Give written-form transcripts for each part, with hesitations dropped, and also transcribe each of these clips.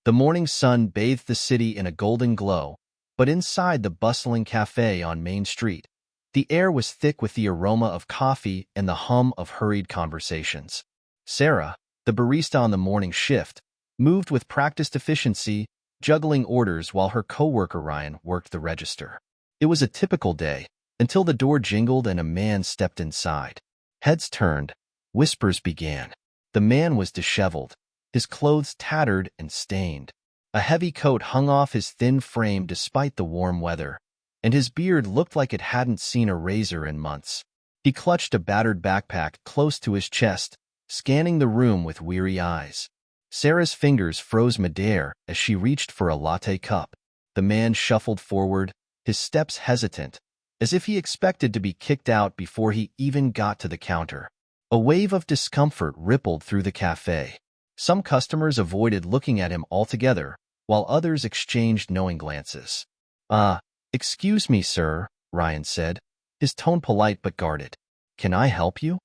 The morning sun bathed the city in a golden glow, but inside the bustling cafe on Main Street, the air was thick with the aroma of coffee and the hum of hurried conversations. Sarah, the barista on the morning shift, moved with practiced efficiency, juggling orders while her coworker Ryan worked the register. It was a typical day, until the door jingled and a man stepped inside. Heads turned, whispers began. The man was disheveled, his clothes tattered and stained. A heavy coat hung off his thin frame despite the warm weather, and his beard looked like it hadn't seen a razor in months. He clutched a battered backpack close to his chest, scanning the room with weary eyes. Sarah's fingers froze midair as she reached for a latte cup. The man shuffled forward, his steps hesitant, as if he expected to be kicked out before he even got to the counter. A wave of discomfort rippled through the cafe. Some customers avoided looking at him altogether, while others exchanged knowing glances. Excuse me, sir," Ryan said, his tone polite but guarded. "Can I help you?"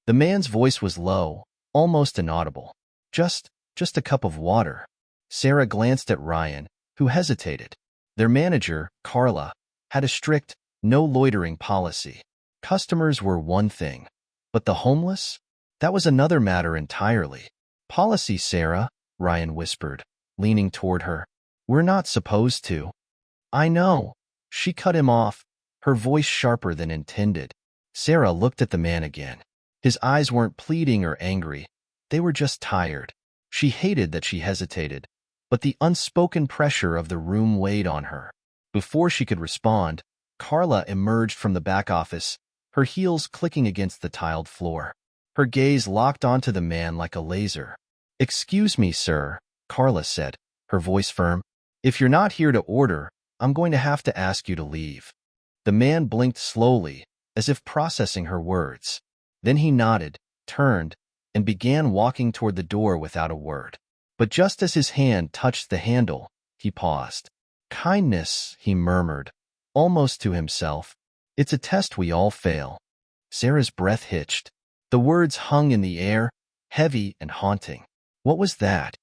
The man's voice was low, almost inaudible. Just a cup of water." Sarah glanced at Ryan, who hesitated. Their manager, Carla, had a strict, no loitering policy. Customers were one thing, but the homeless? That was another matter entirely. "Policy, Sarah," Ryan whispered, leaning toward her. "We're not supposed to." "I know." She cut him off, her voice sharper than intended. Sarah looked at the man again. His eyes weren't pleading or angry. They were just tired. She hated that she hesitated, but the unspoken pressure of the room weighed on her. Before she could respond, Carla emerged from the back office, her heels clicking against the tiled floor. Her gaze locked onto the man like a laser. "Excuse me, sir," Carla said, her voice firm. "If you're not here to order, I'm going to have to ask you to leave." The man blinked slowly, as if processing her words. Then he nodded, turned, and began walking toward the door without a word. But just as his hand touched the handle, he paused. "Kindness," he murmured, almost to himself. "It's a test we all fail." Sarah's breath hitched. The words hung in the air, heavy and haunting. "What was that?"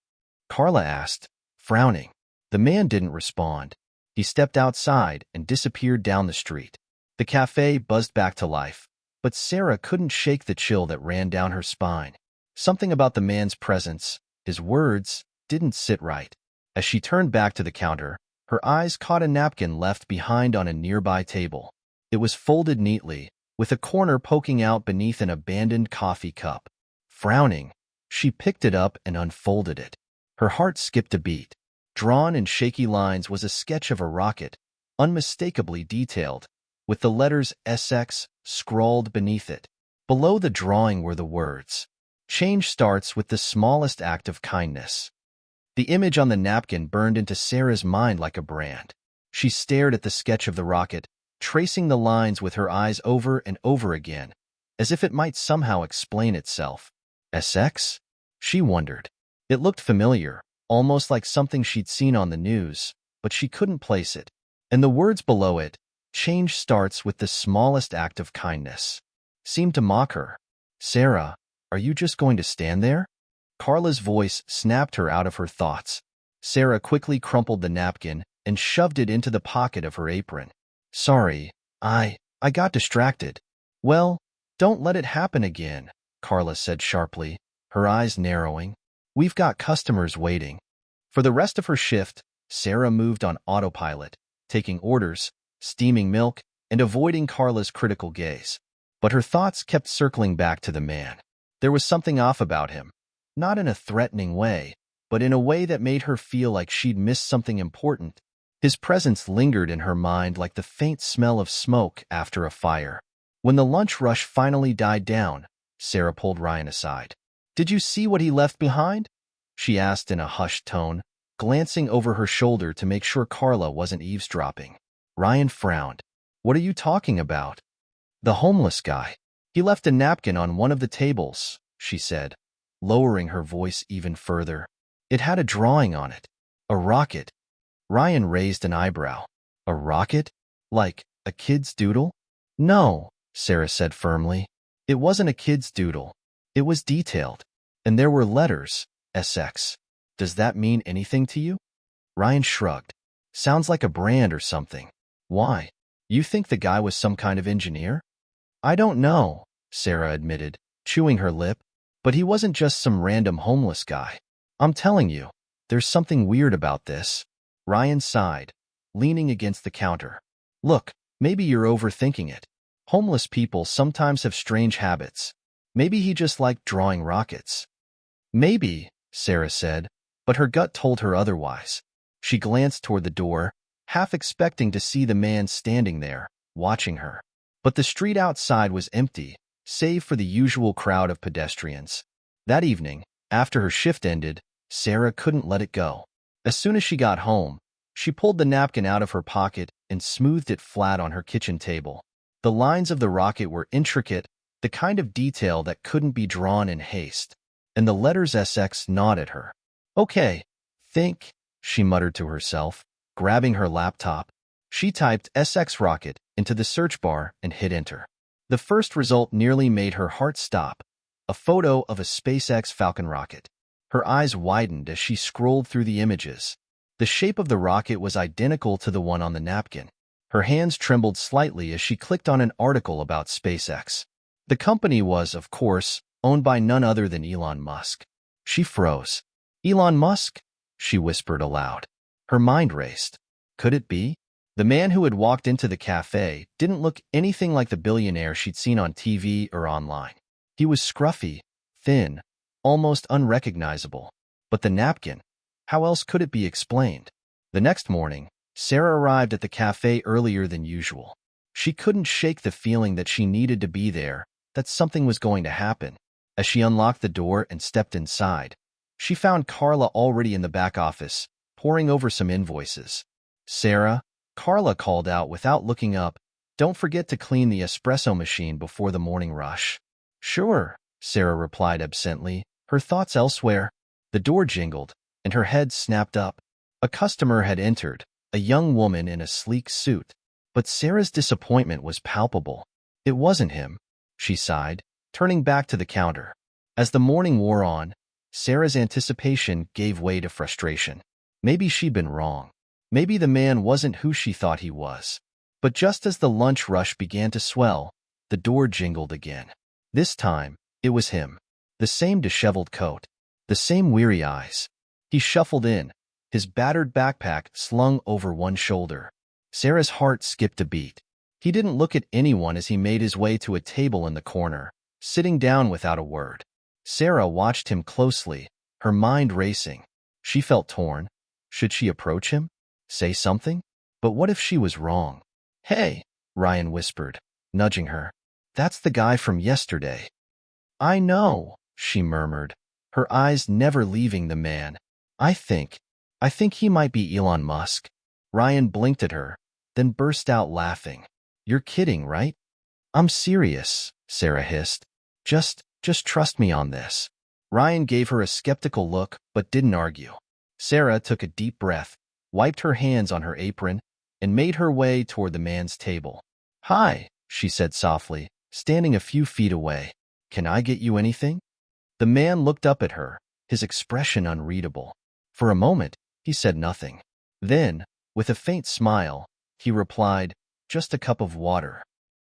Carla asked, frowning. The man didn't respond. He stepped outside and disappeared down the street. The cafe buzzed back to life, but Sarah couldn't shake the chill that ran down her spine. Something about the man's presence, his words, didn't sit right. As she turned back to the counter, her eyes caught a napkin left behind on a nearby table. It was folded neatly, with a corner poking out beneath an abandoned coffee cup. Frowning, she picked it up and unfolded it. Her heart skipped a beat. Drawn in shaky lines was a sketch of a rocket, unmistakably detailed, with the letters SX scrawled beneath it. Below the drawing were the words, "Change starts with the smallest act of kindness." The image on the napkin burned into Sarah's mind like a brand. She stared at the sketch of the rocket, tracing the lines with her eyes over and over again, as if it might somehow explain itself. SX? She wondered. It looked familiar, almost like something she'd seen on the news, but she couldn't place it. And the words below it, "Change starts with the smallest act of kindness," seemed to mock her. "Sarah, are you just going to stand there?" Carla's voice snapped her out of her thoughts. Sarah quickly crumpled the napkin and shoved it into the pocket of her apron. "Sorry, I got distracted." "Well, don't let it happen again," Carla said sharply, her eyes narrowing. "We've got customers waiting." For the rest of her shift, Sarah moved on autopilot, taking orders, steaming milk, and avoiding Carla's critical gaze. But her thoughts kept circling back to the man. There was something off about him, not in a threatening way, but in a way that made her feel like she'd missed something important. His presence lingered in her mind like the faint smell of smoke after a fire. When the lunch rush finally died down, Sarah pulled Ryan aside. "Did you see what he left behind?" she asked in a hushed tone, glancing over her shoulder to make sure Carla wasn't eavesdropping. Ryan frowned. "What are you talking about?" "The homeless guy. He left a napkin on one of the tables," she said, lowering her voice even further. "It had a drawing on it. A rocket." Ryan raised an eyebrow. "A rocket? Like a kid's doodle?" "No," Sarah said firmly. "It wasn't a kid's doodle. It was detailed. And there were letters, SX. Does that mean anything to you? Ryan shrugged. Sounds like a brand or something. Why? You think the guy was some kind of engineer? I don't know, Sarah admitted, chewing her lip. But he wasn't just some random homeless guy. I'm telling you, there's something weird about this. Ryan sighed, leaning against the counter. Look, maybe you're overthinking it. Homeless people sometimes have strange habits. Maybe he just liked drawing rockets. Maybe, Sarah said, but her gut told her otherwise. She glanced toward the door, half expecting to see the man standing there, watching her. But the street outside was empty, save for the usual crowd of pedestrians. That evening, after her shift ended, Sarah couldn't let it go. As soon as she got home, she pulled the napkin out of her pocket and smoothed it flat on her kitchen table. The lines of the rocket were intricate, the kind of detail that couldn't be drawn in haste, and the letters SX gnawed at her. Okay, think, she muttered to herself, grabbing her laptop. She typed SX rocket into the search bar and hit enter. The first result nearly made her heart stop, a photo of a SpaceX Falcon rocket. Her eyes widened as she scrolled through the images. The shape of the rocket was identical to the one on the napkin. Her hands trembled slightly as she clicked on an article about SpaceX. The company was, of course, owned by none other than Elon Musk. She froze. Elon Musk? She whispered aloud. Her mind raced. Could it be? The man who had walked into the cafe didn't look anything like the billionaire she'd seen on TV or online. He was scruffy, thin, almost unrecognizable. But the napkin, how else could it be explained? The next morning, Sarah arrived at the cafe earlier than usual. She couldn't shake the feeling that she needed to be there, that something was going to happen. As she unlocked the door and stepped inside, she found Carla already in the back office, poring over some invoices. Sarah, Carla called out without looking up, don't forget to clean the espresso machine before the morning rush. Sure, Sarah replied absently, her thoughts elsewhere. The door jingled, and her head snapped up. A customer had entered, a young woman in a sleek suit. But Sarah's disappointment was palpable. It wasn't him, she sighed, turning back to the counter. As the morning wore on, Sarah's anticipation gave way to frustration. Maybe she'd been wrong. Maybe the man wasn't who she thought he was. But just as the lunch rush began to swell, the door jingled again. This time, it was him. The same disheveled coat. The same weary eyes. He shuffled in, his battered backpack slung over one shoulder. Sarah's heart skipped a beat. He didn't look at anyone as he made his way to a table in the corner, sitting down without a word. Sarah watched him closely, her mind racing. She felt torn. Should she approach him? Say something? But what if she was wrong? Hey, Ryan whispered, nudging her. That's the guy from yesterday. I know, she murmured, her eyes never leaving the man. I think he might be Elon Musk. Ryan blinked at her, then burst out laughing. You're kidding, right? I'm serious, Sarah hissed. Just trust me on this. Ryan gave her a skeptical look, but didn't argue. Sarah took a deep breath, wiped her hands on her apron, and made her way toward the man's table. Hi, she said softly, standing a few feet away. Can I get you anything? The man looked up at her, his expression unreadable. For a moment, he said nothing. Then, with a faint smile, he replied, just a cup of water.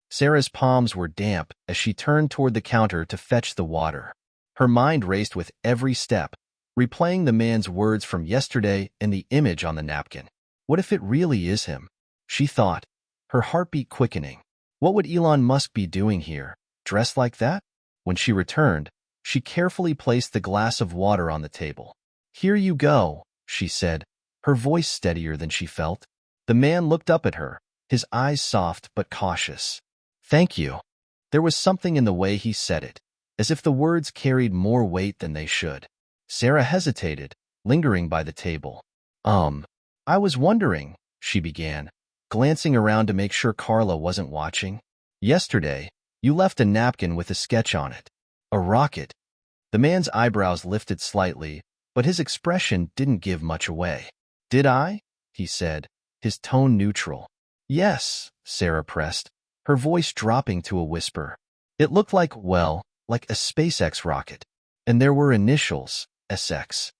Sarah's palms were damp as she turned toward the counter to fetch the water. Her mind raced with every step, replaying the man's words from yesterday and the image on the napkin. What if it really is him? She thought, her heartbeat quickening. What would Elon Musk be doing here, dressed like that? When she returned, she carefully placed the glass of water on the table. Here you go, she said, her voice steadier than she felt. The man looked up at her, his eyes soft but cautious. Thank you. There was something in the way he said it, as if the words carried more weight than they should. Sarah hesitated, lingering by the table. I was wondering, she began, glancing around to make sure Carla wasn't watching. Yesterday, you left a napkin with a sketch on it. A rocket. The man's eyebrows lifted slightly, but his expression didn't give much away. Did I? He said, his tone neutral. Yes, Sarah pressed, her voice dropping to a whisper. It looked like a SpaceX rocket. And there were initials, SX.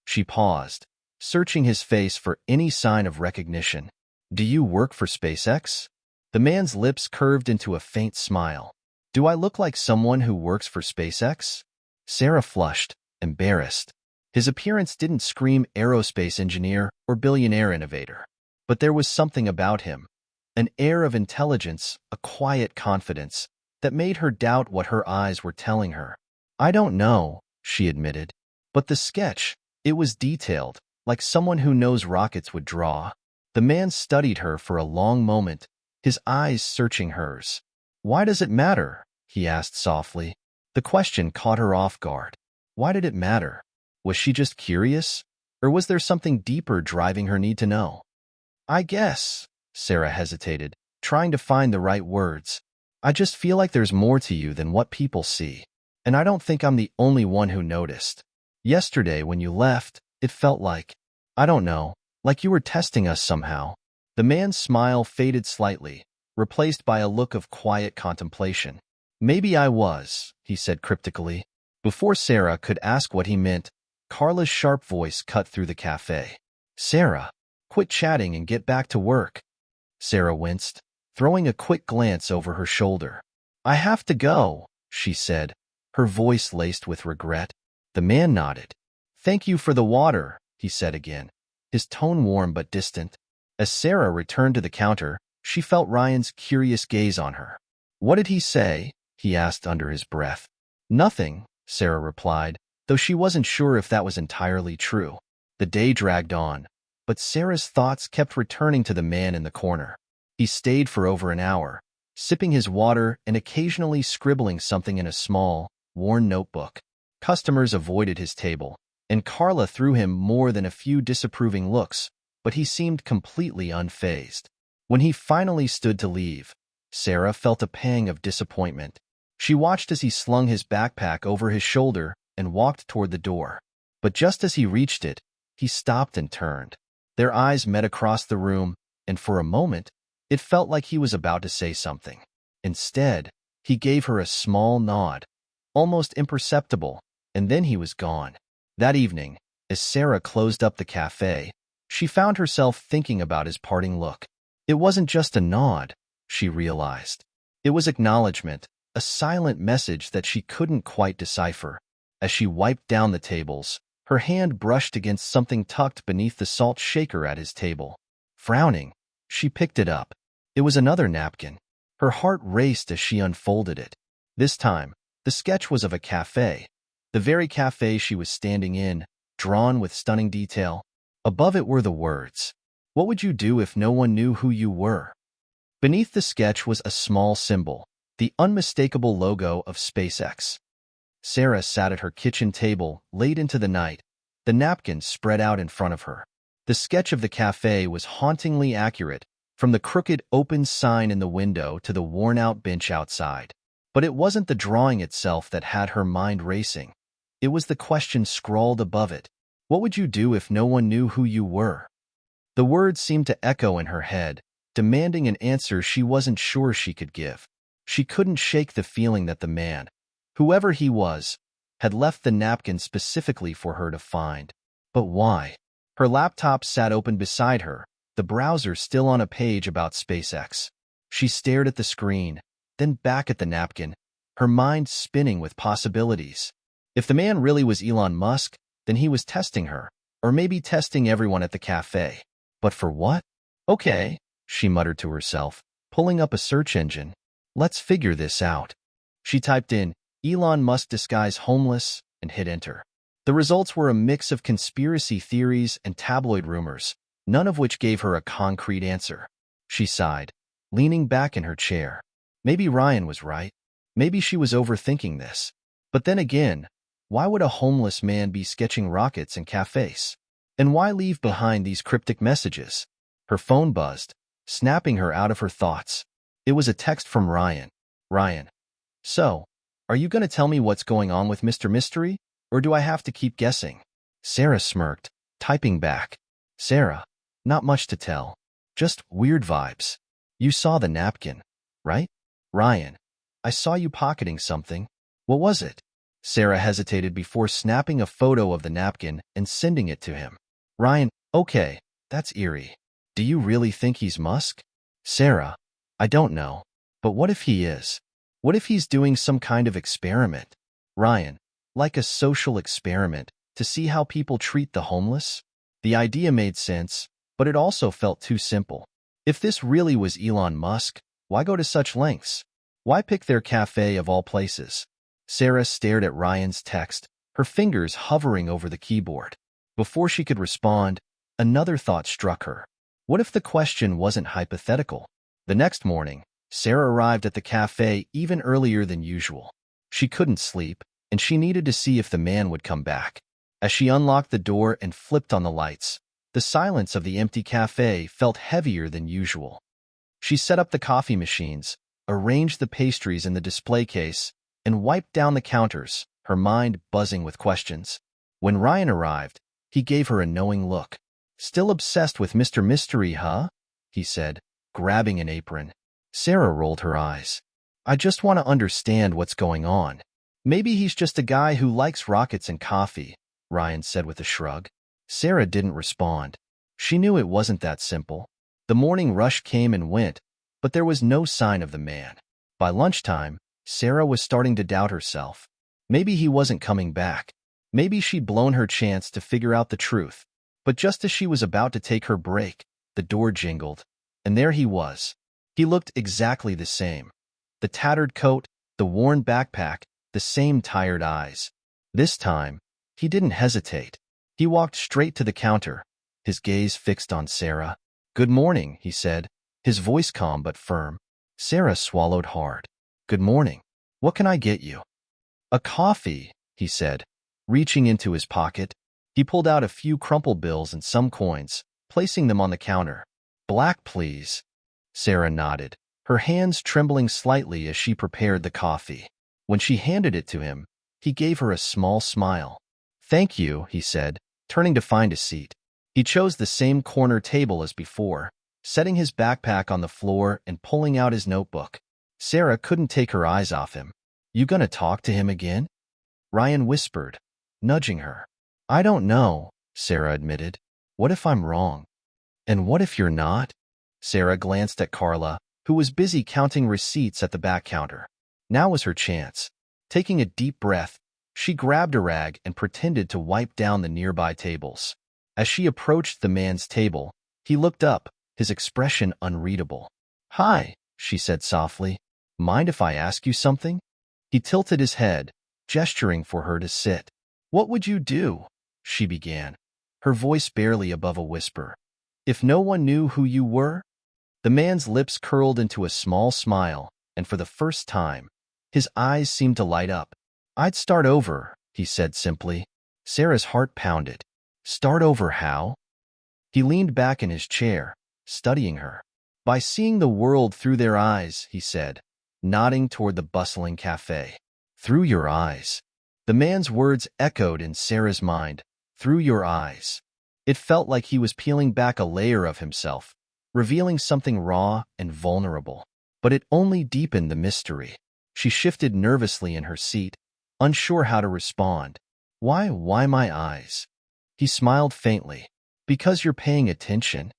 She paused, searching his face for any sign of recognition. Do you work for SpaceX? The man's lips curved into a faint smile. Do I look like someone who works for SpaceX? Sarah flushed, embarrassed. His appearance didn't scream aerospace engineer or billionaire innovator. But there was something about him, an air of intelligence, a quiet confidence, that made her doubt what her eyes were telling her. I don't know, she admitted. But the sketch, it was detailed, like someone who knows rockets would draw. The man studied her for a long moment, his eyes searching hers. Why does it matter? He asked softly. The question caught her off guard. Why did it matter? Was she just curious? Or was there something deeper driving her need to know? I guess, Sarah hesitated, trying to find the right words. I just feel like there's more to you than what people see. And I don't think I'm the only one who noticed. Yesterday, when you left, it felt like, I don't know, like you were testing us somehow. The man's smile faded slightly, replaced by a look of quiet contemplation. Maybe I was, he said cryptically. Before Sarah could ask what he meant, Carla's sharp voice cut through the cafe. Sarah, quit chatting and get back to work. Sarah winced, throwing a quick glance over her shoulder. I have to go, she said, her voice laced with regret. The man nodded. Thank you for the water, he said again, his tone warm but distant. As Sarah returned to the counter, she felt Ryan's curious gaze on her. What did he say? He asked under his breath. Nothing, Sarah replied, though she wasn't sure if that was entirely true. The day dragged on, but Sarah's thoughts kept returning to the man in the corner. He stayed for over an hour, sipping his water and occasionally scribbling something in a small, worn notebook. Customers avoided his table, and Carla threw him more than a few disapproving looks, but he seemed completely unfazed. When he finally stood to leave, Sarah felt a pang of disappointment. She watched as he slung his backpack over his shoulder and walked toward the door. But just as he reached it, he stopped and turned. Their eyes met across the room, and for a moment, it felt like he was about to say something. Instead, he gave her a small nod, almost imperceptible, and then he was gone. That evening, as Sarah closed up the cafe, she found herself thinking about his parting look. It wasn't just a nod, she realized. It was acknowledgement, a silent message that she couldn't quite decipher. As she wiped down the tables, her hand brushed against something tucked beneath the salt shaker at his table. Frowning, she picked it up. It was another napkin. Her heart raced as she unfolded it. This time, the sketch was of a cafe. The very cafe she was standing in, drawn with stunning detail. Above it were the words, "What would you do if no one knew who you were?" Beneath the sketch was a small symbol, the unmistakable logo of SpaceX. Sarah sat at her kitchen table late into the night, the napkin spread out in front of her. The sketch of the cafe was hauntingly accurate, from the crooked open sign in the window to the worn-out bench outside. But it wasn't the drawing itself that had her mind racing. It was the question scrawled above it. What would you do if no one knew who you were? The words seemed to echo in her head, demanding an answer she wasn't sure she could give. She couldn't shake the feeling that the man, whoever he was, had left the napkin specifically for her to find. But why? Her laptop sat open beside her, the browser still on a page about SpaceX. She stared at the screen, then back at the napkin, her mind spinning with possibilities. If the man really was Elon Musk, then he was testing her, or maybe testing everyone at the cafe. But for what? Okay, she muttered to herself, pulling up a search engine. Let's figure this out. She typed in, Elon Musk disguise homeless, and hit enter. The results were a mix of conspiracy theories and tabloid rumors, none of which gave her a concrete answer. She sighed, leaning back in her chair. Maybe Ryan was right. Maybe she was overthinking this. But then again, why would a homeless man be sketching rockets in cafes? And why leave behind these cryptic messages? Her phone buzzed, snapping her out of her thoughts. It was a text from Ryan. Ryan. So, are you going to tell me what's going on with Mr. Mystery, or do I have to keep guessing? Sarah smirked, typing back. Sarah, not much to tell. Just weird vibes. You saw the napkin, right? Ryan, I saw you pocketing something. What was it? Sarah hesitated before snapping a photo of the napkin and sending it to him. Ryan, okay, that's eerie. Do you really think he's Musk? Sarah, I don't know. But what if he is? What if he's doing some kind of experiment? Ryan, like a social experiment to see how people treat the homeless? The idea made sense, but it also felt too simple. If this really was Elon Musk, why go to such lengths? Why pick their cafe of all places? Sarah stared at Ryan's text, her fingers hovering over the keyboard. Before she could respond, another thought struck her. What if the question wasn't hypothetical? The next morning, Sarah arrived at the cafe even earlier than usual. She couldn't sleep, and she needed to see if the man would come back. As she unlocked the door and flipped on the lights, the silence of the empty cafe felt heavier than usual. She set up the coffee machines, arranged the pastries in the display case, and wiped down the counters, her mind buzzing with questions. When Ryan arrived, he gave her a knowing look. Still obsessed with Mr. Mystery, huh? He said, grabbing an apron. Sarah rolled her eyes. I just want to understand what's going on. Maybe he's just a guy who likes rockets and coffee, Ryan said with a shrug. Sarah didn't respond. She knew it wasn't that simple. The morning rush came and went, but there was no sign of the man. By lunchtime, Sarah was starting to doubt herself. Maybe he wasn't coming back. Maybe she'd blown her chance to figure out the truth. But just as she was about to take her break, the door jingled, and there he was. He looked exactly the same. The tattered coat, the worn backpack, the same tired eyes. This time, he didn't hesitate. He walked straight to the counter, his gaze fixed on Sarah. Good morning, he said, his voice calm but firm. Sarah swallowed hard. Good morning. What can I get you? A coffee, he said, reaching into his pocket. He pulled out a few crumpled bills and some coins, placing them on the counter. Black, please. Sarah nodded, her hands trembling slightly as she prepared the coffee. When she handed it to him, he gave her a small smile. Thank you, he said, turning to find a seat. He chose the same corner table as before, setting his backpack on the floor and pulling out his notebook. Sarah couldn't take her eyes off him. You gonna talk to him again? Ryan whispered, nudging her. I don't know, Sarah admitted. What if I'm wrong? And what if you're not? Sarah glanced at Carla, who was busy counting receipts at the back counter. Now was her chance. Taking a deep breath, she grabbed a rag and pretended to wipe down the nearby tables. As she approached the man's table, he looked up, his expression unreadable. Hi, she said softly. Mind if I ask you something? He tilted his head, gesturing for her to sit. What would you do? She began, her voice barely above a whisper. If no one knew who you were? The man's lips curled into a small smile, and for the first time, his eyes seemed to light up. I'd start over, he said simply. Sarah's heart pounded. Start over how? He leaned back in his chair, studying her. By seeing the world through their eyes, he said, nodding toward the bustling cafe. Through your eyes. The man's words echoed in Sarah's mind. Through your eyes. It felt like he was peeling back a layer of himself, revealing something raw and vulnerable. But it only deepened the mystery. She shifted nervously in her seat, unsure how to respond. Why my eyes? He smiled faintly. Because you're paying attention?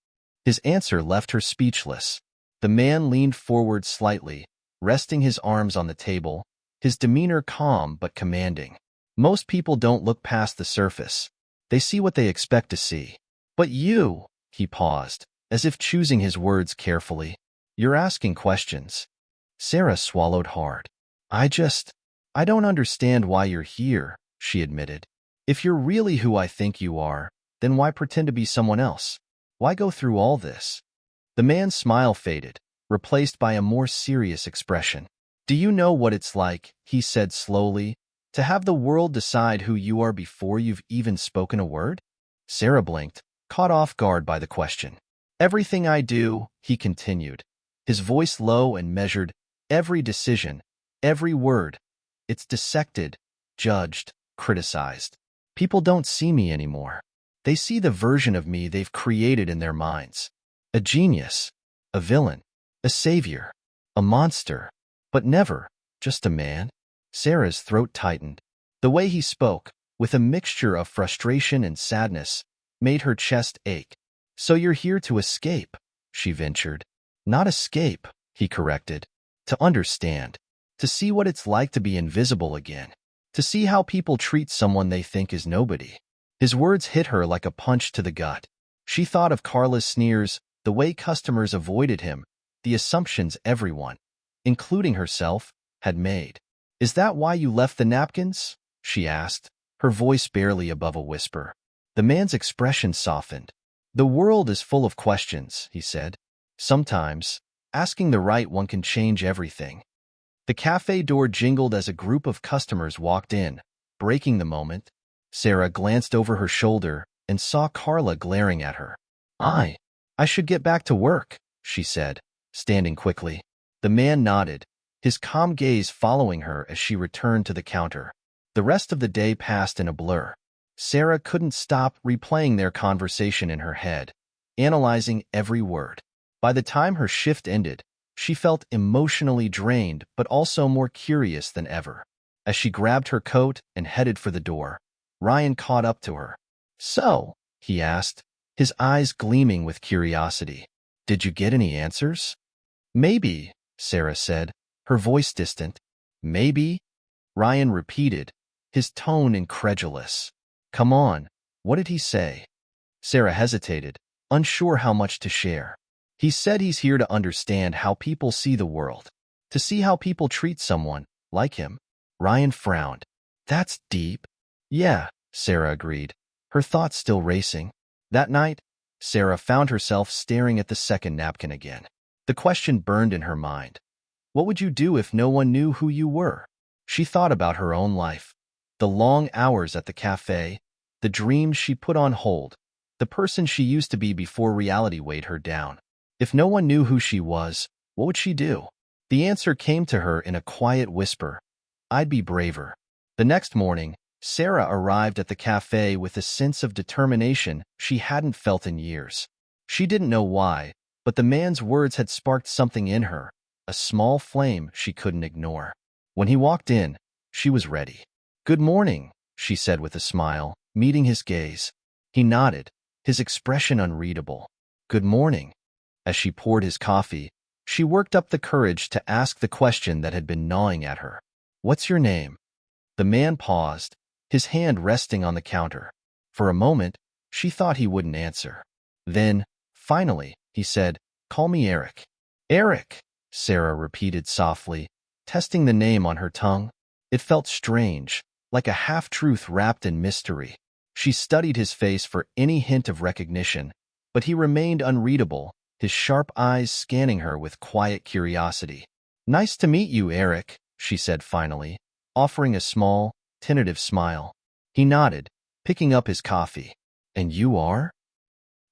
His answer left her speechless. The man leaned forward slightly, resting his arms on the table, his demeanor calm but commanding. Most people don't look past the surface. They see what they expect to see. But you, he paused, as if choosing his words carefully. You're asking questions. Sarah swallowed hard. I don't understand why you're here, she admitted. If you're really who I think you are, then why pretend to be someone else? Why go through all this? The man's smile faded, replaced by a more serious expression. Do you know what it's like, he said slowly, to have the world decide who you are before you've even spoken a word? Sarah blinked, caught off guard by the question. Everything I do, he continued, his voice low and measured, every decision, every word, it's dissected, judged, criticized. People don't see me anymore. They see the version of me they've created in their minds. A genius, a villain, a savior, a monster, but never just a man. Sarah's throat tightened. The way he spoke, with a mixture of frustration and sadness, made her chest ache. "So you're here to escape," she ventured. "Not escape," he corrected. "To understand. To see what it's like to be invisible again. To see how people treat someone they think is nobody." His words hit her like a punch to the gut. She thought of Carla's sneers, the way customers avoided him, the assumptions everyone, including herself, had made. "Is that why you left the napkins?" she asked, her voice barely above a whisper. The man's expression softened. "The world is full of questions," he said. "Sometimes, asking the right one can change everything." The cafe door jingled as a group of customers walked in, breaking the moment. Sarah glanced over her shoulder and saw Carla glaring at her. I should get back to work," she said, standing quickly. The man nodded, his calm gaze following her as she returned to the counter. The rest of the day passed in a blur. Sarah couldn't stop replaying their conversation in her head, analyzing every word. By the time her shift ended, she felt emotionally drained but also more curious than ever. As she grabbed her coat and headed for the door, Ryan caught up to her. "So," he asked, his eyes gleaming with curiosity, "did you get any answers?" "Maybe," Sarah said, her voice distant. "Maybe?" Ryan repeated, his tone incredulous. "Come on, what did he say?" Sarah hesitated, unsure how much to share. "He said he's here to understand how people see the world, to see how people treat someone like him." Ryan frowned. "That's deep." "Yeah," Sarah agreed, her thoughts still racing. That night, Sarah found herself staring at the second napkin again. The question burned in her mind. What would you do if no one knew who you were? She thought about her own life, the long hours at the cafe, the dreams she put on hold, the person she used to be before reality weighed her down. If no one knew who she was, what would she do? The answer came to her in a quiet whisper. "I'd be braver." The next morning, Sarah arrived at the cafe with a sense of determination she hadn't felt in years. She didn't know why, but the man's words had sparked something in her, a small flame she couldn't ignore. When he walked in, she was ready. "Good morning," she said with a smile, meeting his gaze. He nodded, his expression unreadable. "Good morning." As she poured his coffee, she worked up the courage to ask the question that had been gnawing at her. "What's your name?" The man paused, his hand resting on the counter. For a moment, she thought he wouldn't answer. Then, finally, he said, "Call me Eric." "Eric," Sarah repeated softly, testing the name on her tongue. It felt strange, like a half-truth wrapped in mystery. She studied his face for any hint of recognition, but he remained unreadable, his sharp eyes scanning her with quiet curiosity. "Nice to meet you, Eric," she said finally, offering a small, tentative smile. He nodded, picking up his coffee. "And you are?"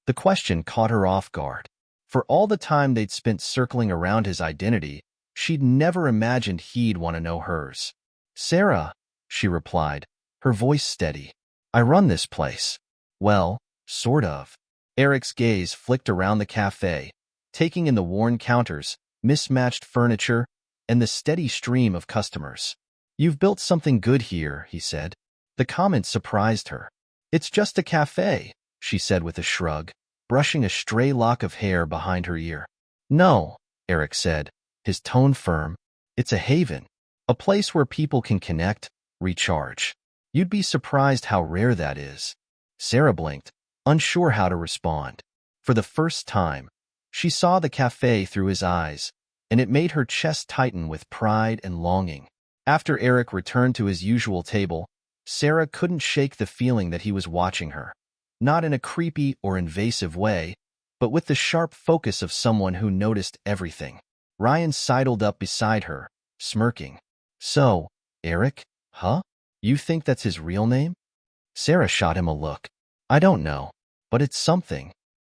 The question caught her off guard. For all the time they'd spent circling around his identity, she'd never imagined he'd want to know hers. "Sarah," she replied, her voice steady. "I run this place." "Well, sort of." Eric's gaze flicked around the cafe, taking in the worn counters, mismatched furniture, and the steady stream of customers. "You've built something good here," he said. The comment surprised her. "It's just a cafe," she said with a shrug, brushing a stray lock of hair behind her ear. "No," Eric said, his tone firm. "It's a haven, a place where people can connect, recharge. You'd be surprised how rare that is." Sarah blinked, unsure how to respond. For the first time, she saw the cafe through his eyes, and it made her chest tighten with pride and longing. After Eric returned to his usual table, Sarah couldn't shake the feeling that he was watching her. Not in a creepy or invasive way, but with the sharp focus of someone who noticed everything. Ryan sidled up beside her, smirking. "So, Eric, huh? You think that's his real name?" Sarah shot him a look. "I don't know, but it's something.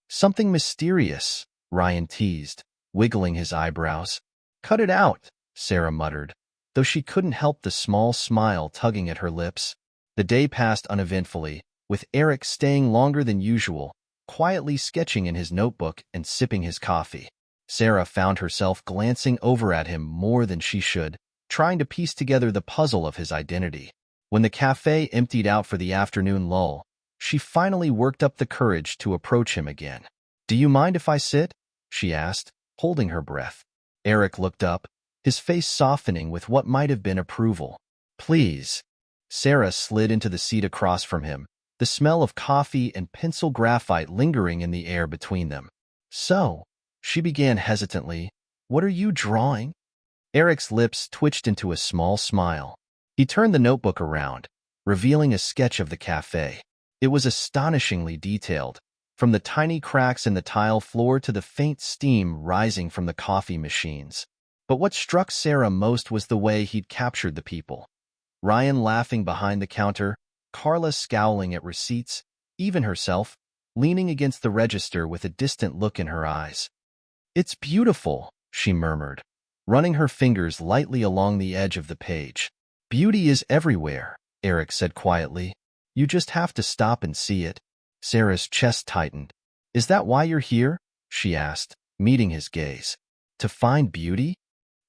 Something mysterious," Ryan teased, wiggling his eyebrows. "Cut it out," Sarah muttered, though she couldn't help the small smile tugging at her lips. The day passed uneventfully, with Eric staying longer than usual, quietly sketching in his notebook and sipping his coffee. Sarah found herself glancing over at him more than she should, trying to piece together the puzzle of his identity. When the cafe emptied out for the afternoon lull, she finally worked up the courage to approach him again. "Do you mind if I sit?" she asked, holding her breath. Eric looked up, his face softening with what might have been approval. "Please." Sarah slid into the seat across from him, the smell of coffee and pencil graphite lingering in the air between them. "So," she began hesitantly, "what are you drawing?" Eric's lips twitched into a small smile. He turned the notebook around, revealing a sketch of the cafe. It was astonishingly detailed, from the tiny cracks in the tile floor to the faint steam rising from the coffee machines. But what struck Sarah most was the way he'd captured the people. Ryan laughing behind the counter, Carla scowling at receipts, even herself, leaning against the register with a distant look in her eyes. "It's beautiful," she murmured, running her fingers lightly along the edge of the page. "Beauty is everywhere," Eric said quietly. "You just have to stop and see it." Sarah's chest tightened. "Is that why you're here?" she asked, meeting his gaze. "To find beauty?"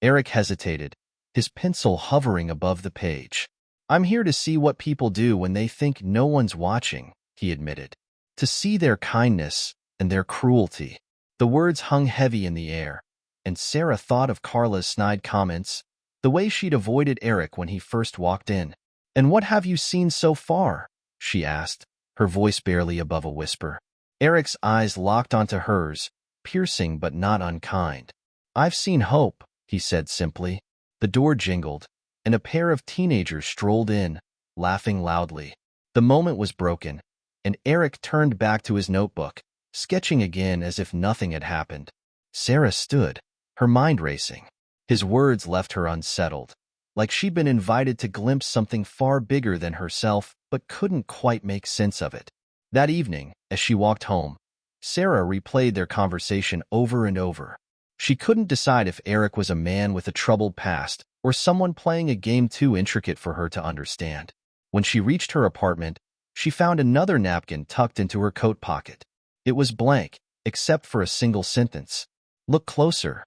Eric hesitated, his pencil hovering above the page. "I'm here to see what people do when they think no one's watching," he admitted. "To see their kindness and their cruelty." The words hung heavy in the air, and Sarah thought of Carla's snide comments, the way she'd avoided Eric when he first walked in. "And what have you seen so far?" she asked, her voice barely above a whisper. Eric's eyes locked onto hers, piercing but not unkind. "I've seen hope," he said simply. The door jingled, and a pair of teenagers strolled in, laughing loudly. The moment was broken, and Eric turned back to his notebook, sketching again as if nothing had happened. Sarah stood, her mind racing. His words left her unsettled, like she'd been invited to glimpse something far bigger than herself, but couldn't quite make sense of it. That evening, as she walked home, Sarah replayed their conversation over and over. She couldn't decide if Eric was a man with a troubled past or someone playing a game too intricate for her to understand. When she reached her apartment, she found another napkin tucked into her coat pocket. It was blank, except for a single sentence. "Look closer."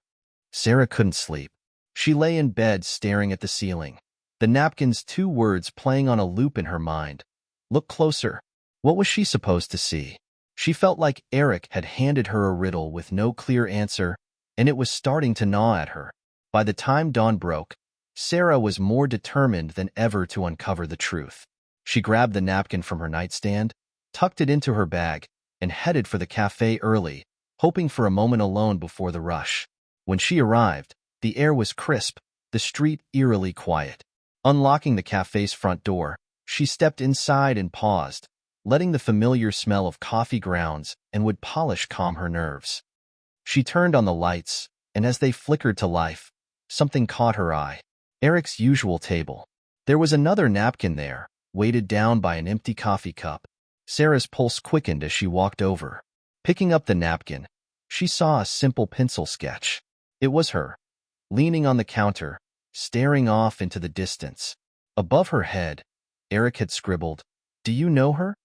Sarah couldn't sleep. She lay in bed staring at the ceiling, the napkin's two words playing on a loop in her mind. Look closer. What was she supposed to see? She felt like Eric had handed her a riddle with no clear answer, and it was starting to gnaw at her. By the time dawn broke, Sarah was more determined than ever to uncover the truth. She grabbed the napkin from her nightstand, tucked it into her bag, and headed for the cafe early, hoping for a moment alone before the rush. When she arrived, the air was crisp, the street eerily quiet. Unlocking the cafe's front door, she stepped inside and paused, letting the familiar smell of coffee grounds and wood polish calm her nerves. She turned on the lights, and as they flickered to life, something caught her eye. Eric's usual table. There was another napkin there, weighted down by an empty coffee cup. Sarah's pulse quickened as she walked over. Picking up the napkin, she saw a simple pencil sketch. It was her, leaning on the counter, staring off into the distance. Above her head, Eric had scribbled, "Do you know her?"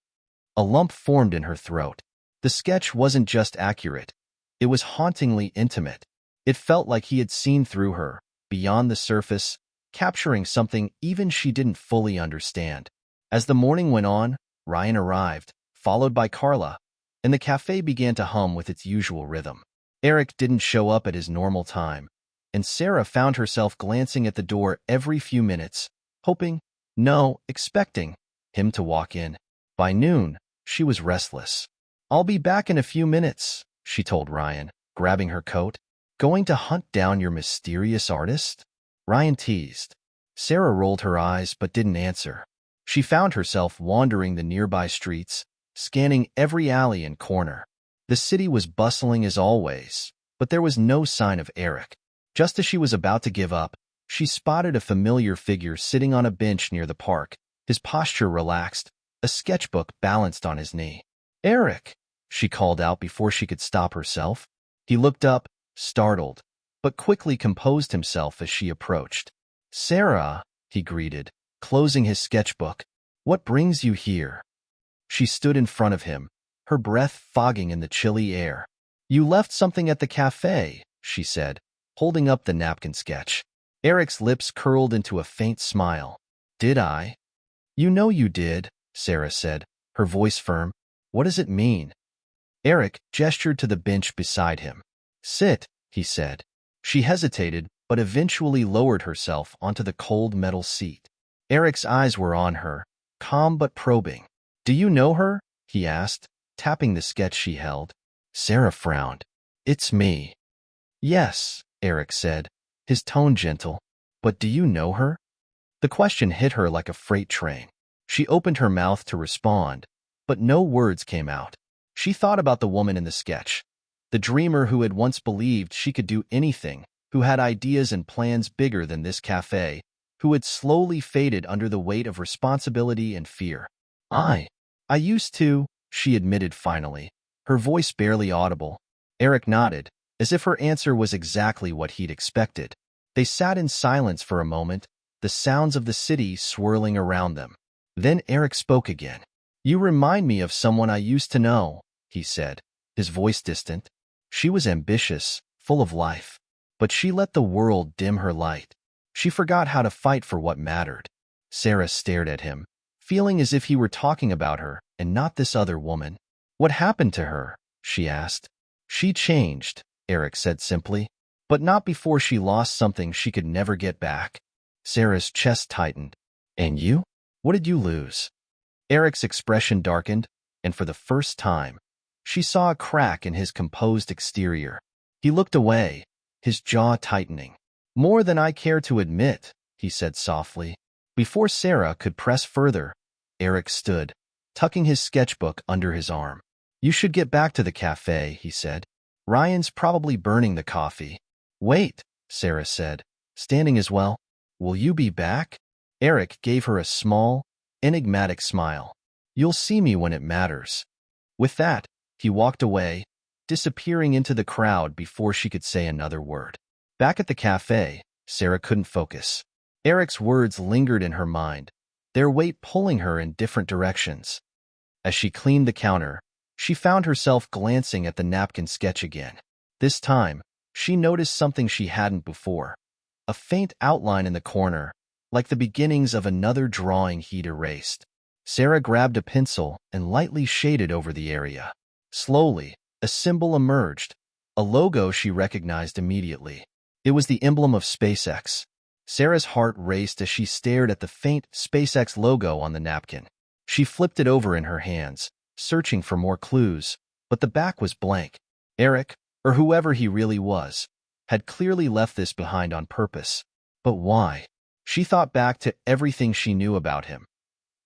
A lump formed in her throat. The sketch wasn't just accurate. It was hauntingly intimate. It felt like he had seen through her, beyond the surface, capturing something even she didn't fully understand. As the morning went on, Ryan arrived, followed by Carla, and the cafe began to hum with its usual rhythm. Eric didn't show up at his normal time, and Sarah found herself glancing at the door every few minutes, expecting him to walk in. By noon, she was restless. "I'll be back in a few minutes," she told Ryan, grabbing her coat. "Going to hunt down your mysterious artist?" Ryan teased. Sarah rolled her eyes but didn't answer. She found herself wandering the nearby streets, scanning every alley and corner. The city was bustling as always, but there was no sign of Eric. Just as she was about to give up, she spotted a familiar figure sitting on a bench near the park, his posture relaxed, a sketchbook balanced on his knee. "Eric!" she called out before she could stop herself. He looked up, startled, but quickly composed himself as she approached. "Sarah," he greeted, closing his sketchbook. "What brings you here?" She stood in front of him, her breath fogging in the chilly air. "You left something at the cafe," she said, holding up the napkin sketch. Eric's lips curled into a faint smile. "Did I?" You know you did, Sarah said, her voice firm. What does it mean? Eric gestured to the bench beside him. Sit, he said. She hesitated, but eventually lowered herself onto the cold metal seat. Eric's eyes were on her, calm but probing. Do you know her? He asked, tapping the sketch she held. Sarah frowned. It's me. Yes, Eric said, his tone gentle. But do you know her? The question hit her like a freight train. She opened her mouth to respond, but no words came out. She thought about the woman in the sketch, the dreamer who had once believed she could do anything, who had ideas and plans bigger than this cafe, who had slowly faded under the weight of responsibility and fear. I used to, she admitted finally, her voice barely audible. Eric nodded, as if her answer was exactly what he'd expected. They sat in silence for a moment, the sounds of the city swirling around them. Then Eric spoke again. You remind me of someone I used to know, he said, his voice distant. She was ambitious, full of life, but she let the world dim her light. She forgot how to fight for what mattered. Sarah stared at him, feeling as if he were talking about her and not this other woman. What happened to her? She asked. She changed, Eric said simply, but not before she lost something she could never get back. Sarah's chest tightened. And you? What did you lose? Eric's expression darkened, and for the first time, she saw a crack in his composed exterior. He looked away, his jaw tightening. More than I care to admit, he said softly. Before Sarah could press further, Eric stood, tucking his sketchbook under his arm. You should get back to the cafe, he said. Ryan's probably burning the coffee. Wait, Sarah said, standing as well. Will you be back? Eric gave her a small, enigmatic smile. You'll see me when it matters. With that, he walked away, disappearing into the crowd before she could say another word. Back at the cafe, Sarah couldn't focus. Eric's words lingered in her mind, their weight pulling her in different directions. As she cleaned the counter, she found herself glancing at the napkin sketch again. This time, she noticed something she hadn't before. A faint outline in the corner, like the beginnings of another drawing he'd erased. Sarah grabbed a pencil and lightly shaded over the area. Slowly, a symbol emerged, a logo she recognized immediately. It was the emblem of SpaceX. Sarah's heart raced as she stared at the faint SpaceX logo on the napkin. She flipped it over in her hands, searching for more clues, but the back was blank. Eric, or whoever he really was, had clearly left this behind on purpose. But why? She thought back to everything she knew about him.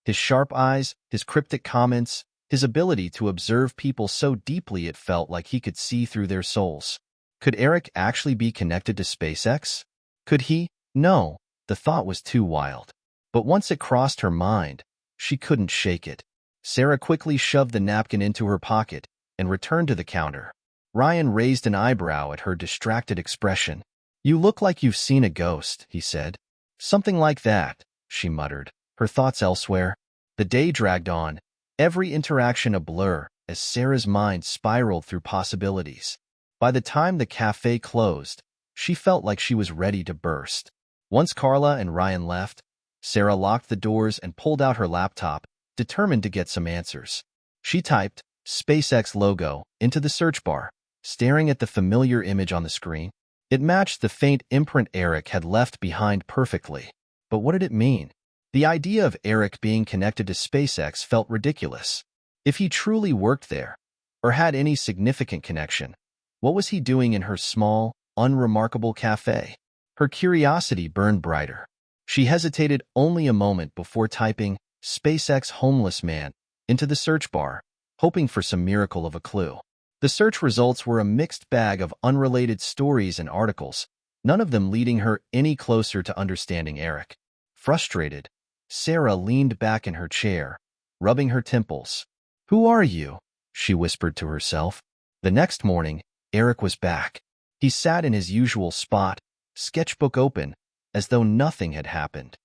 His sharp eyes, his cryptic comments, his ability to observe people so deeply it felt like he could see through their souls. Could Eric actually be connected to SpaceX? Could he? No, the thought was too wild. But once it crossed her mind, she couldn't shake it. Sarah quickly shoved the napkin into her pocket and returned to the counter. Ryan raised an eyebrow at her distracted expression. You look like you've seen a ghost, he said. Something like that, she muttered, her thoughts elsewhere. The day dragged on, every interaction a blur as Sarah's mind spiraled through possibilities. By the time the cafe closed, she felt like she was ready to burst. Once Carla and Ryan left, Sarah locked the doors and pulled out her laptop, determined to get some answers. She typed SpaceX logo into the search bar, staring at the familiar image on the screen. It matched the faint imprint Eric had left behind perfectly. But what did it mean? The idea of Eric being connected to SpaceX felt ridiculous. If he truly worked there, or had any significant connection, what was he doing in her small, unremarkable cafe? Her curiosity burned brighter. She hesitated only a moment before typing SpaceX homeless man into the search bar, hoping for some miracle of a clue. The search results were a mixed bag of unrelated stories and articles, none of them leading her any closer to understanding Eric. Frustrated, Sarah leaned back in her chair, rubbing her temples. Who are you? She whispered to herself. The next morning, Eric was back. He sat in his usual spot, sketchbook open, as though nothing had happened.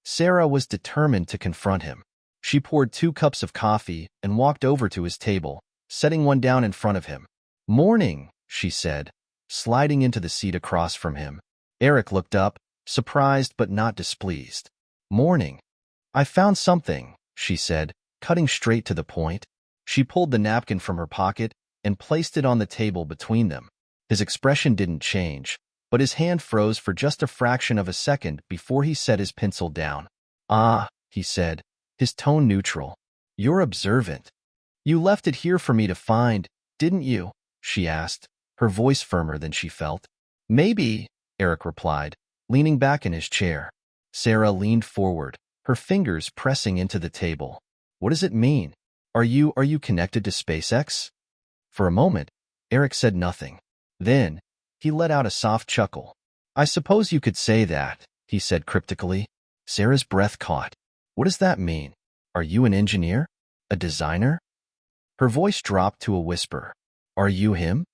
Sarah was determined to confront him. She poured 2 cups of coffee and walked over to his table, setting one down in front of him. Morning, she said, sliding into the seat across from him. Eric looked up, surprised but not displeased. Morning. I found something, she said, cutting straight to the point. She pulled the napkin from her pocket and placed it on the table between them. His expression didn't change, but his hand froze for just a fraction of a second before he set his pencil down. Ah, he said, his tone neutral. You're observant. You left it here for me to find, didn't you? She asked, her voice firmer than she felt. Maybe, Eric replied, leaning back in his chair. Sarah leaned forward, her fingers pressing into the table. What does it mean? Are you connected to SpaceX? For a moment, Eric said nothing. Then, he let out a soft chuckle. I suppose you could say that, he said cryptically. Sarah's breath caught. What does that mean? Are you an engineer? A designer? Her voice dropped to a whisper. Are you him?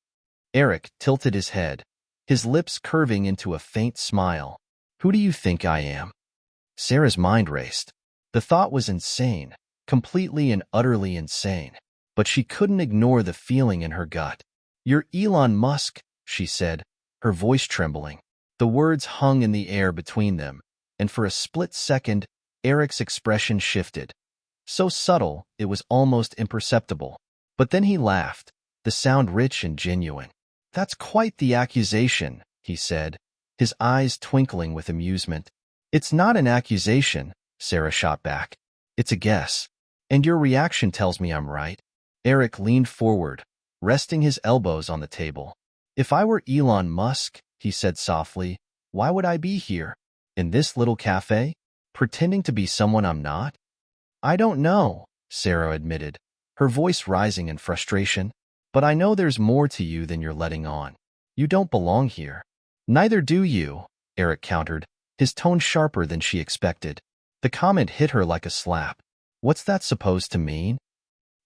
Eric tilted his head, his lips curving into a faint smile. Who do you think I am? Sarah's mind raced. The thought was insane, completely and utterly insane, but she couldn't ignore the feeling in her gut. You're Elon Musk, she said, her voice trembling. The words hung in the air between them, and for a split second, Eric's expression shifted. So subtle, it was almost imperceptible. But then he laughed, the sound rich and genuine. That's quite the accusation, he said, his eyes twinkling with amusement. It's not an accusation, Sarah shot back. It's a guess. And your reaction tells me I'm right. Eric leaned forward, resting his elbows on the table. If I were Elon Musk, he said softly, why would I be here? In this little cafe? Pretending to be someone I'm not? I don't know, Sarah admitted, her voice rising in frustration. But I know there's more to you than you're letting on. You don't belong here. Neither do you, Eric countered, his tone sharper than she expected. The comment hit her like a slap. What's that supposed to mean?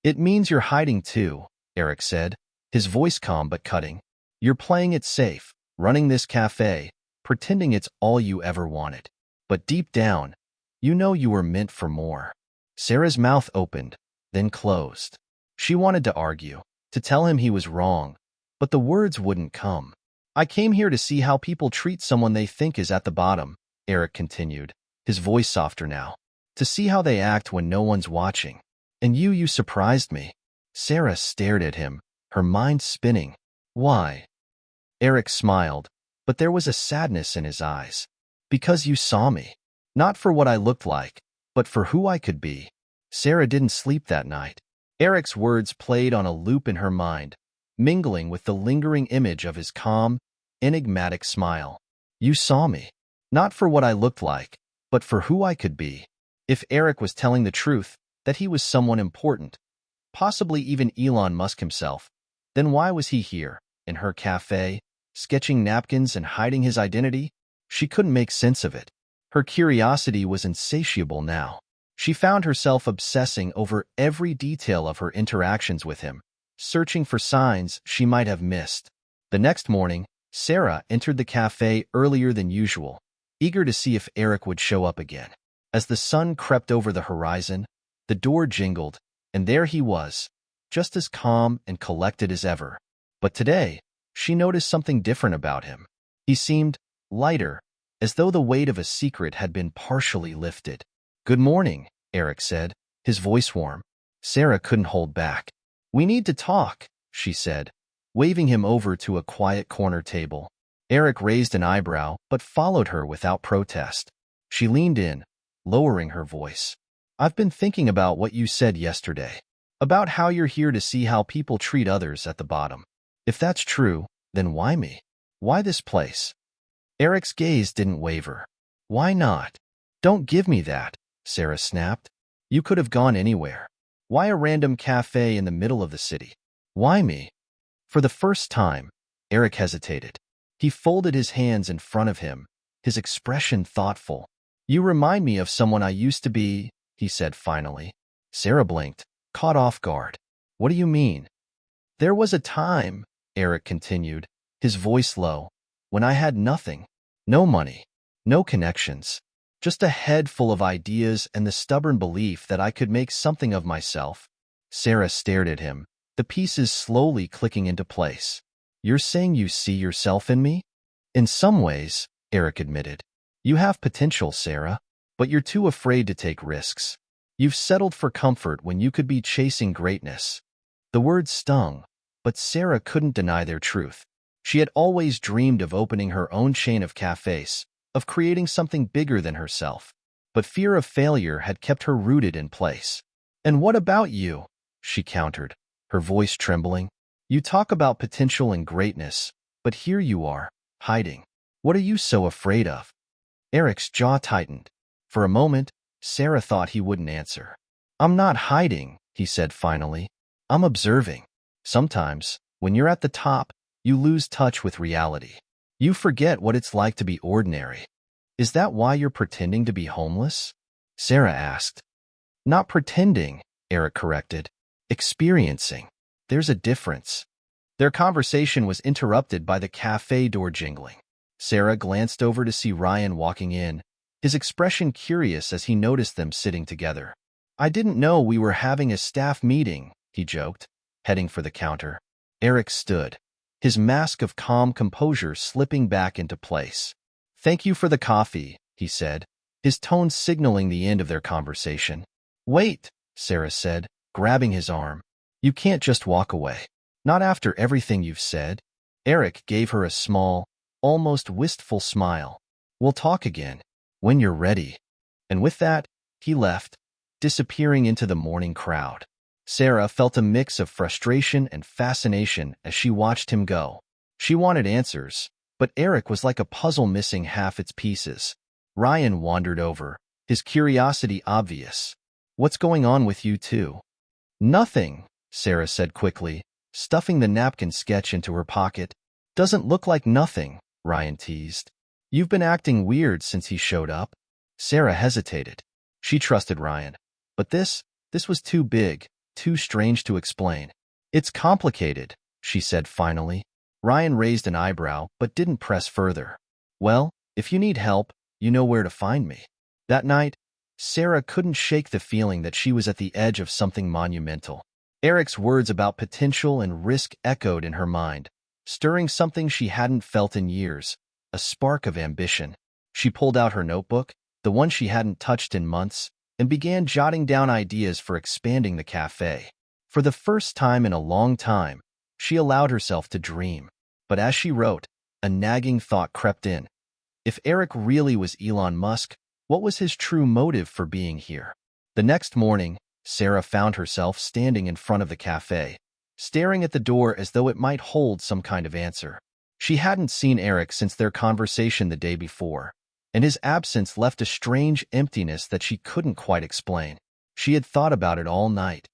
It means you're hiding too, Eric said, his voice calm but cutting. You're playing it safe, running this cafe, pretending it's all you ever wanted. But deep down, you know you were meant for more. Sarah's mouth opened, then closed. She wanted to argue, to tell him he was wrong, but the words wouldn't come. I came here to see how people treat someone they think is at the bottom, Eric continued, his voice softer now. To see how they act when no one's watching. And you surprised me. Sarah stared at him, her mind spinning. Why? Eric smiled, but there was a sadness in his eyes. Because you saw me. Not for what I looked like, but for who I could be. Sarah didn't sleep that night. Eric's words played on a loop in her mind, mingling with the lingering image of his calm, enigmatic smile. You saw me. Not for what I looked like, but for who I could be. If Eric was telling the truth, that he was someone important, possibly even Elon Musk himself, then why was he here, in her cafe, sketching napkins and hiding his identity? She couldn't make sense of it. Her curiosity was insatiable now. She found herself obsessing over every detail of her interactions with him, searching for signs she might have missed. The next morning, Sarah entered the cafe earlier than usual, eager to see if Eric would show up again. As the sun crept over the horizon, the door jingled, and there he was, just as calm and collected as ever. But today, she noticed something different about him. He seemed lighter, as though the weight of a secret had been partially lifted. Good morning, Eric said, his voice warm. Sarah couldn't hold back. We need to talk, she said, waving him over to a quiet corner table. Eric raised an eyebrow, but followed her without protest. She leaned in, lowering her voice. I've been thinking about what you said yesterday, about how you're here to see how people treat others at the bottom. If that's true, then why me? Why this place? Eric's gaze didn't waver. Why not? Don't give me that, Sarah snapped. You could have gone anywhere. Why a random cafe in the middle of the city? Why me? For the first time, Eric hesitated. He folded his hands in front of him, his expression thoughtful. You remind me of someone I used to be, he said finally. Sarah blinked, caught off guard. What do you mean? There was a time, Eric continued, his voice low, when I had nothing. No money, no connections, just a head full of ideas and the stubborn belief that I could make something of myself. Sarah stared at him, the pieces slowly clicking into place. You're saying you see yourself in me? In some ways, Eric admitted. You have potential, Sarah. but you're too afraid to take risks. You've settled for comfort when you could be chasing greatness. The words stung, but Sarah couldn't deny their truth. She had always dreamed of opening her own chain of cafes, of creating something bigger than herself. But fear of failure had kept her rooted in place. "And what about you?" she countered, her voice trembling. "You talk about potential and greatness, but here you are, hiding. What are you so afraid of?" Eric's jaw tightened. For a moment, Sarah thought he wouldn't answer. "I'm not hiding," he said finally. "I'm observing. Sometimes, when you're at the top, you lose touch with reality. You forget what it's like to be ordinary." "Is that why you're pretending to be homeless?" Sarah asked. "Not pretending," Eric corrected. "Experiencing. There's a difference." Their conversation was interrupted by the cafe door jingling. Sarah glanced over to see Ryan walking in, his expression curious as he noticed them sitting together. "I didn't know we were having a staff meeting," he joked, heading for the counter. Eric stood, his mask of calm composure slipping back into place. "Thank you for the coffee," he said, his tone signaling the end of their conversation. "Wait," Sarah said, grabbing his arm. "You can't just walk away. Not after everything you've said." Eric gave her a small, almost wistful smile. "We'll talk again, when you're ready." And with that, he left, disappearing into the morning crowd. Sarah felt a mix of frustration and fascination as she watched him go. She wanted answers, but Eric was like a puzzle missing half its pieces. Ryan wandered over, his curiosity obvious. "What's going on with you two?" "Nothing," Sarah said quickly, stuffing the napkin sketch into her pocket. "Doesn't look like nothing," Ryan teased. "You've been acting weird since he showed up." Sarah hesitated. She trusted Ryan. But this was too big, too strange to explain. "It's complicated," she said finally. Ryan raised an eyebrow but didn't press further. "Well, if you need help, you know where to find me." That night, Sarah couldn't shake the feeling that she was at the edge of something monumental. Eric's words about potential and risk echoed in her mind, stirring something she hadn't felt in years, a spark of ambition. She pulled out her notebook, the one she hadn't touched in months, and began jotting down ideas for expanding the cafe. For the first time in a long time, she allowed herself to dream. But as she wrote, a nagging thought crept in. If Eric really was Elon Musk, what was his true motive for being here? The next morning, Sarah found herself standing in front of the cafe, staring at the door as though it might hold some kind of answer. She hadn't seen Eric since their conversation the day before, and his absence left a strange emptiness that she couldn't quite explain. She had thought about it all night.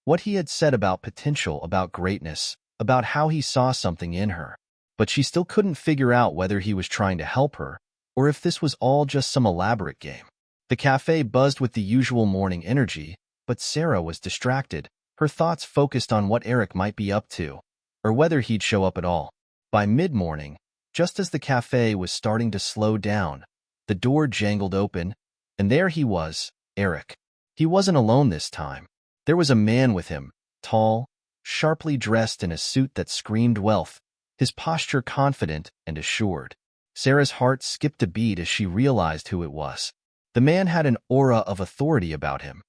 What he had said about potential, about greatness, about how he saw something in her. But she still couldn't figure out whether he was trying to help her, or if this was all just some elaborate game. The cafe buzzed with the usual morning energy, but Sarah was distracted, her thoughts focused on what Eric might be up to, or whether he'd show up at all. By mid-morning, just as the cafe was starting to slow down, the door jangled open, and there he was, Eric. He wasn't alone this time. There was a man with him, tall, sharply dressed in a suit that screamed wealth, his posture confident and assured. Sarah's heart skipped a beat as she realized who it was. The man had an aura of authority about him.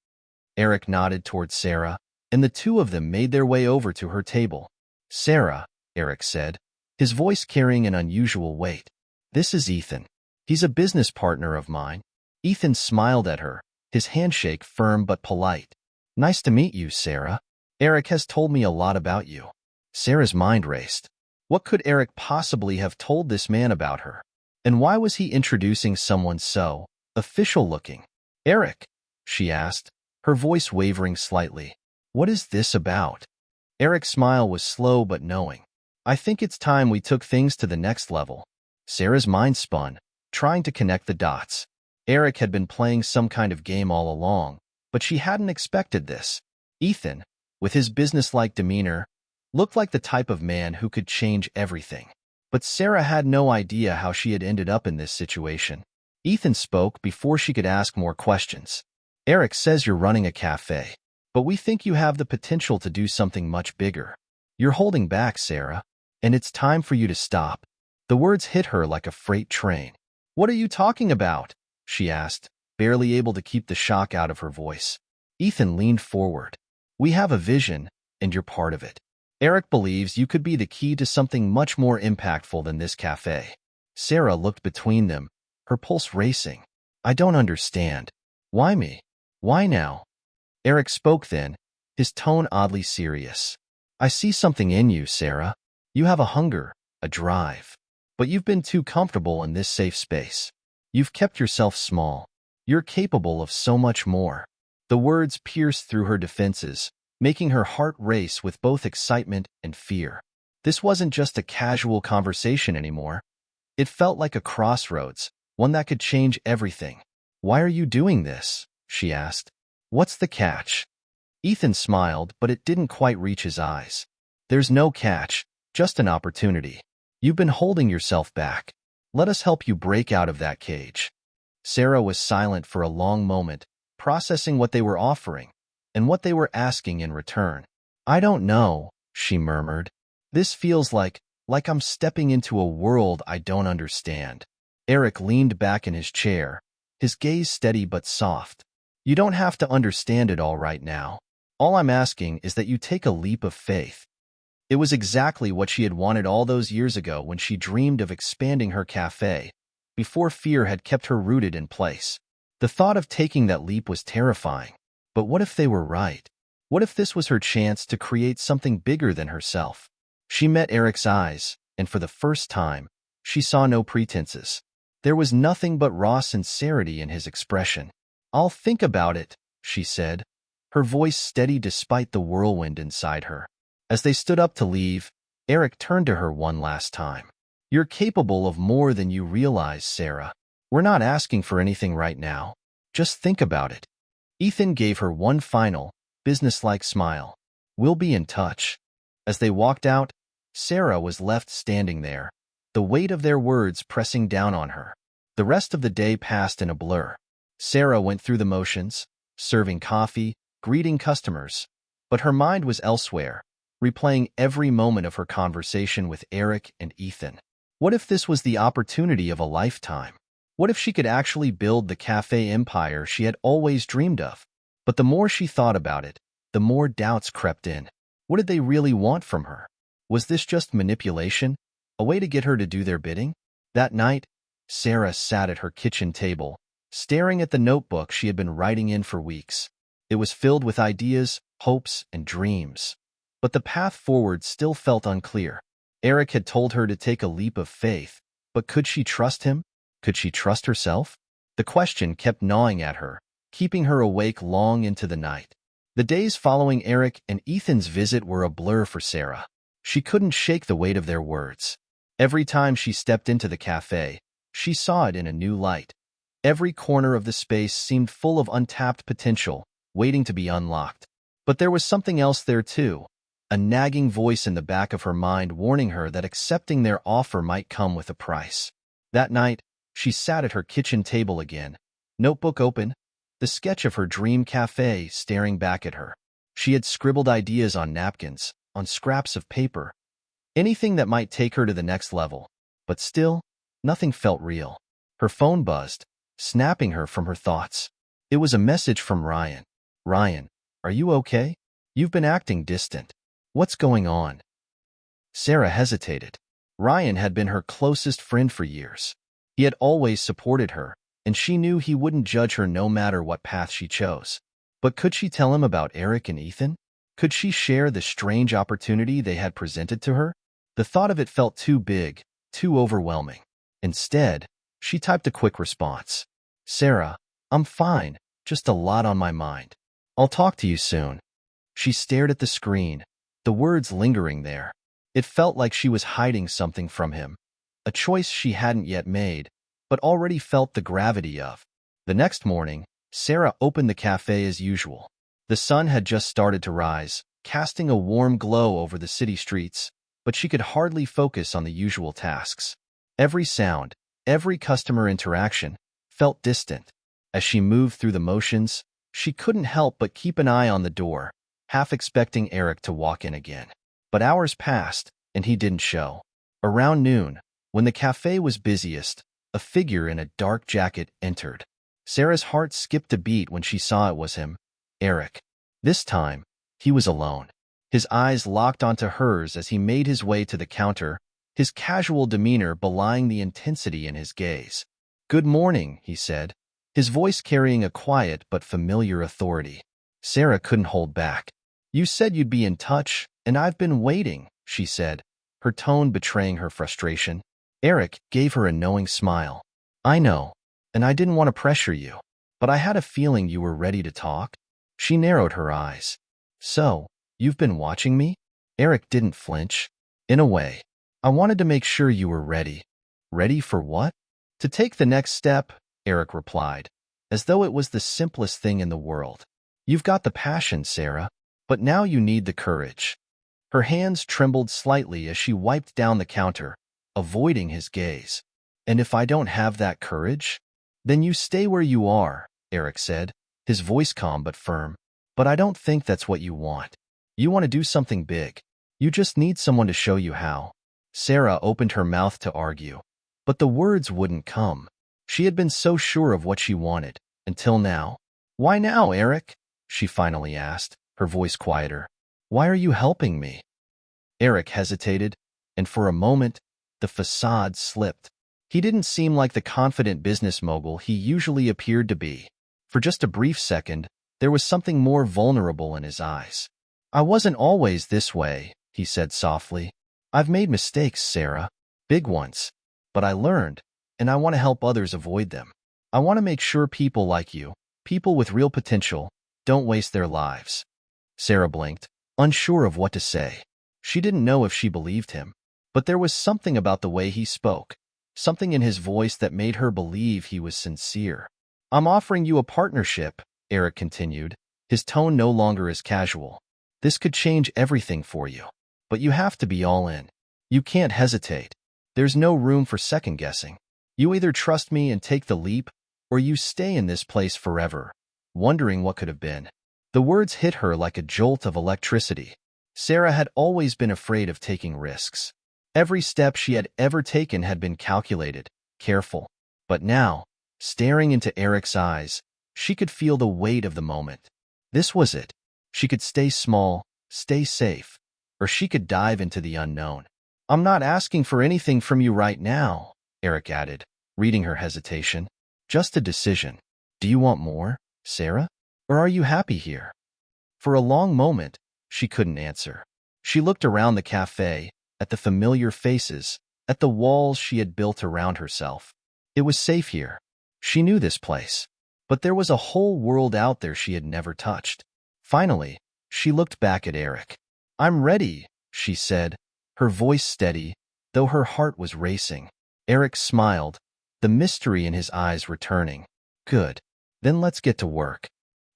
Eric nodded towards Sarah, and the two of them made their way over to her table. "Sarah," Eric said, his voice carrying an unusual weight. "This is Ethan. He's a business partner of mine." Ethan smiled at her, his handshake firm but polite. "Nice to meet you, Sarah. Eric has told me a lot about you." Sarah's mind raced. What could Eric possibly have told this man about her? And why was he introducing someone so official-looking? "Eric," she asked, her voice wavering slightly. "What is this about?" Eric's smile was slow but knowing. "I think it's time we took things to the next level." Sarah's mind spun, trying to connect the dots. Eric had been playing some kind of game all along, but she hadn't expected this. Ethan, with his businesslike demeanor, looked like the type of man who could change everything. But Sarah had no idea how she had ended up in this situation. Ethan spoke before she could ask more questions. "Eric says you're running a cafe, but we think you have the potential to do something much bigger. You're holding back, Sarah, and it's time for you to stop." The words hit her like a freight train. "What are you talking about?" she asked, barely able to keep the shock out of her voice. Ethan leaned forward. We have a vision, and you're part of it. Eric believes you could be the key to something much more impactful than this cafe. Sarah looked between them, her pulse racing. I don't understand. Why me? Why now? Eric spoke then, his tone oddly serious. I see something in you, Sarah. You have a hunger, a drive. But you've been too comfortable in this safe space. You've kept yourself small. You're capable of so much more. The words pierced through her defenses, making her heart race with both excitement and fear. This wasn't just a casual conversation anymore. It felt like a crossroads, one that could change everything. Why are you doing this? She asked. What's the catch? Ethan smiled, but it didn't quite reach his eyes. There's no catch, just an opportunity. You've been holding yourself back. Let us help you break out of that cage. Sarah was silent for a long moment, processing what they were offering and what they were asking in return. I don't know, she murmured. This feels like I'm stepping into a world I don't understand. Eric leaned back in his chair, his gaze steady but soft. You don't have to understand it all right now. All I'm asking is that you take a leap of faith. It was exactly what she had wanted all those years ago when she dreamed of expanding her cafe, before fear had kept her rooted in place. The thought of taking that leap was terrifying. But what if they were right? What if this was her chance to create something bigger than herself? She met Eric's eyes, and for the first time, she saw no pretenses. There was nothing but raw sincerity in his expression. I'll think about it, she said, her voice steady despite the whirlwind inside her. As they stood up to leave, Eric turned to her one last time. You're capable of more than you realize, Sarah. We're not asking for anything right now. Just think about it. Ethan gave her one final, businesslike smile. We'll be in touch. As they walked out, Sarah was left standing there, the weight of their words pressing down on her. The rest of the day passed in a blur. Sarah went through the motions, serving coffee, greeting customers, but her mind was elsewhere, replaying every moment of her conversation with Eric and Ethan. What if this was the opportunity of a lifetime? What if she could actually build the cafe empire she had always dreamed of? But the more she thought about it, the more doubts crept in. What did they really want from her? Was this just manipulation, a way to get her to do their bidding? That night, Sarah sat at her kitchen table, staring at the notebook she had been writing in for weeks. It was filled with ideas, hopes, and dreams. But the path forward still felt unclear. Eric had told her to take a leap of faith, but could she trust him? Could she trust herself? The question kept gnawing at her, keeping her awake long into the night. The days following Eric and Ethan's visit were a blur for Sarah. She couldn't shake the weight of their words. Every time she stepped into the cafe, she saw it in a new light. Every corner of the space seemed full of untapped potential, waiting to be unlocked. But there was something else there too, a nagging voice in the back of her mind warning her that accepting their offer might come with a price. That night, she sat at her kitchen table again, notebook open, the sketch of her dream cafe staring back at her. She had scribbled ideas on napkins, on scraps of paper, anything that might take her to the next level. But still, nothing felt real. Her phone buzzed, snapping her from her thoughts. It was a message from Ryan. Ryan, are you okay? You've been acting distant. What's going on? Sarah hesitated. Ryan had been her closest friend for years. He had always supported her, and she knew he wouldn't judge her no matter what path she chose. But could she tell him about Eric and Ethan? Could she share the strange opportunity they had presented to her? The thought of it felt too big, too overwhelming. Instead, she typed a quick response. Sarah, I'm fine, just a lot on my mind. I'll talk to you soon. She stared at the screen, the words lingering there. It felt like she was hiding something from him, a choice she hadn't yet made, but already felt the gravity of. The next morning, Sarah opened the cafe as usual. The sun had just started to rise, casting a warm glow over the city streets, but she could hardly focus on the usual tasks. Every sound, every customer interaction, felt distant. As she moved through the motions, she couldn't help but keep an eye on the door, half expecting Eric to walk in again. But hours passed, and he didn't show. Around noon, when the cafe was busiest, a figure in a dark jacket entered. Sarah's heart skipped a beat when she saw it was him, Eric. This time, he was alone. His eyes locked onto hers as he made his way to the counter, his casual demeanor belying the intensity in his gaze. "Good morning," he said, his voice carrying a quiet but familiar authority. Sarah couldn't hold back. "You said you'd be in touch, and I've been waiting," she said, her tone betraying her frustration. Eric gave her a knowing smile. "I know, and I didn't want to pressure you, but I had a feeling you were ready to talk." She narrowed her eyes. "So, you've been watching me?" Eric didn't flinch. "In a way. I wanted to make sure you were ready." "Ready for what?" "To take the next step," Eric replied, as though it was the simplest thing in the world. "You've got the passion, Sarah, but now you need the courage." Her hands trembled slightly as she wiped down the counter, avoiding his gaze. "And if I don't have that courage? Then you stay where you are," Eric said, his voice calm but firm. "But I don't think that's what you want. You want to do something big. You just need someone to show you how." Sarah opened her mouth to argue, but the words wouldn't come. She had been so sure of what she wanted, until now. "Why now, Eric?" she finally asked, her voice quieter. "Why are you helping me?" Eric hesitated, and for a moment, the facade slipped. He didn't seem like the confident business mogul he usually appeared to be. For just a brief second, there was something more vulnerable in his eyes. "I wasn't always this way," he said softly. "I've made mistakes, Sarah. Big ones. But I learned, and I want to help others avoid them. I want to make sure people like you, people with real potential, don't waste their lives." Sarah blinked, unsure of what to say. She didn't know if she believed him, but there was something about the way he spoke, something in his voice that made her believe he was sincere. "I'm offering you a partnership," Eric continued, his tone no longer as casual. "This could change everything for you, but you have to be all in. You can't hesitate. There's no room for second-guessing. You either trust me and take the leap, or you stay in this place forever, wondering what could have been." The words hit her like a jolt of electricity. Sarah had always been afraid of taking risks. Every step she had ever taken had been calculated, careful. But now, staring into Eric's eyes, she could feel the weight of the moment. This was it. She could stay small, stay safe, or she could dive into the unknown. "I'm not asking for anything from you right now," Eric added, reading her hesitation. "Just a decision. Do you want more, Sarah? Or are you happy here?" For a long moment, she couldn't answer. She looked around the cafe, at the familiar faces, at the walls she had built around herself. It was safe here. She knew this place. But there was a whole world out there she had never touched. Finally, she looked back at Eric. "I'm ready," she said, her voice steady, though her heart was racing. Eric smiled, the mystery in his eyes returning. "Good. Then let's get to work."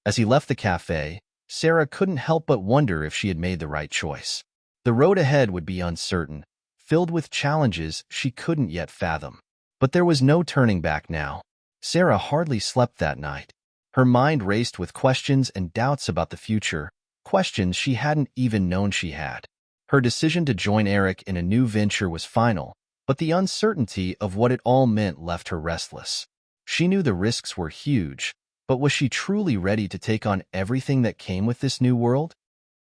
As he left the cafe, Sarah couldn't help but wonder if she had made the right choice. The road ahead would be uncertain, filled with challenges she couldn't yet fathom. But there was no turning back now. Sarah hardly slept that night. Her mind raced with questions and doubts about the future, questions she hadn't even known she had. Her decision to join Eric in a new venture was final, but the uncertainty of what it all meant left her restless. She knew the risks were huge, but was she truly ready to take on everything that came with this new world?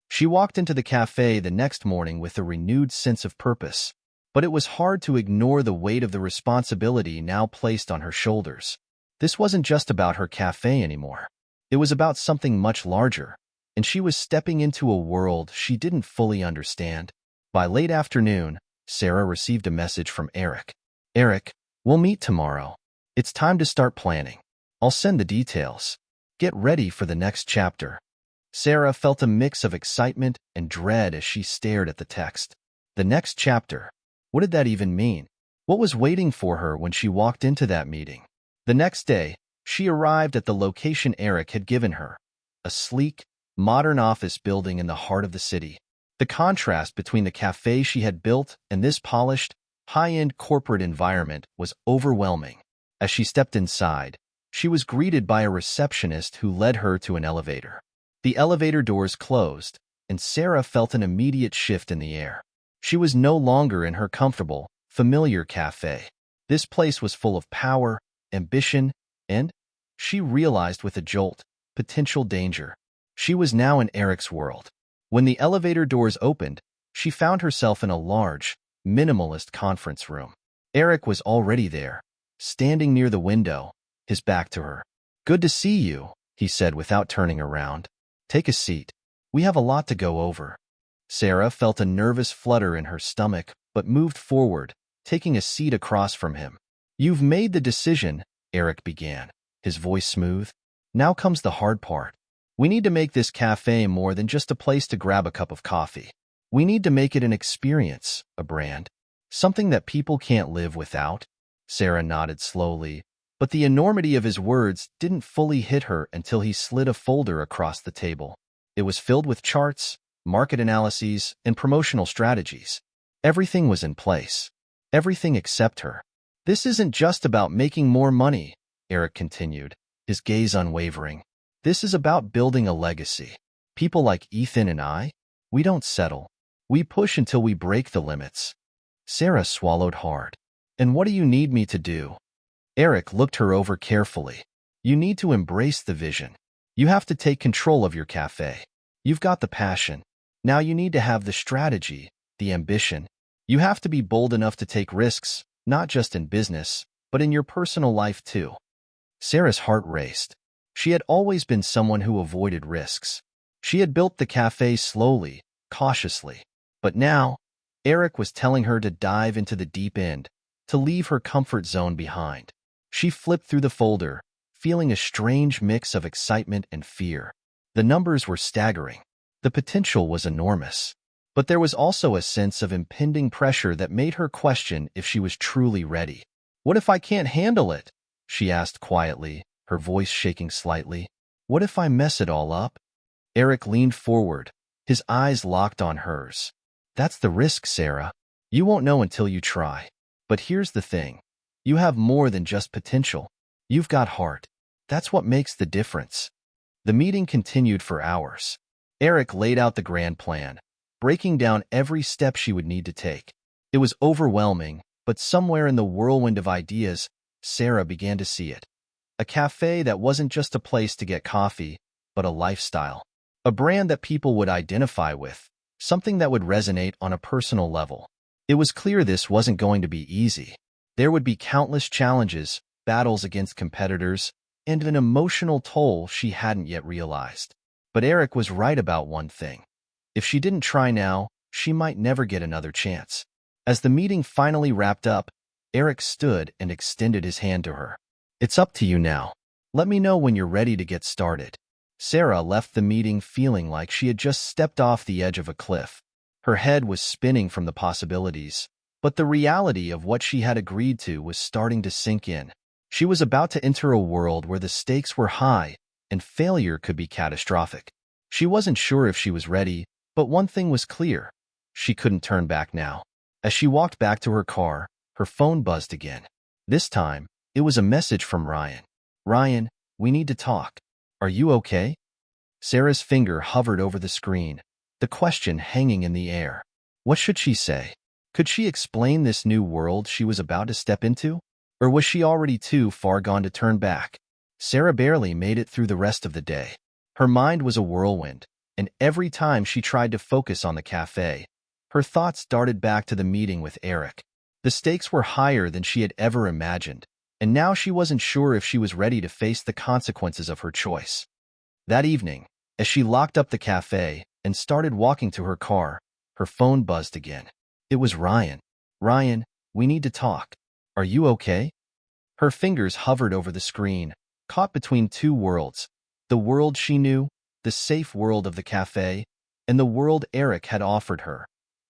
She walked into the cafe the next morning with a renewed sense of purpose, but it was hard to ignore the weight of the responsibility now placed on her shoulders. This wasn't just about her cafe anymore. It was about something much larger, and she was stepping into a world she didn't fully understand. By late afternoon, Sarah received a message from Eric. "Eric, we'll meet tomorrow. It's time to start planning. I'll send the details. Get ready for the next chapter." Sarah felt a mix of excitement and dread as she stared at the text. The next chapter. What did that even mean? What was waiting for her when she walked into that meeting? The next day, she arrived at the location Eric had given her, a sleek, modern office building in the heart of the city. The contrast between the cafe she had built and this polished, high-end corporate environment was overwhelming. As she stepped inside, she was greeted by a receptionist who led her to an elevator. The elevator doors closed, and Sarah felt an immediate shift in the air. She was no longer in her comfortable, familiar cafe. This place was full of power, ambition, and She realized with a jolt, potential danger. She was now in Eric's world. When the elevator doors opened, she found herself in a large, minimalist conference room. Eric was already there, standing near the window, his back to her. "Good to see you," he said without turning around. "Take a seat. We have a lot to go over." Sarah felt a nervous flutter in her stomach, but moved forward, taking a seat across from him. "You've made the decision," Eric began, his voice smooth. "Now comes the hard part. We need to make this cafe more than just a place to grab a cup of coffee. We need to make it an experience, a brand. Something that people can't live without." Sarah nodded slowly, but the enormity of his words didn't fully hit her until he slid a folder across the table. It was filled with charts, market analyses, and promotional strategies. Everything was in place. Everything except her. "This isn't just about making more money," Eric continued, his gaze unwavering. "This is about building a legacy. People like Ethan and I, we don't settle. We push until we break the limits." Sarah swallowed hard. "And what do you need me to do?" Eric looked her over carefully. "You need to embrace the vision. You have to take control of your cafe. You've got the passion. Now you need to have the strategy, the ambition. You have to be bold enough to take risks, not just in business, but in your personal life too." Sarah's heart raced. She had always been someone who avoided risks. She had built the cafe slowly, cautiously. But now, Eric was telling her to dive into the deep end, to leave her comfort zone behind. She flipped through the folder, feeling a strange mix of excitement and fear. The numbers were staggering. The potential was enormous. But there was also a sense of impending pressure that made her question if she was truly ready. "What if I can't handle it?" she asked quietly, her voice shaking slightly. "What if I mess it all up?" Eric leaned forward, his eyes locked on hers. "That's the risk, Sarah. You won't know until you try. But here's the thing. You have more than just potential. You've got heart. That's what makes the difference." The meeting continued for hours. Eric laid out the grand plan, breaking down every step she would need to take. It was overwhelming, but somewhere in the whirlwind of ideas, Sarah began to see it. A cafe that wasn't just a place to get coffee, but a lifestyle. A brand that people would identify with, something that would resonate on a personal level. It was clear this wasn't going to be easy. There would be countless challenges, battles against competitors, and an emotional toll she hadn't yet realized. But Eric was right about one thing. If she didn't try now, she might never get another chance. As the meeting finally wrapped up, Eric stood and extended his hand to her. "It's up to you now. Let me know when you're ready to get started." Sarah left the meeting feeling like she had just stepped off the edge of a cliff. Her head was spinning from the possibilities, but the reality of what she had agreed to was starting to sink in. She was about to enter a world where the stakes were high and failure could be catastrophic. She wasn't sure if she was ready, but one thing was clear. She couldn't turn back now. As she walked back to her car, her phone buzzed again. This time, it was a message from Ryan. "Ryan, we need to talk. Are you okay?" Sarah's finger hovered over the screen, the question hanging in the air. What should she say? Could she explain this new world she was about to step into? Or was she already too far gone to turn back? Sarah barely made it through the rest of the day. Her mind was a whirlwind, and every time she tried to focus on the cafe, her thoughts darted back to the meeting with Eric. The stakes were higher than she had ever imagined, and now she wasn't sure if she was ready to face the consequences of her choice. That evening, as she locked up the cafe and started walking to her car, her phone buzzed again. It was Ryan. "Ryan, we need to talk. Are you okay?" Her fingers hovered over the screen, caught between two worlds. The world she knew, the safe world of the cafe, and the world Eric had offered her.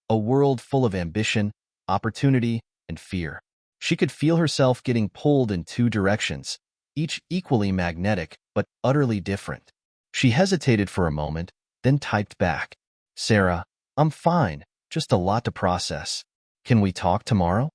A world full of ambition, opportunity, and fear. She could feel herself getting pulled in two directions, each equally magnetic but utterly different. She hesitated for a moment, then typed back. "Sarah, I'm fine, just a lot to process. Can we talk tomorrow?"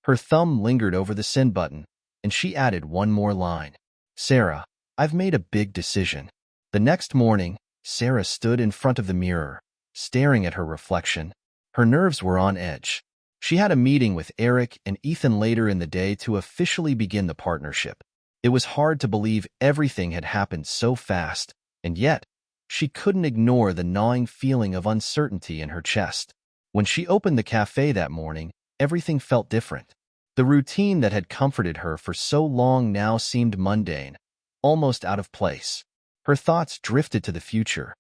Her thumb lingered over the send button, and she added one more line. "Sarah, I've made a big decision." The next morning, Sarah stood in front of the mirror, staring at her reflection. Her nerves were on edge. She had a meeting with Eric and Ethan later in the day to officially begin the partnership. It was hard to believe everything had happened so fast, and yet, she couldn't ignore the gnawing feeling of uncertainty in her chest. When she opened the cafe that morning, everything felt different. The routine that had comforted her for so long now seemed mundane, almost out of place. Her thoughts drifted to the future,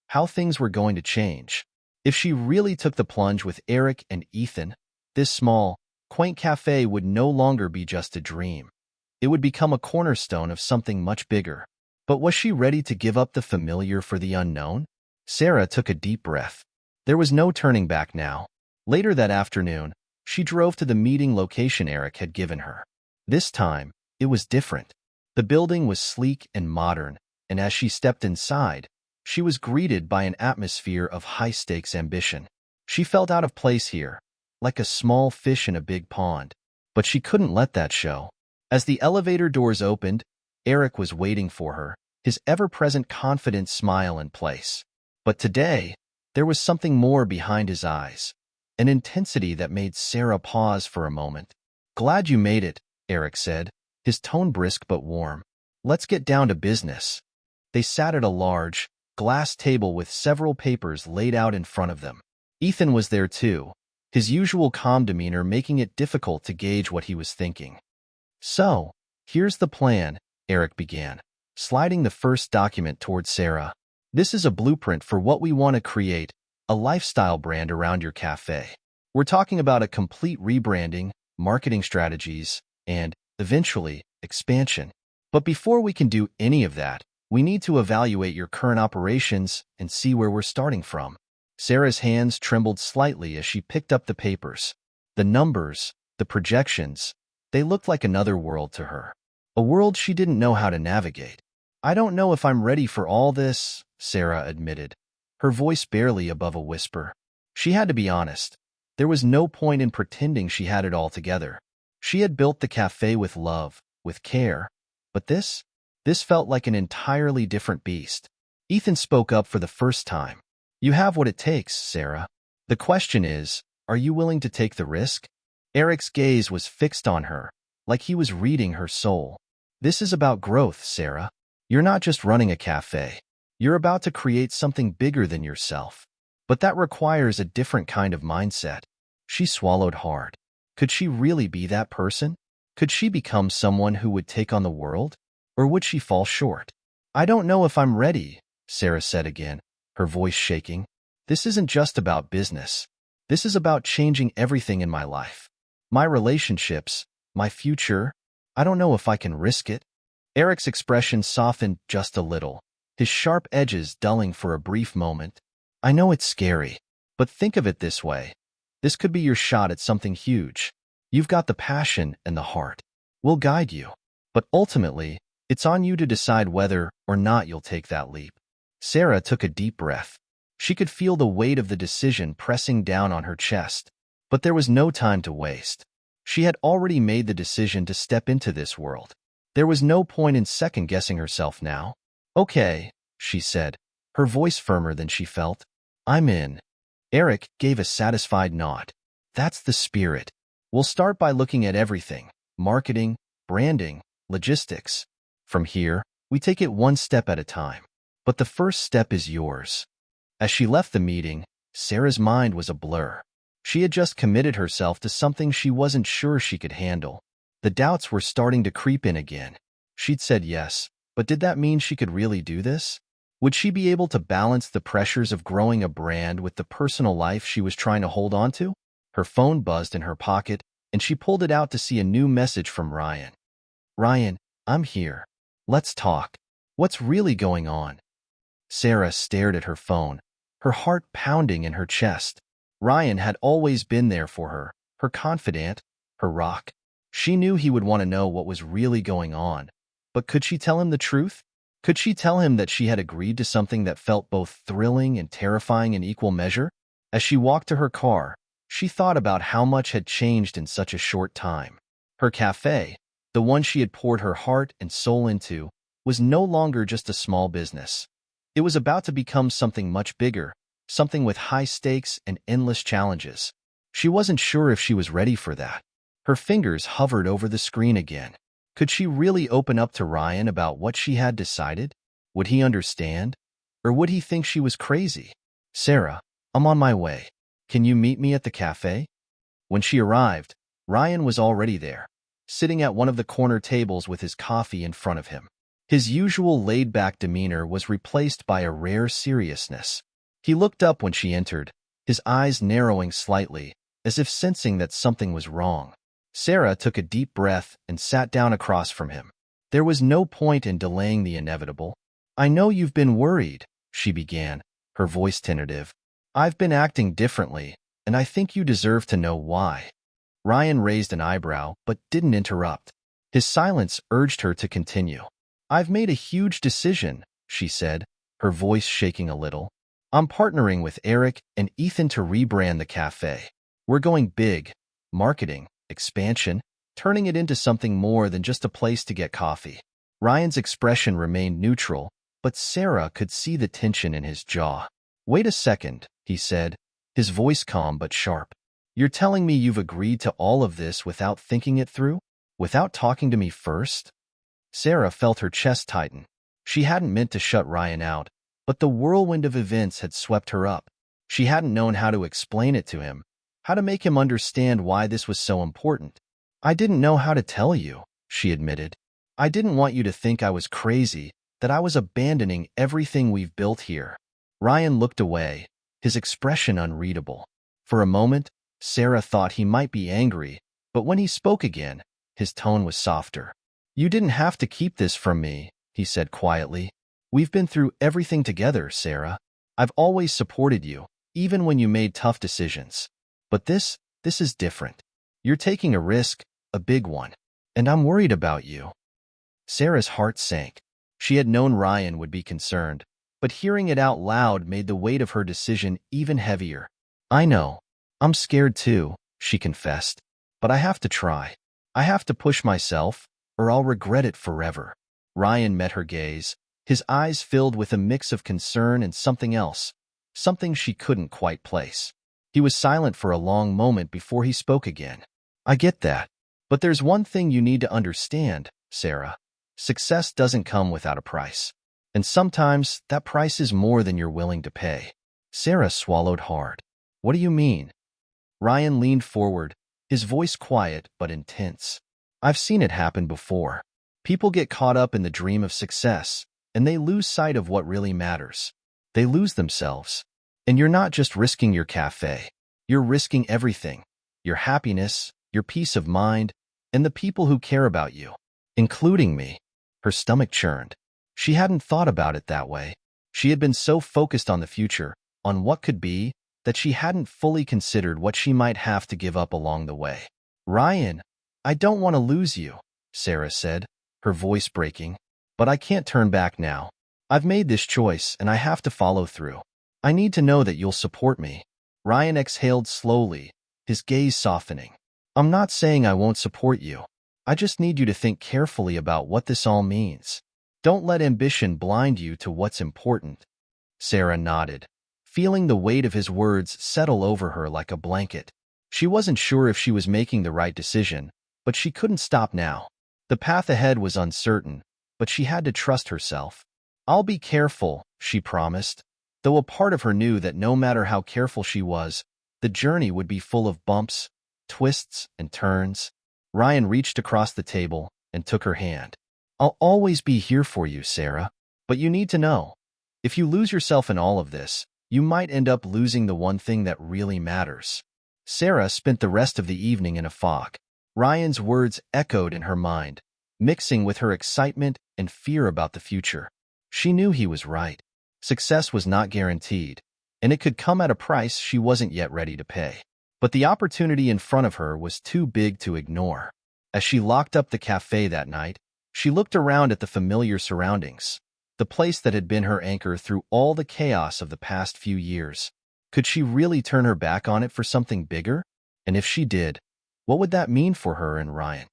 how things were going to change. If she really took the plunge with Eric and Ethan, this small, quaint cafe would no longer be just a dream. It would become a cornerstone of something much bigger. But was she ready to give up the familiar for the unknown? Sarah took a deep breath. There was no turning back now. Later that afternoon, she drove to the meeting location Eric had given her. This time, it was different. The building was sleek and modern, and as she stepped inside, she was greeted by an atmosphere of high-stakes ambition. She felt out of place here, like a small fish in a big pond. But she couldn't let that show. As the elevator doors opened, Eric was waiting for her, his ever-present confident smile in place. But today, there was something more behind his eyes, an intensity that made Sarah pause for a moment. "Glad you made it," Eric said, his tone brisk but warm. "Let's get down to business." They sat at a large, glass table with several papers laid out in front of them. Ethan was there too, his usual calm demeanor making it difficult to gauge what he was thinking. "So, here's the plan," Eric began, sliding the first document toward Sarah. "This is a blueprint for what we want to create, a lifestyle brand around your cafe. We're talking about a complete rebranding, marketing strategies, and, eventually, expansion. But before we can do any of that, we need to evaluate your current operations and see where we're starting from." Sarah's hands trembled slightly as she picked up the papers. The numbers, the projections, they looked like another world to her. A world she didn't know how to navigate. "I don't know if I'm ready for all this," Sarah admitted, her voice barely above a whisper. She had to be honest. There was no point in pretending she had it all together. She had built the cafe with love, with care. But this felt like an entirely different beast. Ethan spoke up for the first time. "You have what it takes, Sarah. The question is, are you willing to take the risk?" Eric's gaze was fixed on her, like he was reading her soul. "This is about growth, Sarah. You're not just running a cafe. You're about to create something bigger than yourself. But that requires a different kind of mindset." She swallowed hard. Could she really be that person? Could she become someone who would take on the world? Or would she fall short? "I don't know if I'm ready," Sarah said again, her voice shaking. "This isn't just about business. This is about changing everything in my life. My relationships, my future. I don't know if I can risk it." Eric's expression softened just a little, his sharp edges dulling for a brief moment. "I know it's scary, but think of it this way. This could be your shot at something huge. You've got the passion and the heart. We'll guide you. But ultimately, it's on you to decide whether or not you'll take that leap." Sarah took a deep breath. She could feel the weight of the decision pressing down on her chest. But there was no time to waste. She had already made the decision to step into this world. There was no point in second-guessing herself now. "Okay," she said, her voice firmer than she felt. "I'm in." Eric gave a satisfied nod. "That's the spirit. We'll start by looking at everything: marketing, branding, logistics. From here, we take it one step at a time. But the first step is yours." As she left the meeting, Sarah's mind was a blur. She had just committed herself to something she wasn't sure she could handle. The doubts were starting to creep in again. She'd said yes, but did that mean she could really do this? Would she be able to balance the pressures of growing a brand with the personal life she was trying to hold on to? Her phone buzzed in her pocket, and she pulled it out to see a new message from Ryan. "Ryan, I'm here. Let's talk. What's really going on?" Sarah stared at her phone, her heart pounding in her chest. Ryan had always been there for her confidant, her rock. She knew he would want to know what was really going on. But could she tell him the truth? Could she tell him that she had agreed to something that felt both thrilling and terrifying in equal measure? As she walked to her car, she thought about how much had changed in such a short time. Her cafe, the one she had poured her heart and soul into, was no longer just a small business. It was about to become something much bigger, something with high stakes and endless challenges. She wasn't sure if she was ready for that. Her fingers hovered over the screen again. Could she really open up to Ryan about what she had decided? Would he understand? Or would he think she was crazy? Sarah, I'm on my way. Can you meet me at the cafe? When she arrived, Ryan was already there, sitting at one of the corner tables with his coffee in front of him. His usual laid-back demeanor was replaced by a rare seriousness. He looked up when she entered, his eyes narrowing slightly, as if sensing that something was wrong. Sarah took a deep breath and sat down across from him. There was no point in delaying the inevitable. I know you've been worried, she began, her voice tentative. I've been acting differently, and I think you deserve to know why. Ryan raised an eyebrow, but didn't interrupt. His silence urged her to continue. I've made a huge decision, she said, her voice shaking a little. I'm partnering with Eric and Ethan to rebrand the cafe. We're going big, marketing, expansion, turning it into something more than just a place to get coffee. Ryan's expression remained neutral, but Sarah could see the tension in his jaw. Wait a second, he said, his voice calm but sharp. You're telling me you've agreed to all of this without thinking it through? Without talking to me first? Sarah felt her chest tighten. She hadn't meant to shut Ryan out, but the whirlwind of events had swept her up. She hadn't known how to explain it to him, how to make him understand why this was so important. I didn't know how to tell you, she admitted. I didn't want you to think I was crazy, that I was abandoning everything we've built here. Ryan looked away, his expression unreadable. For a moment, Sarah thought he might be angry, but when he spoke again, his tone was softer. You didn't have to keep this from me, he said quietly. We've been through everything together, Sarah. I've always supported you, even when you made tough decisions. But this is different. You're taking a risk, a big one, and I'm worried about you. Sarah's heart sank. She had known Ryan would be concerned, but hearing it out loud made the weight of her decision even heavier. I know. I'm scared too, she confessed. But I have to try. I have to push myself, or I'll regret it forever. Ryan met her gaze, his eyes filled with a mix of concern and something else, something she couldn't quite place. He was silent for a long moment before he spoke again. I get that. But there's one thing you need to understand, Sarah. Success doesn't come without a price. And sometimes that price is more than you're willing to pay. Sarah swallowed hard. What do you mean? Ryan leaned forward, his voice quiet but intense. I've seen it happen before. People get caught up in the dream of success, and they lose sight of what really matters. They lose themselves. And you're not just risking your cafe. You're risking everything. Your happiness, your peace of mind, and the people who care about you, including me. Her stomach churned. She hadn't thought about it that way. She had been so focused on the future, on what could be, that she hadn't fully considered what she might have to give up along the way. Ryan, I don't want to lose you, Sarah said, her voice breaking. But I can't turn back now. I've made this choice, and I have to follow through. I need to know that you'll support me. Ryan exhaled slowly, his gaze softening. I'm not saying I won't support you. I just need you to think carefully about what this all means. Don't let ambition blind you to what's important. Sarah nodded, feeling the weight of his words settle over her like a blanket. She wasn't sure if she was making the right decision, but she couldn't stop now. The path ahead was uncertain, but she had to trust herself. I'll be careful, she promised, though a part of her knew that no matter how careful she was, the journey would be full of bumps, twists, and turns. Ryan reached across the table and took her hand. I'll always be here for you, Sarah, but you need to know, if you lose yourself in all of this, you might end up losing the one thing that really matters. Sarah spent the rest of the evening in a fog. Ryan's words echoed in her mind, mixing with her excitement and fear about the future. She knew he was right. Success was not guaranteed, and it could come at a price she wasn't yet ready to pay. But the opportunity in front of her was too big to ignore. As she locked up the cafe that night, she looked around at the familiar surroundings, the place that had been her anchor through all the chaos of the past few years. Could she really turn her back on it for something bigger? And if she did, what would that mean for her and Ryan?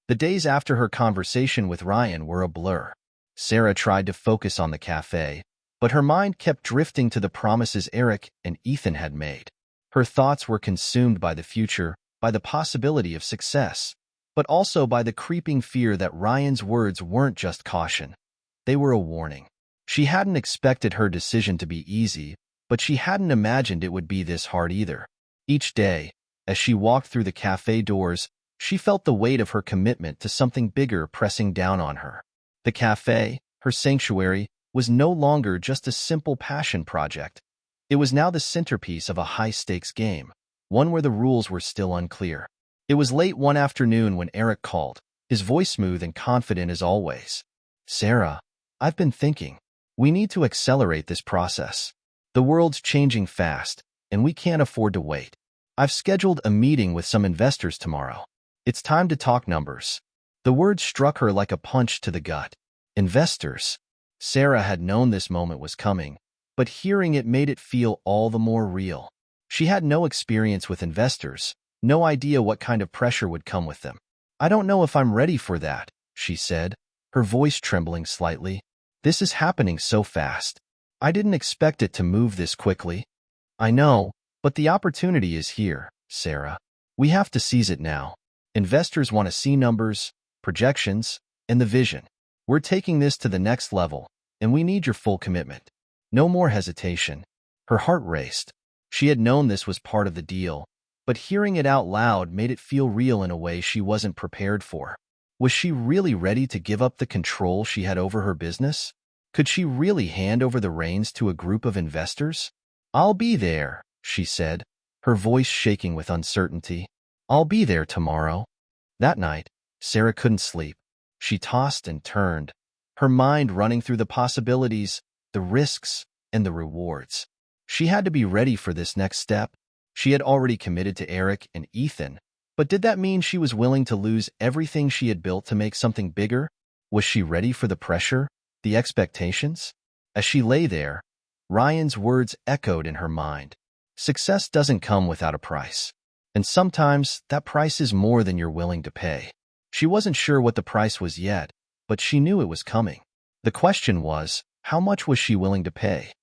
The days after her conversation with Ryan were a blur. Sarah tried to focus on the cafe, but her mind kept drifting to the promises Eric and Ethan had made. Her thoughts were consumed by the future, by the possibility of success. but also by the creeping fear that Ryan's words weren't just caution. They were a warning. She hadn't expected her decision to be easy, but she hadn't imagined it would be this hard either. Each day, as she walked through the cafe doors, she felt the weight of her commitment to something bigger pressing down on her. The cafe, her sanctuary, was no longer just a simple passion project. It was now the centerpiece of a high-stakes game, one where the rules were still unclear. It was late one afternoon when Eric called, his voice smooth and confident as always. "Sarah, I've been thinking. We need to accelerate this process. The world's changing fast, and we can't afford to wait. I've scheduled a meeting with some investors tomorrow. It's time to talk numbers." The word struck her like a punch to the gut. Investors. Sarah had known this moment was coming, but hearing it made it feel all the more real. She had no experience with investors, no idea what kind of pressure would come with them. "I don't know if I'm ready for that," she said, her voice trembling slightly. "This is happening so fast. I didn't expect it to move this quickly." "I know, but the opportunity is here, Sarah. We have to seize it now. Investors want to see numbers, projections, and the vision. We're taking this to the next level, and we need your full commitment." No more hesitation. Her heart raced. She had known this was part of the deal, but hearing it out loud made it feel real in a way she wasn't prepared for. Was she really ready to give up the control she had over her business? Could she really hand over the reins to a group of investors? "I'll be there," she said, her voice shaking with uncertainty. "I'll be there tomorrow." That night, Sarah couldn't sleep. She tossed and turned, her mind running through the possibilities, the risks, and the rewards. She had to be ready for this next step. She had already committed to Eric and Ethan, but did that mean she was willing to lose everything she had built to make something bigger? Was she ready for the pressure, the expectations? As she lay there, Ryan's words echoed in her mind. Success doesn't come without a price. And sometimes that price is more than you're willing to pay. She wasn't sure what the price was yet, but she knew it was coming. The question was, how much was she willing to pay?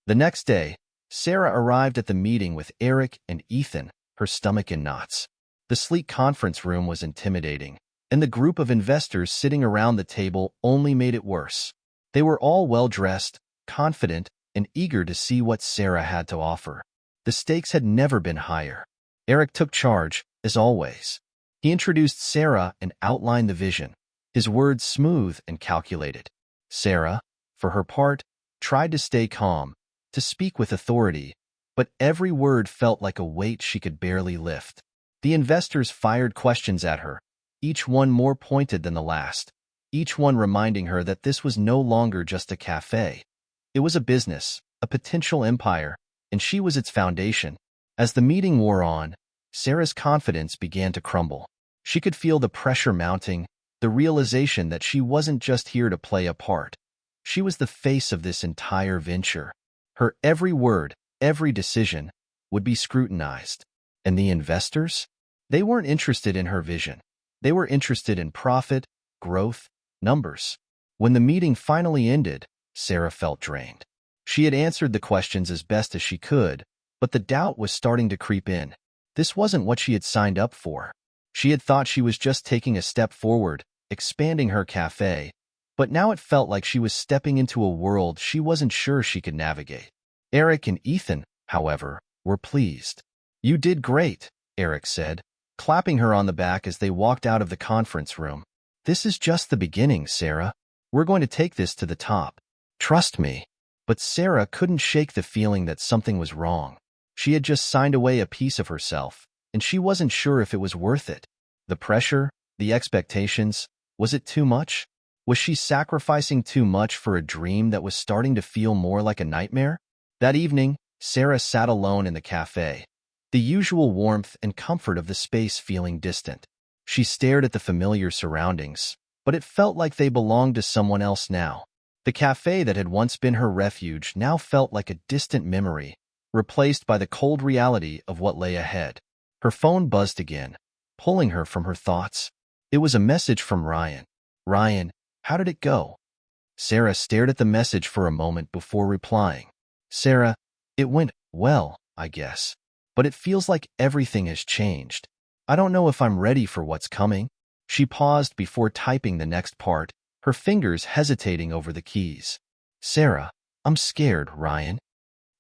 The next day, Sarah arrived at the meeting with Eric and Ethan, her stomach in knots. The sleek conference room was intimidating, and the group of investors sitting around the table only made it worse. They were all well-dressed, confident, and eager to see what Sarah had to offer. The stakes had never been higher. Eric took charge, as always. He introduced Sarah and outlined the vision, his words smooth and calculated. Sarah, for her part, tried to stay calm, to speak with authority, but every word felt like a weight she could barely lift. The investors fired questions at her, each one more pointed than the last, each one reminding her that this was no longer just a cafe. It was a business, a potential empire, and she was its foundation. As the meeting wore on, Sarah's confidence began to crumble. She could feel the pressure mounting, the realization that she wasn't just here to play a part. She was the face of this entire venture. Her every word, every decision, would be scrutinized. And the investors? They weren't interested in her vision. They were interested in profit, growth, numbers. When the meeting finally ended, Sarah felt drained. She had answered the questions as best as she could, but the doubt was starting to creep in. This wasn't what she had signed up for. She had thought she was just taking a step forward, expanding her cafe, but now it felt like she was stepping into a world she wasn't sure she could navigate. Eric and Ethan, however, were pleased. "You did great," Eric said, clapping her on the back as they walked out of the conference room. "This is just the beginning, Sarah. We're going to take this to the top. Trust me." But Sarah couldn't shake the feeling that something was wrong. She had just signed away a piece of herself, and she wasn't sure if it was worth it. The pressure, the expectations, was it too much? Was she sacrificing too much for a dream that was starting to feel more like a nightmare? That evening, Sarah sat alone in the cafe, the usual warmth and comfort of the space feeling distant. She stared at the familiar surroundings, but it felt like they belonged to someone else now. The cafe that had once been her refuge now felt like a distant memory, replaced by the cold reality of what lay ahead. Her phone buzzed again, pulling her from her thoughts. It was a message from Ryan. "Ryan, how did it go?" Sarah stared at the message for a moment before replying. "Sarah, it went well, I guess. But it feels like everything has changed. I don't know if I'm ready for what's coming." She paused before typing the next part, her fingers hesitating over the keys. Sarah, I'm scared, Ryan.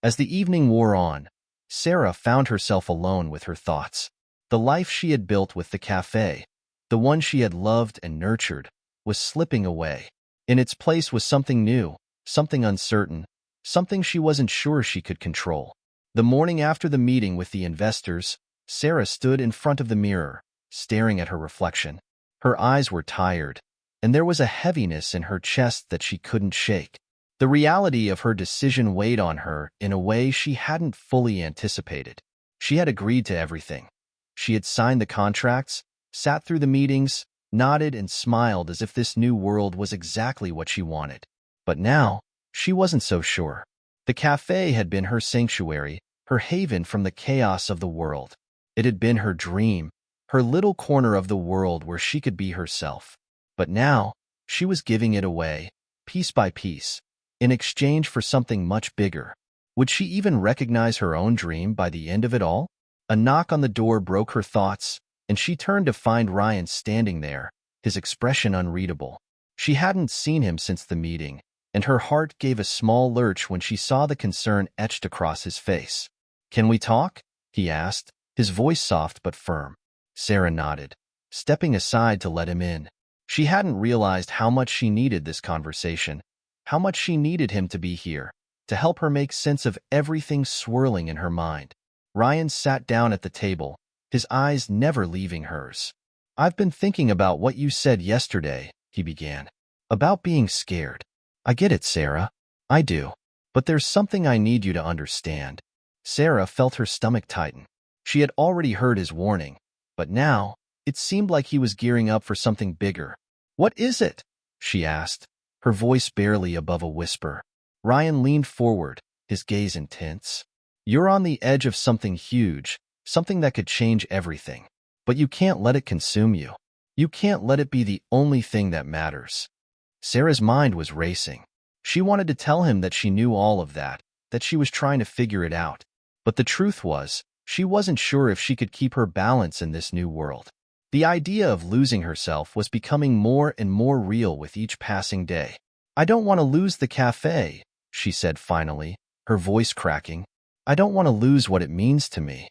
As the evening wore on, Sarah found herself alone with her thoughts. The life she had built with the cafe, the one she had loved and nurtured, was slipping away. In its place was something new, something uncertain, something she wasn't sure she could control. The morning after the meeting with the investors, Sarah stood in front of the mirror, staring at her reflection. Her eyes were tired, and there was a heaviness in her chest that she couldn't shake. The reality of her decision weighed on her in a way she hadn't fully anticipated. She had agreed to everything. She had signed the contracts, sat through the meetings, nodded and smiled as if this new world was exactly what she wanted. But now, she wasn't so sure. The cafe had been her sanctuary, her haven from the chaos of the world. It had been her dream, her little corner of the world where she could be herself. But now, she was giving it away, piece by piece, in exchange for something much bigger. Would she even recognize her own dream by the end of it all? A knock on the door broke her thoughts, and she turned to find Ryan standing there, his expression unreadable. She hadn't seen him since the meeting, and her heart gave a small lurch when she saw the concern etched across his face. "Can we talk?" he asked, his voice soft but firm. Sarah nodded, stepping aside to let him in. She hadn't realized how much she needed this conversation, how much she needed him to be here, to help her make sense of everything swirling in her mind. Ryan sat down at the table, his eyes never leaving hers. "I've been thinking about what you said yesterday," he began. "About being scared. I get it, Sarah. I do. But there's something I need you to understand." Sarah felt her stomach tighten. She had already heard his warning, but now, it seemed like he was gearing up for something bigger. "What is it?" she asked, her voice barely above a whisper. Ryan leaned forward, his gaze intense. "You're on the edge of something huge, something that could change everything. But you can't let it consume you. You can't let it be the only thing that matters." Sarah's mind was racing. She wanted to tell him that she knew all of that she was trying to figure it out. But the truth was, she wasn't sure if she could keep her balance in this new world. The idea of losing herself was becoming more and more real with each passing day. "I don't want to lose the cafe," she said finally, her voice cracking. "I don't want to lose what it means to me."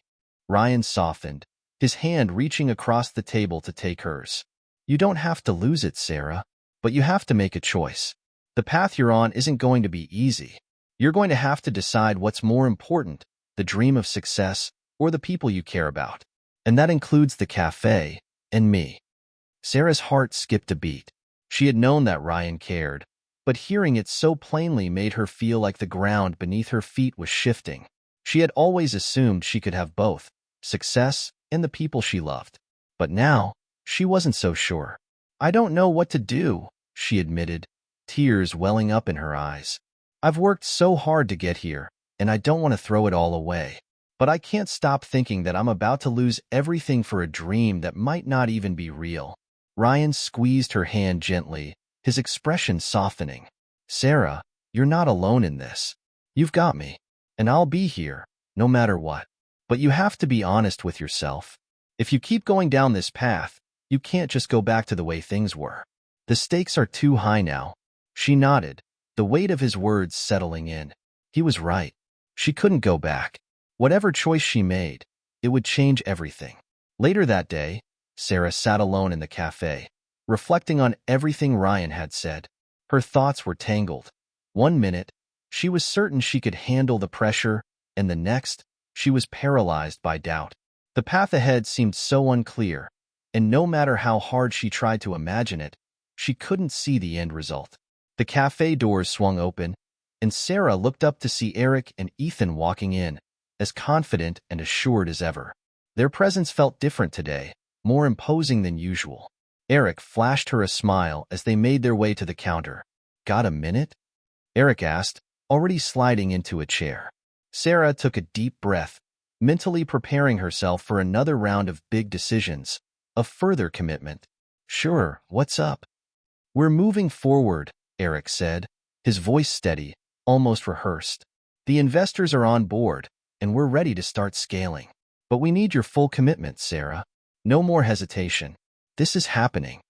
Ryan softened, his hand reaching across the table to take hers. "You don't have to lose it, Sarah, but you have to make a choice. The path you're on isn't going to be easy. You're going to have to decide what's more important, the dream of success or the people you care about. And that includes the cafe and me." Sarah's heart skipped a beat. She had known that Ryan cared, but hearing it so plainly made her feel like the ground beneath her feet was shifting. She had always assumed she could have both, success and the people she loved. But now, she wasn't so sure. "I don't know what to do," she admitted, tears welling up in her eyes. "I've worked so hard to get here, and I don't want to throw it all away. But I can't stop thinking that I'm about to lose everything for a dream that might not even be real." Ryan squeezed her hand gently, his expression softening. "Sarah, you're not alone in this. You've got me, and I'll be here, no matter what. But you have to be honest with yourself. If you keep going down this path, you can't just go back to the way things were. The stakes are too high now." She nodded, the weight of his words settling in. He was right. She couldn't go back. Whatever choice she made, it would change everything. Later that day, Sarah sat alone in the cafe, reflecting on everything Ryan had said. Her thoughts were tangled. One minute, she was certain she could handle the pressure, and the next, she was paralyzed by doubt. The path ahead seemed so unclear, and no matter how hard she tried to imagine it, she couldn't see the end result. The cafe doors swung open, and Sarah looked up to see Eric and Ethan walking in, as confident and assured as ever. Their presence felt different today, more imposing than usual. Eric flashed her a smile as they made their way to the counter. "Got a minute?" Eric asked, already sliding into a chair. Sarah took a deep breath, mentally preparing herself for another round of big decisions, of further commitment. "Sure, what's up?" "We're moving forward," Eric said, his voice steady, almost rehearsed. "The investors are on board, and we're ready to start scaling. But we need your full commitment, Sarah. No more hesitation. This is happening.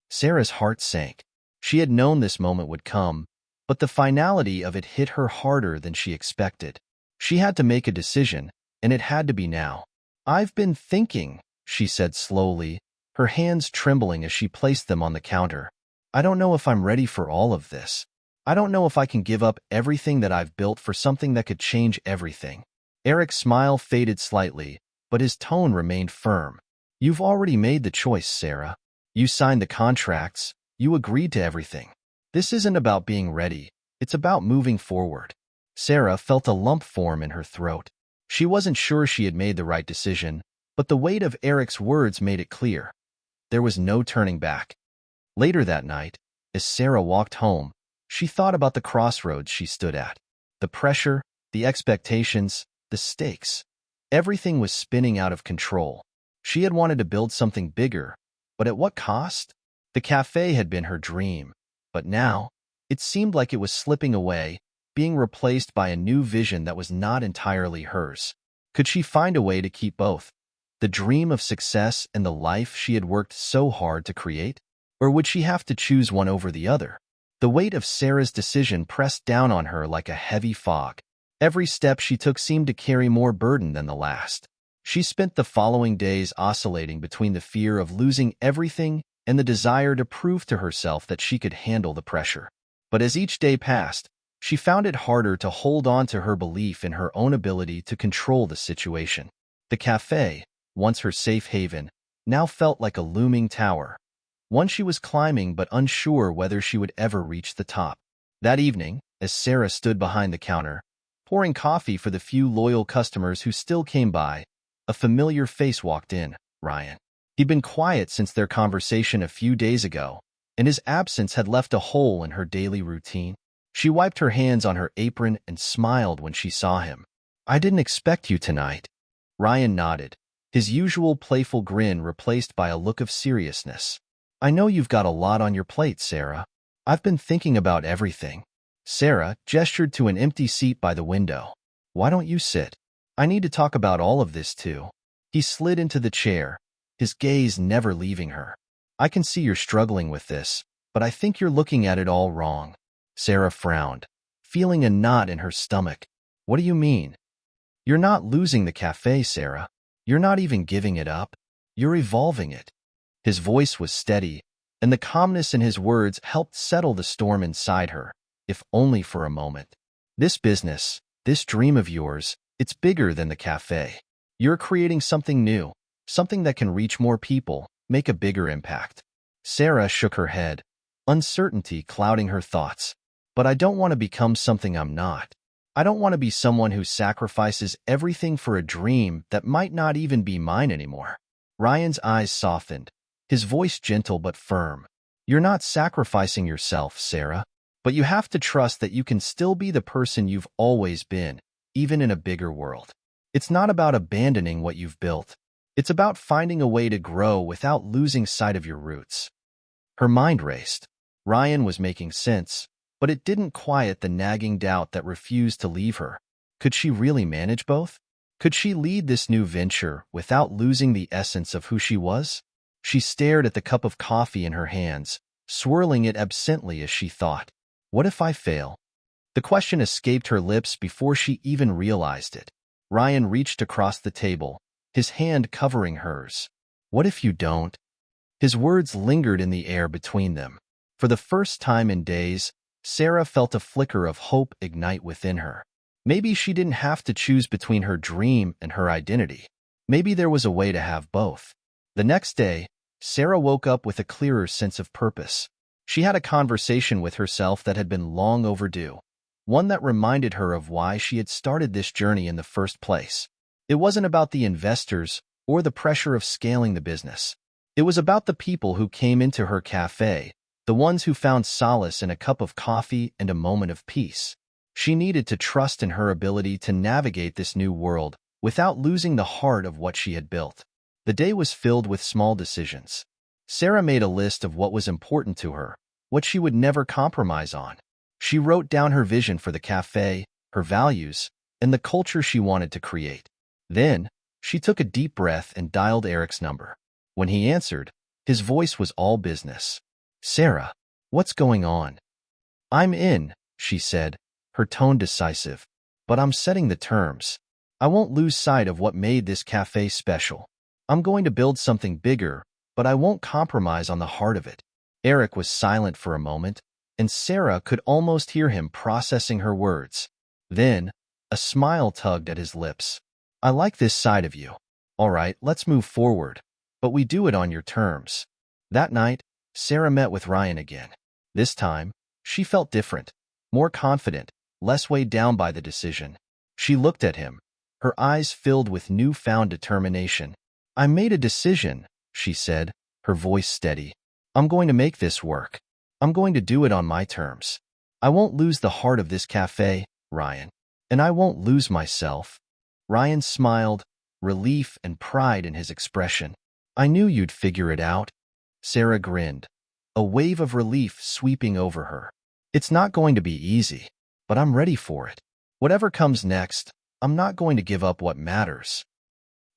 Sarah's heart sank. She had known this moment would come, but the finality of it hit her harder than she expected. She had to make a decision, and it had to be now. "I've been thinking," she said slowly, her hands trembling as she placed them on the counter. "I don't know if I'm ready for all of this. I don't know if I can give up everything that I've built for something that could change everything." Eric's smile faded slightly, but his tone remained firm. "You've already made the choice, Sarah. You signed the contracts. You agreed to everything. This isn't about being ready. It's about moving forward." Sarah felt a lump form in her throat. She wasn't sure she had made the right decision, but the weight of Eric's words made it clear. There was no turning back. Later that night, as Sarah walked home, she thought about the crossroads she stood at. The pressure, the expectations, the stakes. Everything was spinning out of control. She had wanted to build something bigger, but at what cost? The cafe had been her dream, but now, it seemed like it was slipping away, being replaced by a new vision that was not entirely hers. Could she find a way to keep both? The dream of success and the life she had worked so hard to create? Or would she have to choose one over the other? The weight of Sarah's decision pressed down on her like a heavy fog. Every step she took seemed to carry more burden than the last. She spent the following days oscillating between the fear of losing everything and the desire to prove to herself that she could handle the pressure. But as each day passed, she found it harder to hold on to her belief in her own ability to control the situation. The cafe, once her safe haven, now felt like a looming tower, one she was climbing but unsure whether she would ever reach the top. That evening, as Sarah stood behind the counter, pouring coffee for the few loyal customers who still came by, a familiar face walked in, Ryan. He'd been quiet since their conversation a few days ago, and his absence had left a hole in her daily routine. She wiped her hands on her apron and smiled when she saw him. "I didn't expect you tonight." Ryan nodded, his usual playful grin replaced by a look of seriousness. "I know you've got a lot on your plate, Sarah. I've been thinking about everything." Sarah gestured to an empty seat by the window. "Why don't you sit? I need to talk about all of this too." He slid into the chair, his gaze never leaving her. "I can see you're struggling with this, but I think you're looking at it all wrong." Sarah frowned, feeling a knot in her stomach. "What do you mean?" "You're not losing the cafe, Sarah. You're not even giving it up. You're evolving it." His voice was steady, and the calmness in his words helped settle the storm inside her, if only for a moment. "This business, this dream of yours, it's bigger than the cafe. You're creating something new, something that can reach more people, make a bigger impact." Sarah shook her head, uncertainty clouding her thoughts. "But I don't want to become something I'm not. I don't want to be someone who sacrifices everything for a dream that might not even be mine anymore." Ryan's eyes softened, his voice gentle but firm. "You're not sacrificing yourself, Sarah, but you have to trust that you can still be the person you've always been, even in a bigger world. It's not about abandoning what you've built. It's about finding a way to grow without losing sight of your roots." Her mind raced. Ryan was making sense, but it didn't quiet the nagging doubt that refused to leave her. Could she really manage both? Could she lead this new venture without losing the essence of who she was? She stared at the cup of coffee in her hands, swirling it absently as she thought, "What if I fail?" The question escaped her lips before she even realized it. Ryan reached across the table, his hand covering hers. "What if you don't?" His words lingered in the air between them. For the first time in days, Sarah felt a flicker of hope ignite within her. Maybe she didn't have to choose between her dream and her identity. Maybe there was a way to have both. The next day, Sarah woke up with a clearer sense of purpose. She had a conversation with herself that had been long overdue, one that reminded her of why she had started this journey in the first place. It wasn't about the investors or the pressure of scaling the business. It was about the people who came into her cafe, the ones who found solace in a cup of coffee and a moment of peace. She needed to trust in her ability to navigate this new world without losing the heart of what she had built. The day was filled with small decisions. Sarah made a list of what was important to her, what she would never compromise on. She wrote down her vision for the cafe, her values, and the culture she wanted to create. Then, she took a deep breath and dialed Eric's number. When he answered, His voice was all business. "Sarah, what's going on?" "I'm in," she said, her tone decisive. "But I'm setting the terms. I won't lose sight of what made this cafe special. I'm going to build something bigger, but I won't compromise on the heart of it." Eric was silent for a moment, and Sarah could almost hear him processing her words. Then, a smile tugged at his lips. "I like this side of you. All right, let's move forward. But we do it on your terms." That night, Sarah met with Ryan again. This time, she felt different, more confident, less weighed down by the decision. She looked at him, her eyes filled with newfound determination. "I made a decision," she said, her voice steady. "I'm going to make this work. I'm going to do it on my terms. I won't lose the heart of this cafe, Ryan. And I won't lose myself." Ryan smiled, relief and pride in his expression. "I knew you'd figure it out." Sarah grinned, a wave of relief sweeping over her. "It's not going to be easy, but I'm ready for it. Whatever comes next, I'm not going to give up what matters."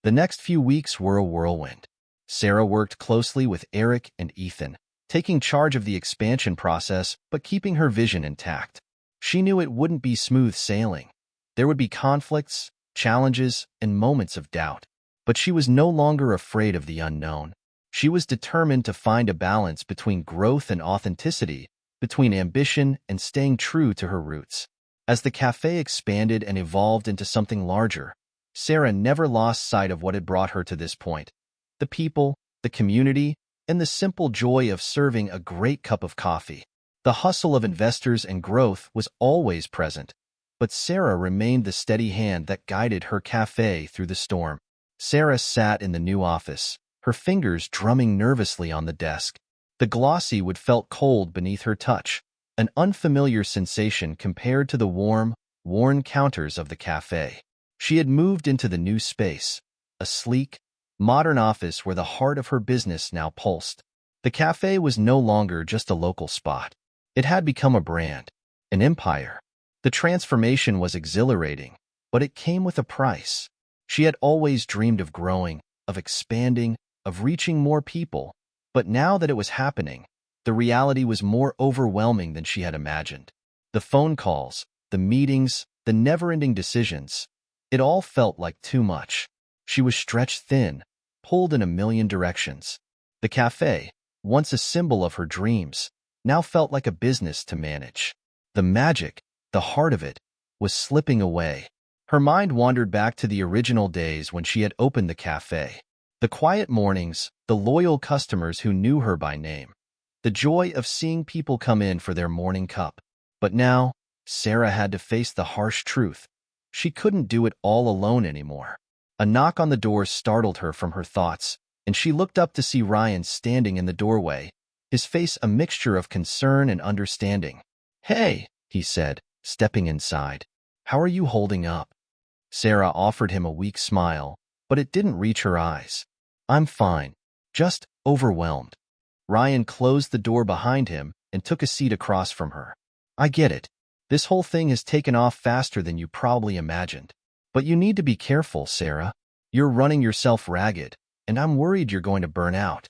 The next few weeks were a whirlwind. Sarah worked closely with Eric and Ethan, taking charge of the expansion process but keeping her vision intact. She knew it wouldn't be smooth sailing. There would be conflicts, challenges, and moments of doubt. But she was no longer afraid of the unknown. She was determined to find a balance between growth and authenticity, between ambition and staying true to her roots. As the cafe expanded and evolved into something larger, Sarah never lost sight of what had brought her to this point: the people, the community, and the simple joy of serving a great cup of coffee. The hustle of investors and growth was always present, but Sarah remained the steady hand that guided her cafe through the storm. Sarah sat in the new office, her fingers drumming nervously on the desk. The glossy wood felt cold beneath her touch, an unfamiliar sensation compared to the warm, worn counters of the cafe. She had moved into the new space, a sleek, modern office where the heart of her business now pulsed. The cafe was no longer just a local spot. It had become a brand, an empire. The transformation was exhilarating, but it came with a price. She had always dreamed of growing, of expanding, of reaching more people, but now that it was happening, the reality was more overwhelming than she had imagined. The phone calls, the meetings, the never-ending decisions, it all felt like too much. She was stretched thin, pulled in a million directions. The cafe, once a symbol of her dreams, now felt like a business to manage. The magic, the heart of it, was slipping away. Her mind wandered back to the original days when she had opened the cafe. The quiet mornings, the loyal customers who knew her by name, the joy of seeing people come in for their morning cup. But now, Sarah had to face the harsh truth. She couldn't do it all alone anymore. A knock on the door startled her from her thoughts, and she looked up to see Ryan standing in the doorway, his face a mixture of concern and understanding. "Hey," he said, stepping inside. "How are you holding up?" Sarah offered him a weak smile, but it didn't reach her eyes. "I'm fine, just overwhelmed." Ryan closed the door behind him and took a seat across from her. "I get it. This whole thing has taken off faster than you probably imagined. But you need to be careful, Sarah. You're running yourself ragged, and I'm worried you're going to burn out."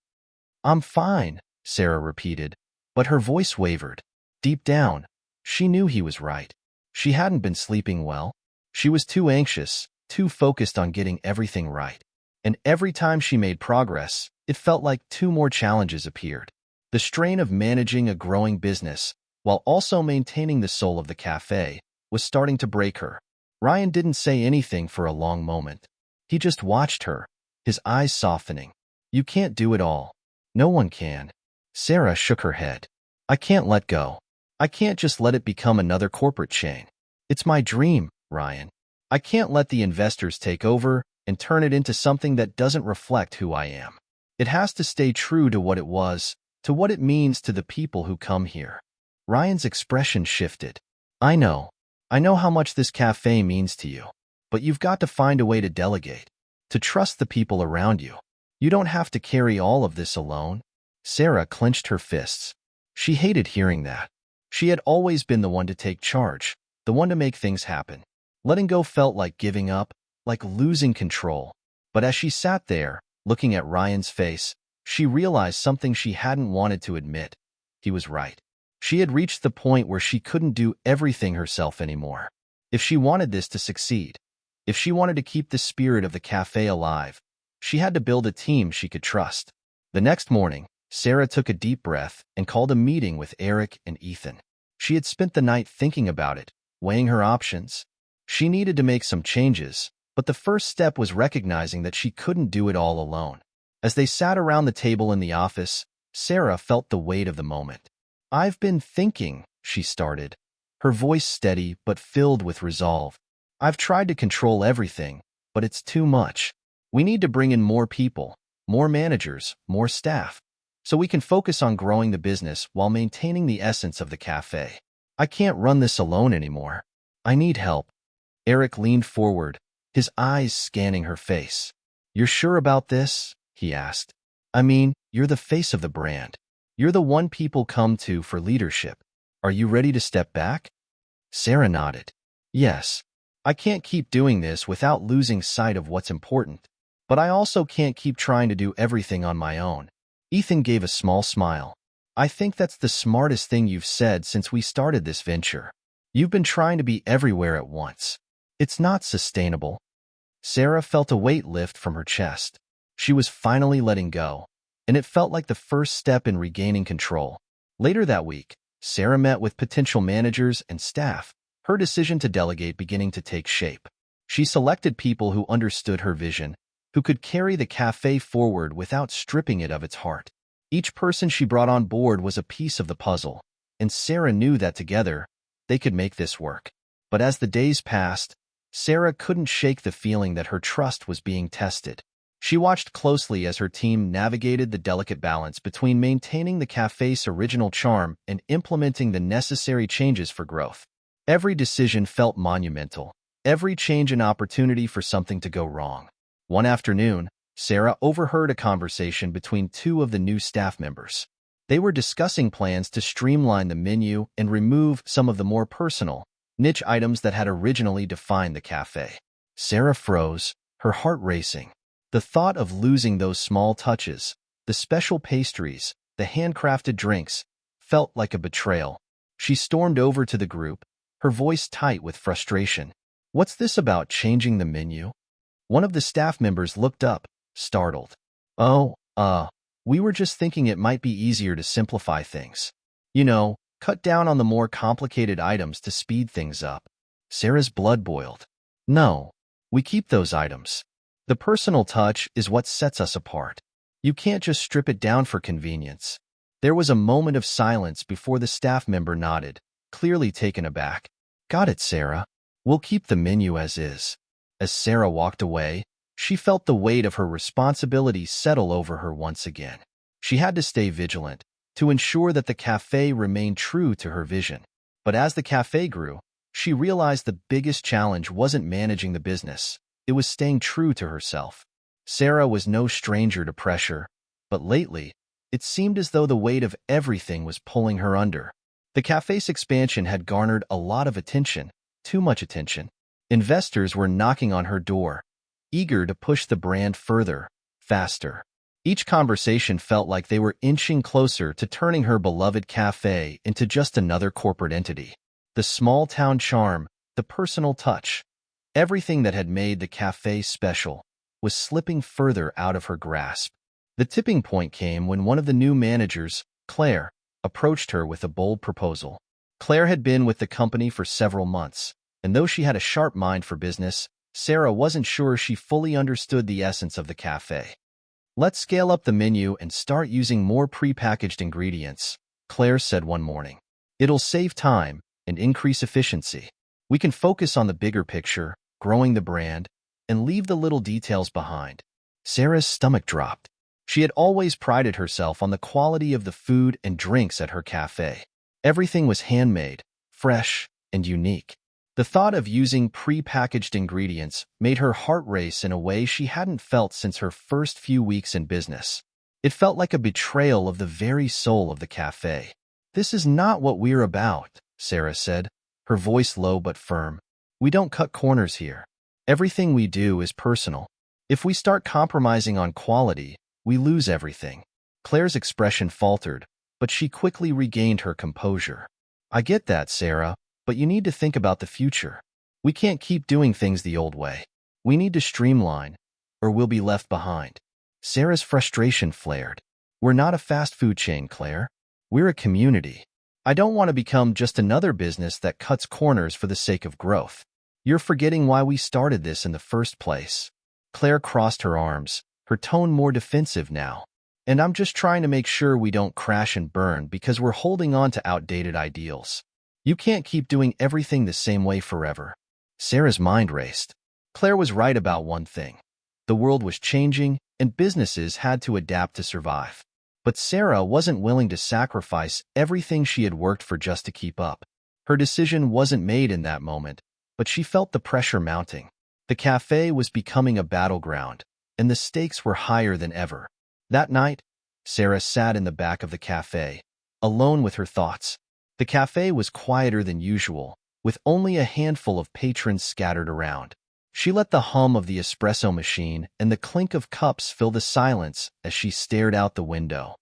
"I'm fine," Sarah repeated, but her voice wavered. Deep down, she knew he was right. She hadn't been sleeping well. She was too anxious, too focused on getting everything right. And every time she made progress, it felt like two more challenges appeared. The strain of managing a growing business, while also maintaining the soul of the cafe, was starting to break her. Ryan didn't say anything for a long moment. He just watched her, his eyes softening. "You can't do it all. No one can." Sarah shook her head. "I can't let go. I can't just let it become another corporate chain. It's my dream, Ryan. I can't let the investors take over and turn it into something that doesn't reflect who I am. It has to stay true to what it was, to what it means to the people who come here." Ryan's expression shifted. I know how much this cafe means to you, but you've got to find a way to delegate, to trust the people around you. You don't have to carry all of this alone." Sarah clenched her fists. She hated hearing that. She had always been the one to take charge, the one to make things happen. Letting go felt like giving up, like losing control. But as she sat there, looking at Ryan's face, She realized something she hadn't wanted to admit. He was right. She had reached the point where she couldn't do everything herself anymore. If she wanted this to succeed, if she wanted to keep the spirit of the cafe alive, she had to build a team she could trust. The next morning, Sarah took a deep breath and called a meeting with Eric and Ethan. She had spent the night thinking about it, weighing her options. She needed to make some changes, but the first step was recognizing that she couldn't do it all alone. As they sat around the table in the office, Sarah felt the weight of the moment. "I've been thinking," she started, her voice steady but filled with resolve. "I've tried to control everything, but it's too much. We need to bring in more people, more managers, more staff, so we can focus on growing the business while maintaining the essence of the cafe. I can't run this alone anymore. I need help." Eric leaned forward, his eyes scanning her face. "You're sure about this?" he asked. "I mean, you're the face of the brand. You're the one people come to for leadership. Are you ready to step back?" Sarah nodded. "Yes. I can't keep doing this without losing sight of what's important, but I also can't keep trying to do everything on my own." Ethan gave a small smile. "I think that's the smartest thing you've said since we started this venture. You've been trying to be everywhere at once. It's not sustainable." Sarah felt a weight lift from her chest. She was finally letting go, and it felt like the first step in regaining control. Later that week, Sarah met with potential managers and staff, her decision to delegate beginning to take shape. She selected people who understood her vision, who could carry the cafe forward without stripping it of its heart. Each person she brought on board was a piece of the puzzle, and Sarah knew that together, they could make this work. But as the days passed, Sarah couldn't shake the feeling that her trust was being tested. She watched closely as her team navigated the delicate balance between maintaining the cafe's original charm and implementing the necessary changes for growth. Every decision felt monumental, every change an opportunity for something to go wrong. One afternoon, Sarah overheard a conversation between two of the new staff members. They were discussing plans to streamline the menu and remove some of the more personal, niche items that had originally defined the cafe. Sarah froze, her heart racing. The thought of losing those small touches, the special pastries, the handcrafted drinks, felt like a betrayal. She stormed over to the group, her voice tight with frustration. "What's this about changing the menu?" One of the staff members looked up, startled. "Oh, we were just thinking it might be easier to simplify things. You know, cut down on the more complicated items to speed things up." Sarah's blood boiled. "No, we keep those items. The personal touch is what sets us apart. You can't just strip it down for convenience." There was a moment of silence before the staff member nodded, clearly taken aback. "Got it, Sarah. We'll keep the menu as is." As Sarah walked away, she felt the weight of her responsibility settle over her once again. She had to stay vigilant, to ensure that the cafe remained true to her vision. But as the cafe grew, she realized the biggest challenge wasn't managing the business. It was staying true to herself. Sarah was no stranger to pressure, but lately, it seemed as though the weight of everything was pulling her under. The cafe's expansion had garnered a lot of attention, too much attention. Investors were knocking on her door, eager to push the brand further, faster. Each conversation felt like they were inching closer to turning her beloved cafe into just another corporate entity. The small-town charm, the personal touch, everything that had made the cafe special, was slipping further out of her grasp. The tipping point came when one of the new managers, Claire, approached her with a bold proposal. Claire had been with the company for several months, and though she had a sharp mind for business, Sarah wasn't sure she fully understood the essence of the cafe. "Let's scale up the menu and start using more prepackaged ingredients," Claire said one morning. "It'll save time and increase efficiency. We can focus on the bigger picture, growing the brand, and leave the little details behind." Sarah's stomach dropped. She had always prided herself on the quality of the food and drinks at her cafe. Everything was handmade, fresh, and unique. The thought of using pre-packaged ingredients made her heart race in a way she hadn't felt since her first few weeks in business. It felt like a betrayal of the very soul of the cafe. "This is not what we're about," Sarah said, her voice low but firm. "We don't cut corners here. Everything we do is personal. If we start compromising on quality, we lose everything." Claire's expression faltered, but she quickly regained her composure. I get that, Sarah, but you need to think about the future. We can't keep doing things the old way. We need to streamline, or we'll be left behind. Sarah's frustration flared. We're not a fast food chain, Claire. We're a community. I don't want to become just another business that cuts corners for the sake of growth. You're forgetting why we started this in the first place. Claire crossed her arms, her tone more defensive now. And I'm just trying to make sure we don't crash and burn because we're holding on to outdated ideals. You can't keep doing everything the same way forever. Sarah's mind raced. Claire was right about one thing. The world was changing, and businesses had to adapt to survive. But Sarah wasn't willing to sacrifice everything she had worked for just to keep up. Her decision wasn't made in that moment, but she felt the pressure mounting. The cafe was becoming a battleground, and the stakes were higher than ever. That night, Sarah sat in the back of the cafe, alone with her thoughts. The cafe was quieter than usual, with only a handful of patrons scattered around. She let the hum of the espresso machine and the clink of cups fill the silence as she stared out the window.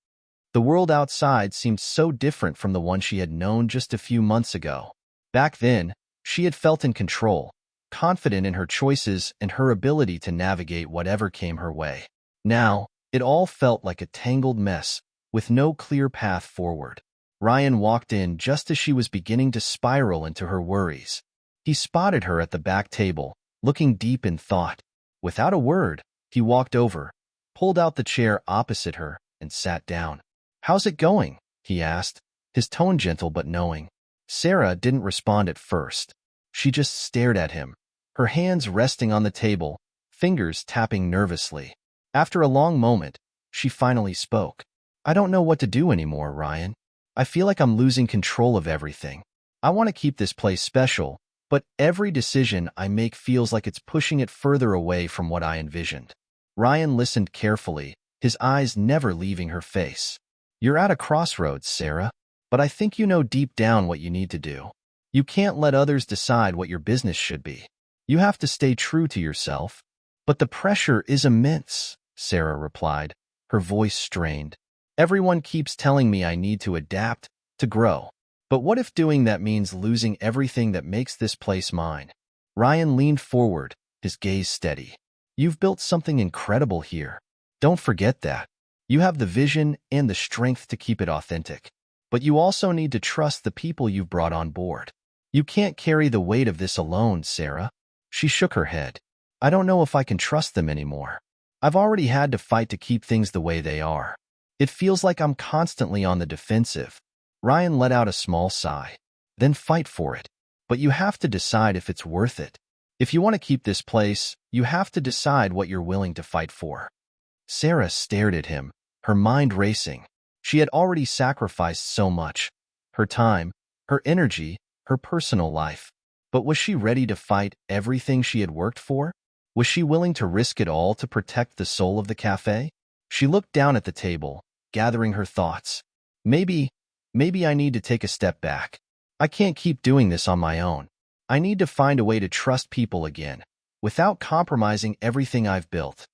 The world outside seemed so different from the one she had known just a few months ago. Back then, she had felt in control, confident in her choices and her ability to navigate whatever came her way. Now, it all felt like a tangled mess, with no clear path forward. Ryan walked in just as she was beginning to spiral into her worries. He spotted her at the back table, looking deep in thought. Without a word, he walked over, pulled out the chair opposite her, and sat down. "How's it going?" he asked, his tone gentle but knowing. Sarah didn't respond at first. She just stared at him, her hands resting on the table, fingers tapping nervously. After a long moment, she finally spoke. "I don't know what to do anymore, Ryan. I feel like I'm losing control of everything. I want to keep this place special, but every decision I make feels like it's pushing it further away from what I envisioned." Ryan listened carefully, his eyes never leaving her face. "You're at a crossroads, Sarah, but I think you know deep down what you need to do. You can't let others decide what your business should be. You have to stay true to yourself." "But the pressure is immense," Sarah replied, her voice strained. "Everyone keeps telling me I need to adapt, to grow. But what if doing that means losing everything that makes this place mine?" Ryan leaned forward, his gaze steady. "You've built something incredible here. Don't forget that. You have the vision and the strength to keep it authentic. But you also need to trust the people you've brought on board. You can't carry the weight of this alone, Sarah." She shook her head. "I don't know if I can trust them anymore. I've already had to fight to keep things the way they are. It feels like I'm constantly on the defensive." Ryan let out a small sigh. "Then fight for it. But you have to decide if it's worth it. If you want to keep this place, you have to decide what you're willing to fight for." Sarah stared at him, her mind racing. She had already sacrificed so much. Her time, her energy, her personal life. But was she ready to fight everything she had worked for? Was she willing to risk it all to protect the soul of the cafe? She looked down at the table, gathering her thoughts. Maybe I need to take a step back. I can't keep doing this on my own. I need to find a way to trust people again, without compromising everything I've built."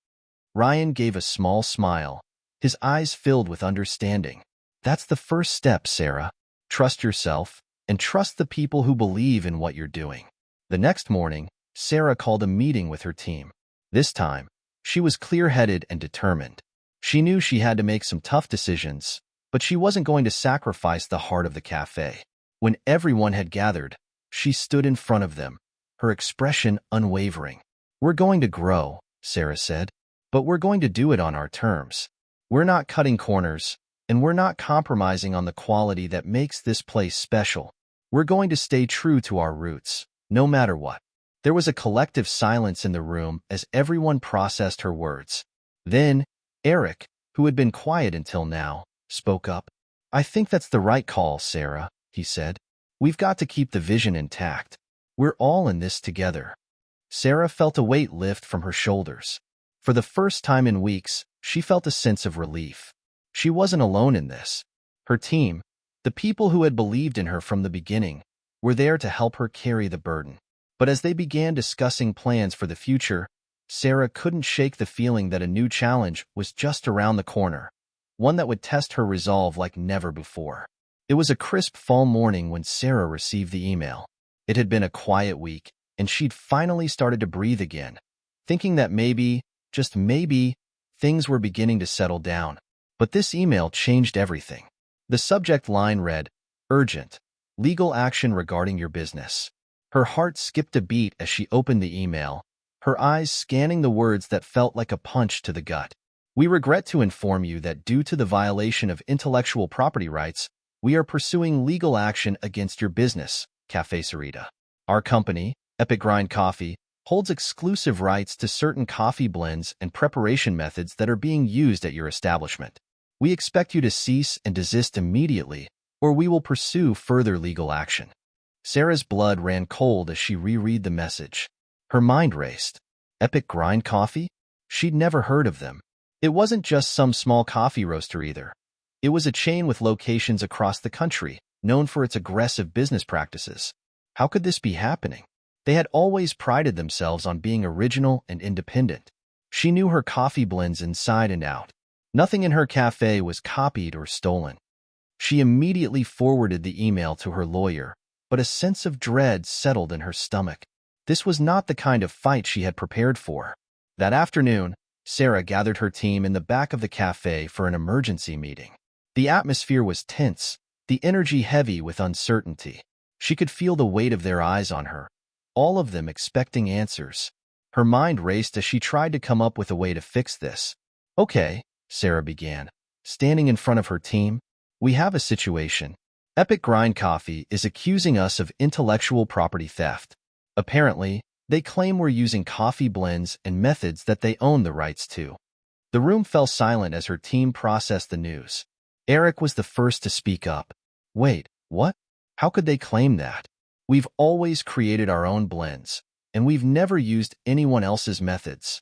Ryan gave a small smile, his eyes filled with understanding. "That's the first step, Sarah. Trust yourself, and trust the people who believe in what you're doing." The next morning, Sarah called a meeting with her team. This time, she was clear-headed and determined. She knew she had to make some tough decisions, but she wasn't going to sacrifice the heart of the cafe. When everyone had gathered, she stood in front of them, her expression unwavering. "We're going to grow," Sarah said, "but we're going to do it on our terms. We're not cutting corners, and we're not compromising on the quality that makes this place special. We're going to stay true to our roots, no matter what." There was a collective silence in the room as everyone processed her words. Then, Eric, who had been quiet until now, spoke up. "I think that's the right call, Sarah," he said. "We've got to keep the vision intact. We're all in this together." Sarah felt a weight lift from her shoulders. For the first time in weeks, she felt a sense of relief. She wasn't alone in this. Her team, the people who had believed in her from the beginning, were there to help her carry the burden. But as they began discussing plans for the future, Sarah couldn't shake the feeling that a new challenge was just around the corner. one that would test her resolve like never before. It was a crisp fall morning when Sarah received the email. It had been a quiet week, and she'd finally started to breathe again, thinking that maybe, just maybe, things were beginning to settle down. But this email changed everything. The subject line read, "Urgent. Legal action regarding your business." Her heart skipped a beat as she opened the email, her eyes scanning the words that felt like a punch to the gut. "We regret to inform you that due to the violation of intellectual property rights, we are pursuing legal action against your business, Cafe Sarita. Our company, Epic Grind Coffee, holds exclusive rights to certain coffee blends and preparation methods that are being used at your establishment. We expect you to cease and desist immediately, or we will pursue further legal action." Sarah's blood ran cold as she reread the message. Her mind raced. Epic Grind Coffee? She'd never heard of them. It wasn't just some small coffee roaster either. It was a chain with locations across the country, known for its aggressive business practices. How could this be happening? They had always prided themselves on being original and independent. She knew her coffee blends inside and out. Nothing in her cafe was copied or stolen. She immediately forwarded the email to her lawyer, but a sense of dread settled in her stomach. This was not the kind of fight she had prepared for. That afternoon, Sarah gathered her team in the back of the cafe for an emergency meeting. The atmosphere was tense, the energy heavy with uncertainty. She could feel the weight of their eyes on her, all of them expecting answers. Her mind raced as she tried to come up with a way to fix this. "Okay," Sarah began, standing in front of her team. "We have a situation. Epic Grind Coffee is accusing us of intellectual property theft. Apparently, they claim we're using coffee blends and methods that they own the rights to." The room fell silent as her team processed the news. Eric was the first to speak up. "Wait, what? How could they claim that? We've always created our own blends, and we've never used anyone else's methods."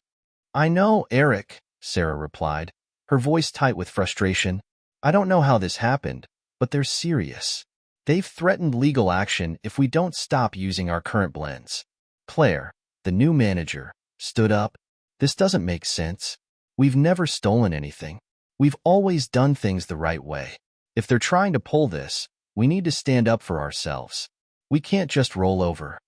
"I know, Eric," Sarah replied, her voice tight with frustration. "I don't know how this happened, but they're serious. They've threatened legal action if we don't stop using our current blends." Claire, the new manager, stood up. "This doesn't make sense. We've never stolen anything. We've always done things the right way. If they're trying to pull this, we need to stand up for ourselves. We can't just roll over."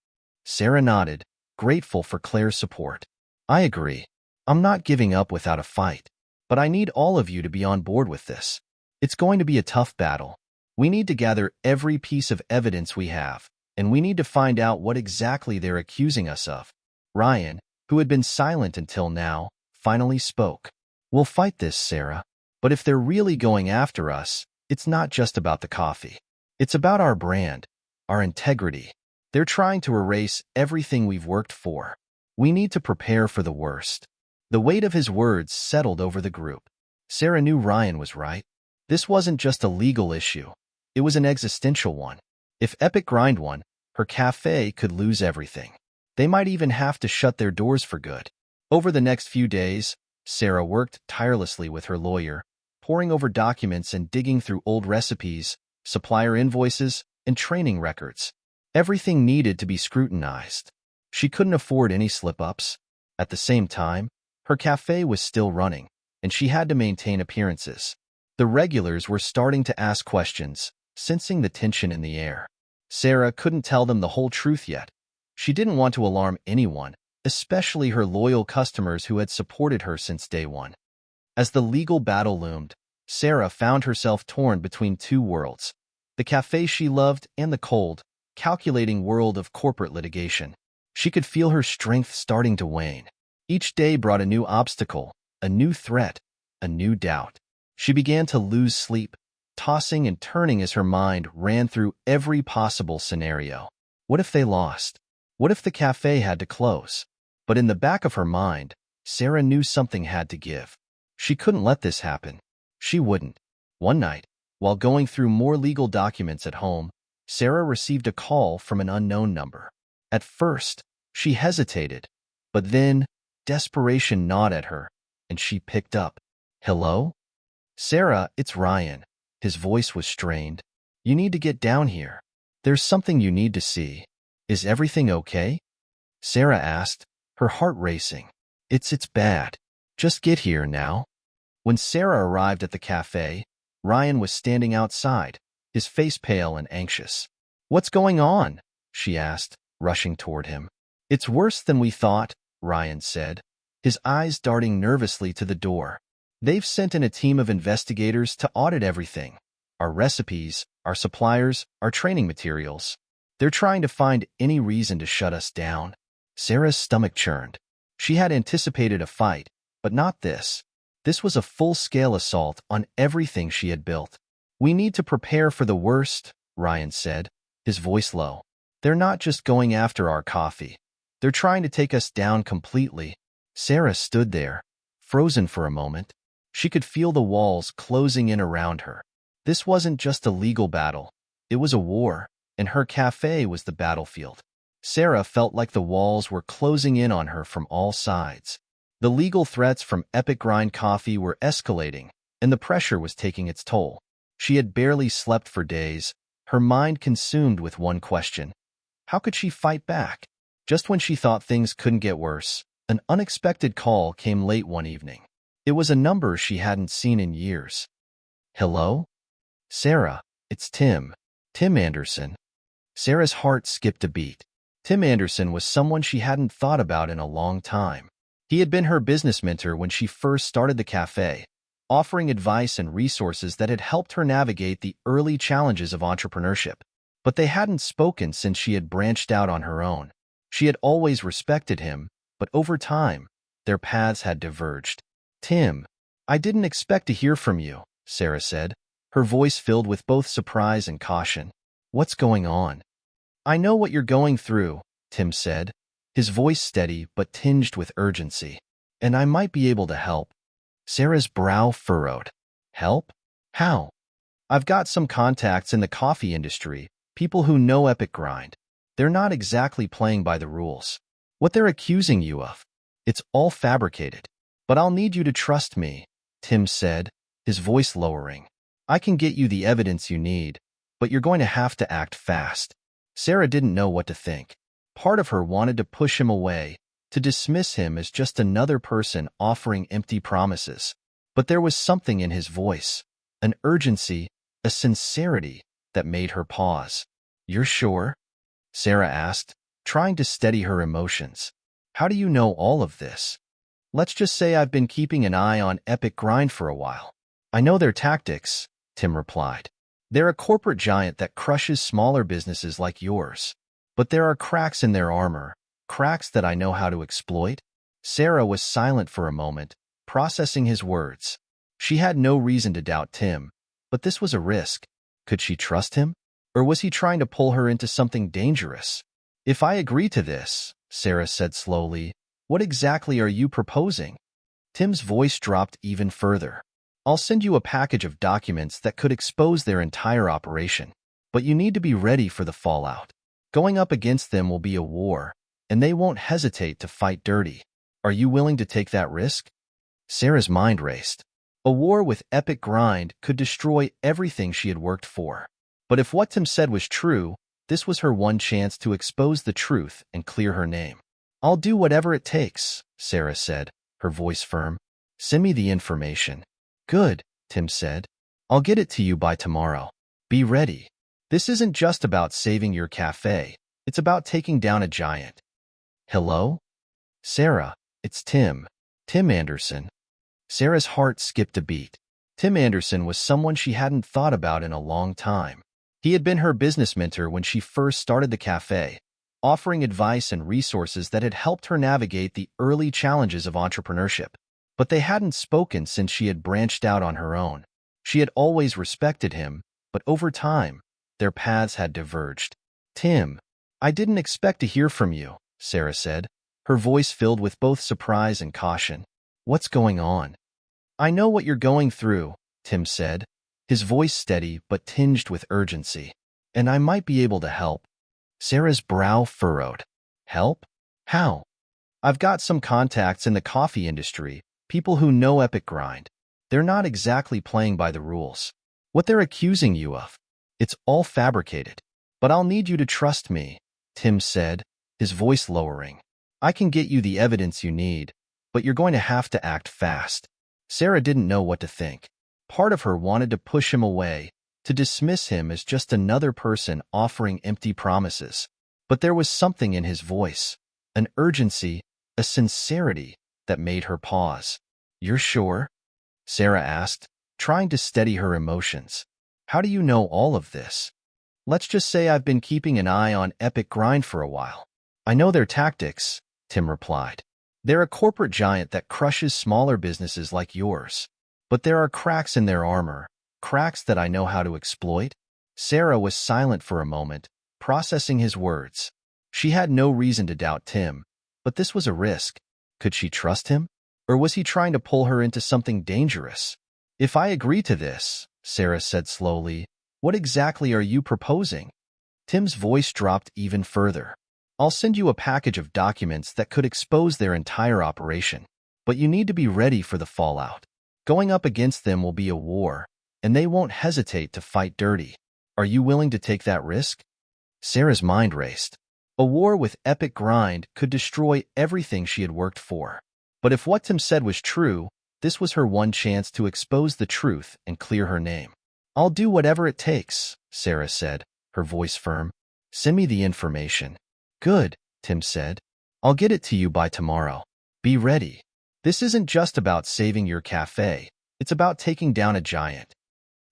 Sarah nodded, grateful for Claire's support. "I agree. I'm not giving up without a fight. But I need all of you to be on board with this. It's going to be a tough battle. We need to gather every piece of evidence we have, and we need to find out what exactly they're accusing us of." Ryan, who had been silent until now, finally spoke. "We'll fight this, Sarah. But if they're really going after us, it's not just about the coffee. It's about our brand, our integrity. They're trying to erase everything we've worked for. We need to prepare for the worst." The weight of his words settled over the group. Sarah knew Ryan was right. This wasn't just a legal issue. It was an existential one. If Epic Grind won, her cafe could lose everything. They might even have to shut their doors for good. Over the next few days, Sarah worked tirelessly with her lawyer, poring over documents and digging through old recipes, supplier invoices, and training records. Everything needed to be scrutinized. She couldn't afford any slip-ups. At the same time, her cafe was still running, and she had to maintain appearances. The regulars were starting to ask questions, sensing the tension in the air. Sarah couldn't tell them the whole truth yet. She didn't want to alarm anyone, especially her loyal customers who had supported her since day one. As the legal battle loomed, Sarah found herself torn between two worlds, the cafe she loved and the cold, calculating world of corporate litigation. She could feel her strength starting to wane. Each day brought a new obstacle, a new threat, a new doubt. She began to lose sleep, tossing and turning as her mind ran through every possible scenario. What if they lost? What if the cafe had to close? But in the back of her mind, Sarah knew something had to give. She couldn't let this happen. She wouldn't. One night, while going through more legal documents at home, Sarah received a call from an unknown number. At first, she hesitated, but then desperation gnawed at her, and she picked up. "Hello? Sarah, it's Ryan." His voice was strained. "You need to get down here. There's something you need to see. Is everything okay?" Sarah asked, her heart racing. It's bad. Just get here now." When Sarah arrived at the cafe, Ryan was standing outside, his face pale and anxious. "What's going on?" she asked, rushing toward him. "It's worse than we thought," Ryan said, his eyes darting nervously to the door. "They've sent in a team of investigators to audit everything. Our recipes, our suppliers, our training materials. They're trying to find any reason to shut us down." Sarah's stomach churned. She had anticipated a fight, but not this. This was a full-scale assault on everything she had built. "We need to prepare for the worst," Ryan said, his voice low. "They're not just going after our coffee. They're trying to take us down completely." Sarah stood there, frozen for a moment. She could feel the walls closing in around her. This wasn't just a legal battle. It was a war, and her cafe was the battlefield. Sarah felt like the walls were closing in on her from all sides. The legal threats from Epic Grind Coffee were escalating, and the pressure was taking its toll. She had barely slept for days, her mind consumed with one question. How could she fight back? Just when she thought things couldn't get worse, an unexpected call came late one evening. It was a number she hadn't seen in years. "Hello? Sarah, it's Tim. Tim Anderson." Sarah's heart skipped a beat. Tim Anderson was someone she hadn't thought about in a long time. He had been her business mentor when she first started the cafe, offering advice and resources that had helped her navigate the early challenges of entrepreneurship. But they hadn't spoken since she had branched out on her own. She had always respected him, but over time, their paths had diverged. "Tim, I didn't expect to hear from you," Sarah said, her voice filled with both surprise and caution. "What's going on?" "I know what you're going through," Tim said, his voice steady but tinged with urgency. "And I might be able to help." Sarah's brow furrowed. "Help? How?" "I've got some contacts in the coffee industry, people who know Epic Grind. They're not exactly playing by the rules. What they're accusing you of, it's all fabricated. But I'll need you to trust me," Tim said, his voice lowering. "I can get you the evidence you need, but you're going to have to act fast." Sarah didn't know what to think. Part of her wanted to push him away, to dismiss him as just another person offering empty promises. But there was something in his voice, an urgency, a sincerity that made her pause. "You're sure?" Sarah asked, trying to steady her emotions. "How do you know all of this?" "Let's just say I've been keeping an eye on Epic Grind for a while. I know their tactics," Tim replied. "They're a corporate giant that crushes smaller businesses like yours. But there are cracks in their armor, cracks that I know how to exploit." Sarah was silent for a moment, processing his words. She had no reason to doubt Tim, but this was a risk. Could she trust him? Or was he trying to pull her into something dangerous? "If I agree to this," Sarah said slowly, "what exactly are you proposing?" Tim's voice dropped even further. "I'll send you a package of documents that could expose their entire operation. But you need to be ready for the fallout. Going up against them will be a war, and they won't hesitate to fight dirty. Are you willing to take that risk?" Sarah's mind raced. A war with Epic Grind could destroy everything she had worked for. But if what Tim said was true, this was her one chance to expose the truth and clear her name. "I'll do whatever it takes," Sarah said, her voice firm. "Send me the information." "Good," Tim said. "I'll get it to you by tomorrow. Be ready. This isn't just about saving your cafe. It's about taking down a giant." "Hello? Sarah, it's Tim. Tim Anderson." Sarah's heart skipped a beat. Tim Anderson was someone she hadn't thought about in a long time. He had been her business mentor when she first started the cafe, offering advice and resources that had helped her navigate the early challenges of entrepreneurship. But they hadn't spoken since she had branched out on her own. She had always respected him, but over time, their paths had diverged. "Tim, I didn't expect to hear from you," Sarah said, her voice filled with both surprise and caution. "What's going on?" "I know what you're going through," Tim said, his voice steady but tinged with urgency. "And I might be able to help." Sarah's brow furrowed. "Help? How?" "I've got some contacts in the coffee industry, people who know Epic Grind. They're not exactly playing by the rules. What they're accusing you of, it's all fabricated. But I'll need you to trust me," Tim said, his voice lowering. "I can get you the evidence you need, but you're going to have to act fast." Sarah didn't know what to think. Part of her wanted to push him away, to dismiss him as just another person offering empty promises. But there was something in his voice, an urgency, a sincerity that made her pause. "You're sure?" Sarah asked, trying to steady her emotions. "How do you know all of this?" "Let's just say I've been keeping an eye on Epic Grind for a while. I know their tactics," Tim replied. "They're a corporate giant that crushes smaller businesses like yours. But there are cracks in their armor, cracks that I know how to exploit." Sarah was silent for a moment, processing his words. She had no reason to doubt Tim, but this was a risk. Could she trust him? Or was he trying to pull her into something dangerous? "If I agree to this," Sarah said slowly, "what exactly are you proposing?" Tim's voice dropped even further. "I'll send you a package of documents that could expose their entire operation. But you need to be ready for the fallout. Going up against them will be a war, and they won't hesitate to fight dirty. Are you willing to take that risk?" Sarah's mind raced. A war with Epic Grind could destroy everything she had worked for. But if what Tim said was true, this was her one chance to expose the truth and clear her name. "I'll do whatever it takes," Sarah said, her voice firm. "Send me the information." "Good," Tim said. "I'll get it to you by tomorrow. Be ready. This isn't just about saving your cafe. It's about taking down a giant."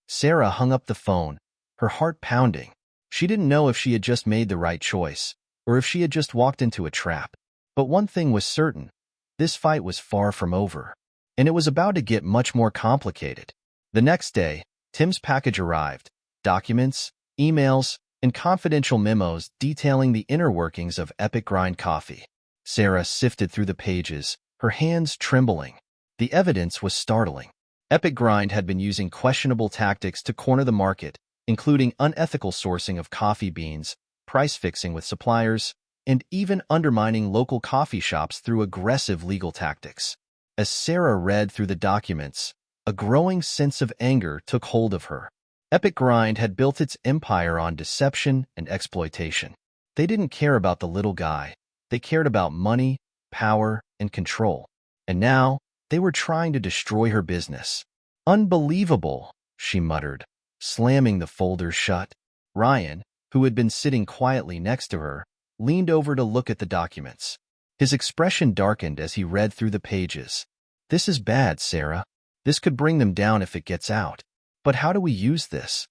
Sarah hung up the phone, her heart pounding. She didn't know if she had just made the right choice, or if she had just walked into a trap. But one thing was certain. This fight was far from over, and it was about to get much more complicated. The next day, Tim's package arrived. Documents, emails, and confidential memos detailing the inner workings of Epic Grind Coffee. Sarah sifted through the pages, her hands trembling. The evidence was startling. Epic Grind had been using questionable tactics to corner the market, including unethical sourcing of coffee beans, price fixing with suppliers, and even undermining local coffee shops through aggressive legal tactics. As Sarah read through the documents, a growing sense of anger took hold of her. Epic Grind had built its empire on deception and exploitation. They didn't care about the little guy. They cared about money, power, and control. And now, they were trying to destroy her business. "Unbelievable," she muttered, slamming the folders shut. Ryan, who had been sitting quietly next to her, leaned over to look at the documents. His expression darkened as he read through the pages. "This is bad, Sarah. This could bring them down if it gets out. But how do we use this?"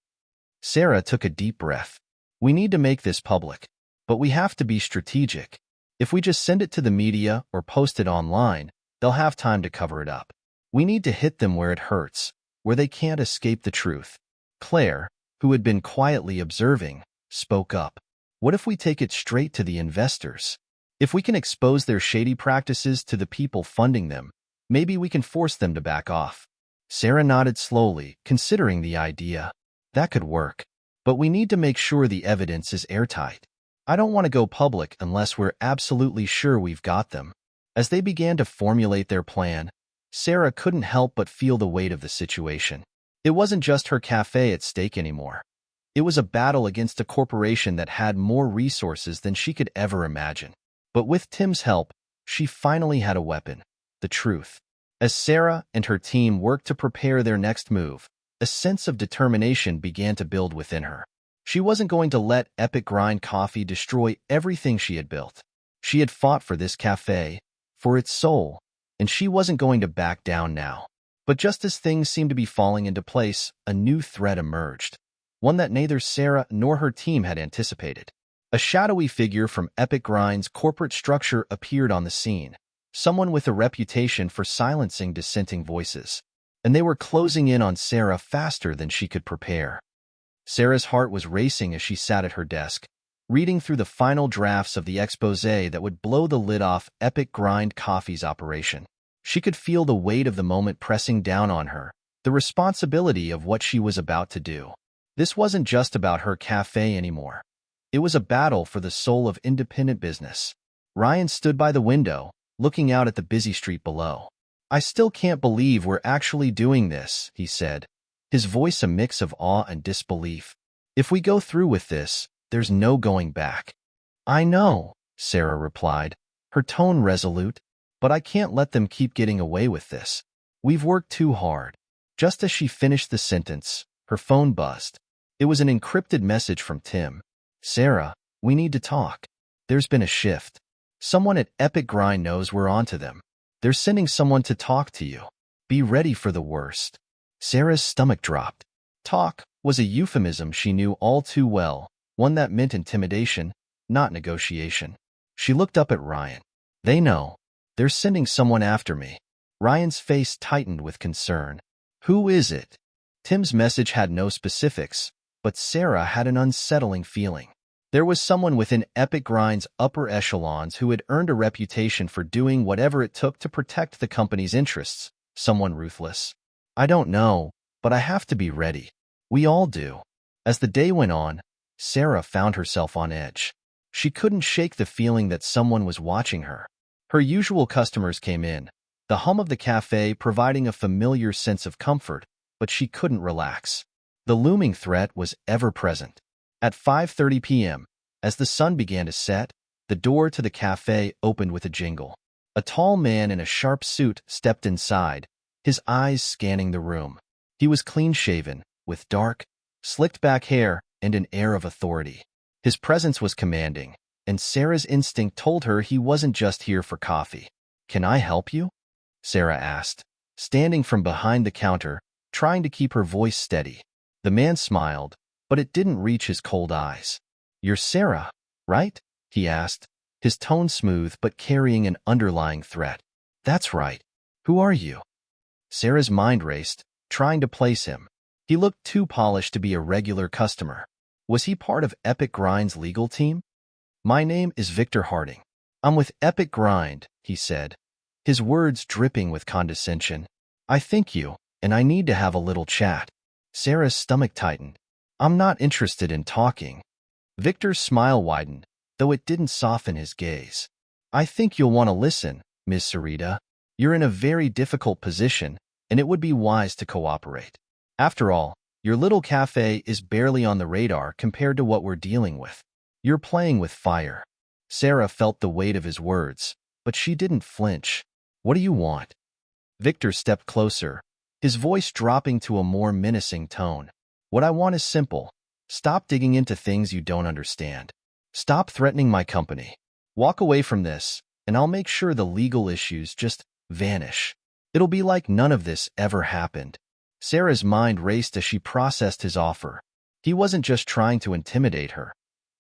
Sarah took a deep breath. "We need to make this public, but we have to be strategic. If we just send it to the media or post it online, they'll have time to cover it up. We need to hit them where it hurts, where they can't escape the truth." Claire, who had been quietly observing, spoke up. "What if we take it straight to the investors? If we can expose their shady practices to the people funding them, maybe we can force them to back off." Sarah nodded slowly, considering the idea. "That could work. But we need to make sure the evidence is airtight. I don't want to go public unless we're absolutely sure we've got them." As they began to formulate their plan, Sarah couldn't help but feel the weight of the situation. It wasn't just her cafe at stake anymore. It was a battle against a corporation that had more resources than she could ever imagine. But with Tim's help, she finally had a weapon: the truth. As Sarah and her team worked to prepare their next move, a sense of determination began to build within her. She wasn't going to let Epic Grind Coffee destroy everything she had built. She had fought for this cafe, for its soul, and she wasn't going to back down now. But just as things seemed to be falling into place, a new threat emerged, one that neither Sarah nor her team had anticipated. A shadowy figure from Epic Grind's corporate structure appeared on the scene, someone with a reputation for silencing dissenting voices, and they were closing in on Sarah faster than she could prepare. Sarah's heart was racing as she sat at her desk, reading through the final drafts of the exposé that would blow the lid off Epic Grind Coffee's operation. She could feel the weight of the moment pressing down on her, the responsibility of what she was about to do. This wasn't just about her cafe anymore. It was a battle for the soul of independent business. Ryan stood by the window, looking out at the busy street below. "I still can't believe we're actually doing this," he said, his voice a mix of awe and disbelief. "If we go through with this, there's no going back." "I know," Sarah replied, her tone resolute, "but I can't let them keep getting away with this. We've worked too hard. Just as she finished the sentence, her phone buzzed. It was an encrypted message from Tim. Sarah, we need to talk. There's been a shift. Someone at Epic Grind knows we're onto them. They're sending someone to talk to you. Be ready for the worst. Sarah's stomach dropped. Talk was a euphemism she knew all too well, one that meant intimidation, not negotiation. She looked up at Ryan. They know. They're sending someone after me. Ryan's face tightened with concern. Who is it? Tim's message had no specifics, but Sarah had an unsettling feeling. There was someone within Epic Grind's upper echelons who had earned a reputation for doing whatever it took to protect the company's interests, someone ruthless. I don't know, but I have to be ready. We all do. As the day went on, Sarah found herself on edge. She couldn't shake the feeling that someone was watching her. Her usual customers came in, the hum of the cafe providing a familiar sense of comfort, but she couldn't relax. The looming threat was ever present. At 5:30 p.m., as the sun began to set, the door to the cafe opened with a jingle. A tall man in a sharp suit stepped inside, his eyes scanning the room. He was clean-shaven, with dark, slicked-back hair and an air of authority. His presence was commanding, and Sarah's instinct told her he wasn't just here for coffee. "Can I help you?" Sarah asked, standing from behind the counter, trying to keep her voice steady. The man smiled, but it didn't reach his cold eyes. "You're Sarah, right?" he asked, his tone smooth but carrying an underlying threat. "That's right. Who are you?" Sarah's mind raced, trying to place him. He looked too polished to be a regular customer. Was he part of Epic Grind's legal team? "My name is Victor Harding. I'm with Epic Grind," he said, his words dripping with condescension. "I think you, and I need to have a little chat." Sarah's stomach tightened. "I'm not interested in talking." Victor's smile widened, though it didn't soften his gaze. "I think you'll want to listen, Ms. Sarita. You're in a very difficult position, and it would be wise to cooperate. After all, your little cafe is barely on the radar compared to what we're dealing with. You're playing with fire." Sarah felt the weight of his words, but she didn't flinch. "What do you want?" Victor stepped closer, his voice dropping to a more menacing tone. "What I want is simple. Stop digging into things you don't understand. Stop threatening my company. Walk away from this, and I'll make sure the legal issues just vanish. It'll be like none of this ever happened." Sarah's mind raced as she processed his offer. He wasn't just trying to intimidate her.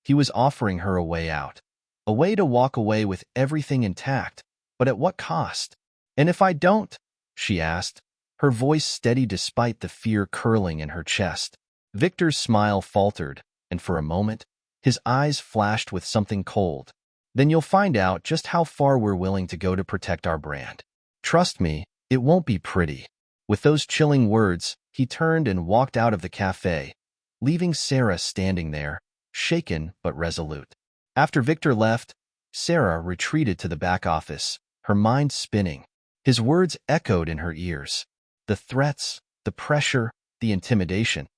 He was offering her a way out. A way to walk away with everything intact, but at what cost? "And if I don't?" she asked, her voice steady despite the fear curling in her chest. Victor's smile faltered, and for a moment, his eyes flashed with something cold. "Then you'll find out just how far we're willing to go to protect our brand. Trust me, it won't be pretty." With those chilling words, he turned and walked out of the cafe, leaving Sarah standing there, shaken but resolute. After Victor left, Sarah retreated to the back office, her mind spinning. His words echoed in her ears. The threats, the pressure, the intimidation.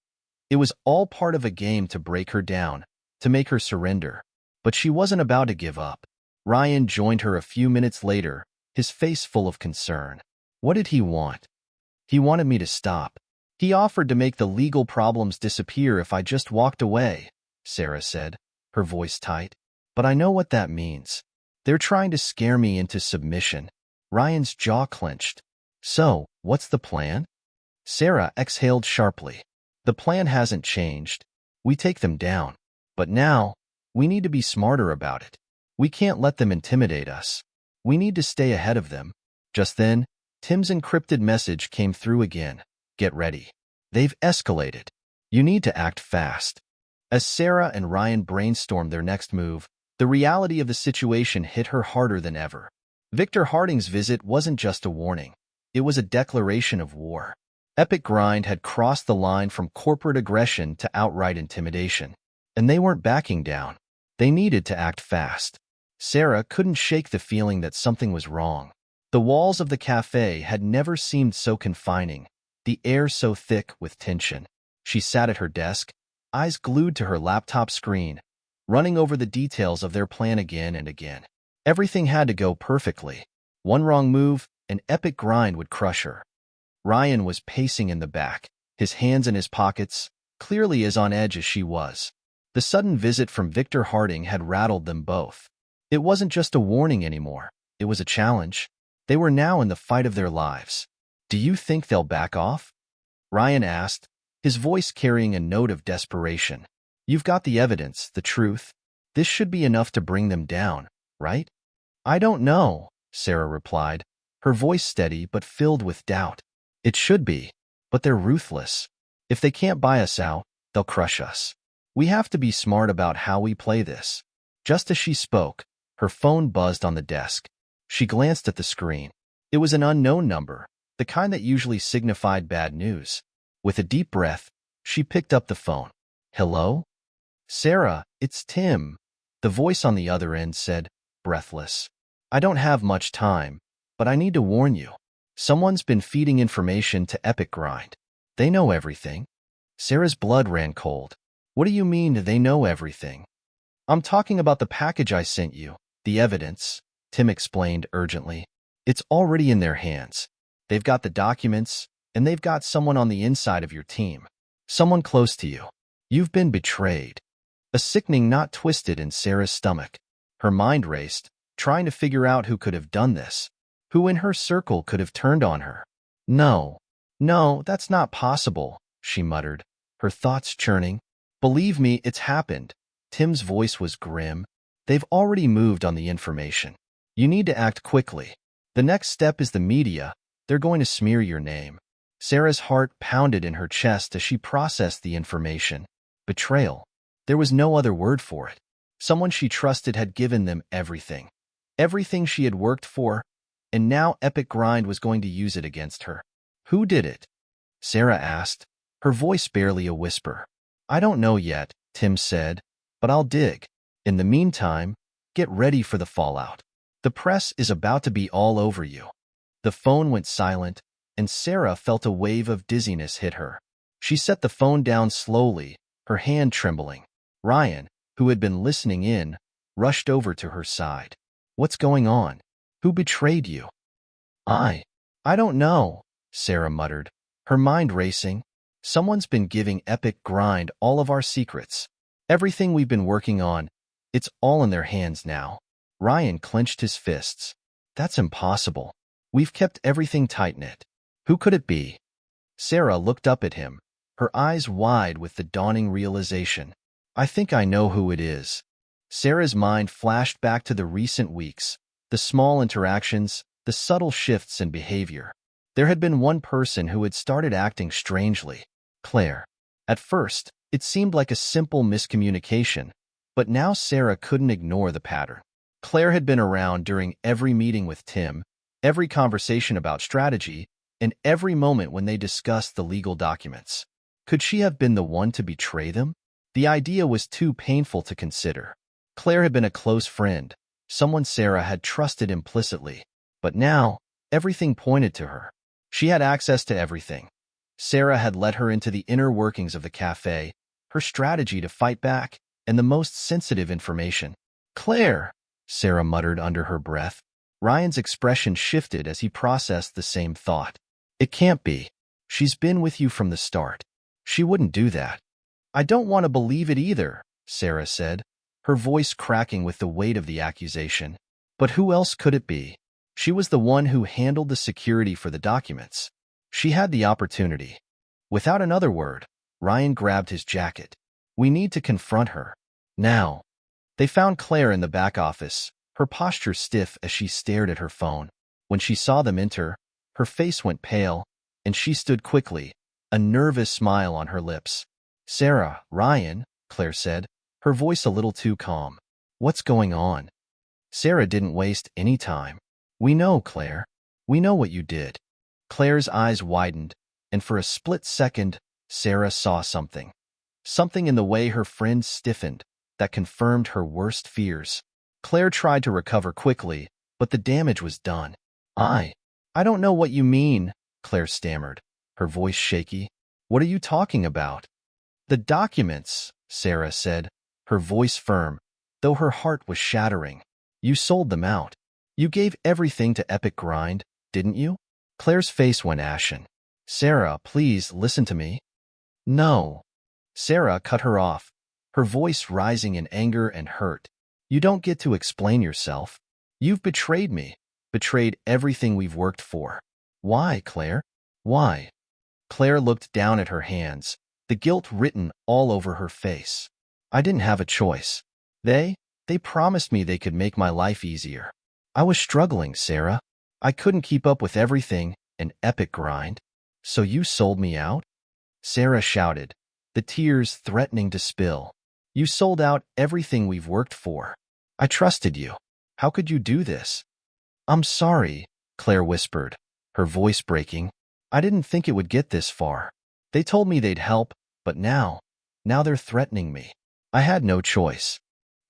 It was all part of a game to break her down, to make her surrender. But she wasn't about to give up. Ryan joined her a few minutes later, his face full of concern. What did he want? "He wanted me to stop. He offered to make the legal problems disappear if I just walked away," Sarah said, her voice tight. "But I know what that means. They're trying to scare me into submission." Ryan's jaw clenched. "So, what's the plan?" Sarah exhaled sharply. "The plan hasn't changed. We take them down. But now, we need to be smarter about it. We can't let them intimidate us. We need to stay ahead of them." Just then, Tim's encrypted message came through again. "Get ready. They've escalated. You need to act fast." As Sarah and Ryan brainstormed their next move, the reality of the situation hit her harder than ever. Victor Harding's visit wasn't just a warning. It was a declaration of war. Epic Grind had crossed the line from corporate aggression to outright intimidation. And they weren't backing down. They needed to act fast. Sarah couldn't shake the feeling that something was wrong. The walls of the cafe had never seemed so confining, the air so thick with tension. She sat at her desk, eyes glued to her laptop screen, running over the details of their plan again and again. Everything had to go perfectly. One wrong move, and Epic Grind would crush her. Ryan was pacing in the back, his hands in his pockets, clearly as on edge as she was. The sudden visit from Victor Harding had rattled them both. It wasn't just a warning anymore. It was a challenge. They were now in the fight of their lives. "Do you think they'll back off?" Ryan asked, his voice carrying a note of desperation. "You've got the evidence, the truth. This should be enough to bring them down, right?" "I don't know," Sarah replied, her voice steady but filled with doubt. "It should be, but they're ruthless. If they can't buy us out, they'll crush us. We have to be smart about how we play this." Just as she spoke, her phone buzzed on the desk. She glanced at the screen. It was an unknown number, the kind that usually signified bad news. With a deep breath, she picked up the phone. "Hello? Sarah, it's Tim." The voice on the other end said, breathless. "I don't have much time, but I need to warn you. Someone's been feeding information to Epic Grind. They know everything." Sarah's blood ran cold. "What do you mean they know everything?" "I'm talking about the package I sent you, the evidence," Tim explained urgently. "It's already in their hands. They've got the documents, and they've got someone on the inside of your team. Someone close to you. You've been betrayed." A sickening knot twisted in Sarah's stomach. Her mind raced, trying to figure out who could have done this. Who in her circle could have turned on her? No, that's not possible," she muttered, her thoughts churning. "Believe me, it's happened." Tim's voice was grim. "They've already moved on the information. You need to act quickly. The next step is the media. They're going to smear your name." Sarah's heart pounded in her chest as she processed the information. Betrayal. There was no other word for it. Someone she trusted had given them everything. Everything she had worked for, and now Epic Grind was going to use it against her. "Who did it?" Sarah asked, her voice barely a whisper. "I don't know yet," Tim said, "but I'll dig. In the meantime, get ready for the fallout. The press is about to be all over you." The phone went silent, and Sarah felt a wave of dizziness hit her. She set the phone down slowly, her hand trembling. Ryan, who had been listening in, rushed over to her side. "What's going on? Who betrayed you?" I don't know," Sarah muttered, her mind racing. "Someone's been giving Epic Grind all of our secrets. Everything we've been working on, it's all in their hands now." Ryan clenched his fists. "That's impossible. We've kept everything tight-knit. Who could it be?" Sarah looked up at him, her eyes wide with the dawning realization. "I think I know who it is." Sarah's mind flashed back to the recent weeks, the small interactions, the subtle shifts in behavior. There had been one person who had started acting strangely, Claire. At first, it seemed like a simple miscommunication, but now Sarah couldn't ignore the pattern. Claire had been around during every meeting with Tim, every conversation about strategy, and every moment when they discussed the legal documents. Could she have been the one to betray them? The idea was too painful to consider. Claire had been a close friend, someone Sarah had trusted implicitly, but now, everything pointed to her. She had access to everything. Sarah had let her into the inner workings of the cafe, her strategy to fight back, and the most sensitive information. "Claire," Sarah muttered under her breath. Ryan's expression shifted as he processed the same thought. "It can't be. She's been with you from the start. She wouldn't do that." "I don't want to believe it either," Sarah said, her voice cracking with the weight of the accusation. "But who else could it be? She was the one who handled the security for the documents. She had the opportunity." Without another word, Ryan grabbed his jacket. "We need to confront her. Now." They found Claire in the back office, her posture stiff as she stared at her phone. When she saw them enter, her face went pale, and she stood quickly, a nervous smile on her lips. "Sarah, Ryan," Claire said, her voice a little too calm. "What's going on?" Sarah didn't waste any time. "We know, Claire. We know what you did." Claire's eyes widened, and for a split second, Sarah saw something. Something in the way her friend stiffened that confirmed her worst fears. Claire tried to recover quickly, but the damage was done. I don't know what you mean," Claire stammered, her voice shaky. "What are you talking about?" "The documents," Sarah said, her voice firm, though her heart was shattering. "You sold them out. You gave everything to Epic Grind, didn't you?" Claire's face went ashen. Sarah, please listen to me. No. Sarah cut her off, her voice rising in anger and hurt. You don't get to explain yourself. You've betrayed me, betrayed everything we've worked for. Why, Claire? Why? Claire looked down at her hands, the guilt written all over her face. I didn't have a choice. They promised me they could make my life easier. I was struggling, Sarah. I couldn't keep up with everything, an epic grind. So you sold me out? Sarah shouted, the tears threatening to spill. You sold out everything we've worked for. I trusted you. How could you do this? I'm sorry, Claire whispered, her voice breaking. I didn't think it would get this far. They told me they'd help, but now they're threatening me. I had no choice.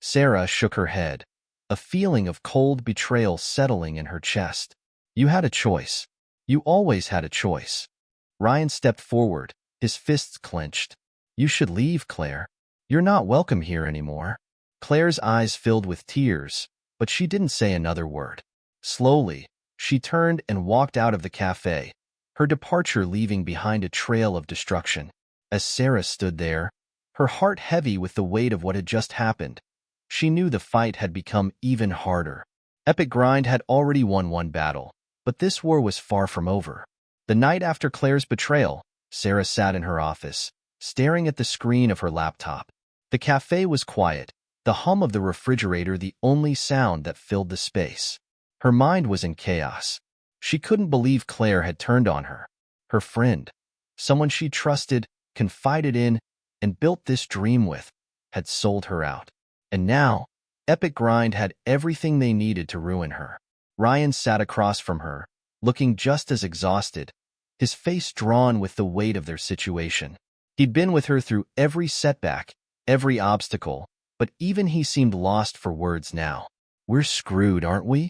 Sarah shook her head, a feeling of cold betrayal settling in her chest. You had a choice. You always had a choice. Ryan stepped forward, his fists clenched. You should leave, Claire. You're not welcome here anymore. Claire's eyes filled with tears, but she didn't say another word. Slowly, she turned and walked out of the cafe, her departure leaving behind a trail of destruction. As Sarah stood there, her heart heavy with the weight of what had just happened, she knew the fight had become even harder. Epic Grind had already won one battle, but this war was far from over. The night after Claire's betrayal, Sarah sat in her office, staring at the screen of her laptop. The cafe was quiet, the hum of the refrigerator the only sound that filled the space. Her mind was in chaos. She couldn't believe Claire had turned on her. Her friend, someone she trusted, confided in, and built this dream with, had sold her out. And now, Epic Grind had everything they needed to ruin her. Ryan sat across from her, looking just as exhausted, his face drawn with the weight of their situation. He'd been with her through every setback, every obstacle, but even he seemed lost for words now. We're screwed, aren't we?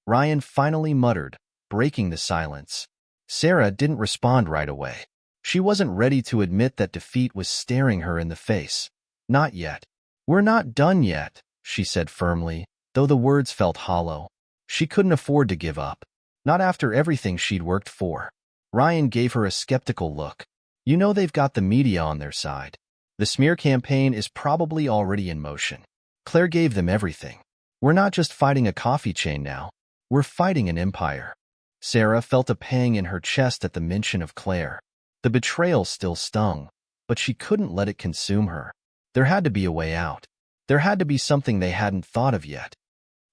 Ryan finally muttered, breaking the silence. Sarah didn't respond right away. She wasn't ready to admit that defeat was staring her in the face. Not yet. We're not done yet, she said firmly, though the words felt hollow. She couldn't afford to give up. Not after everything she'd worked for. Ryan gave her a skeptical look. You know they've got the media on their side. The smear campaign is probably already in motion. Claire gave them everything. We're not just fighting a coffee chain now. We're fighting an empire. Sarah felt a pang in her chest at the mention of Claire. The betrayal still stung, but she couldn't let it consume her. There had to be a way out. There had to be something they hadn't thought of yet.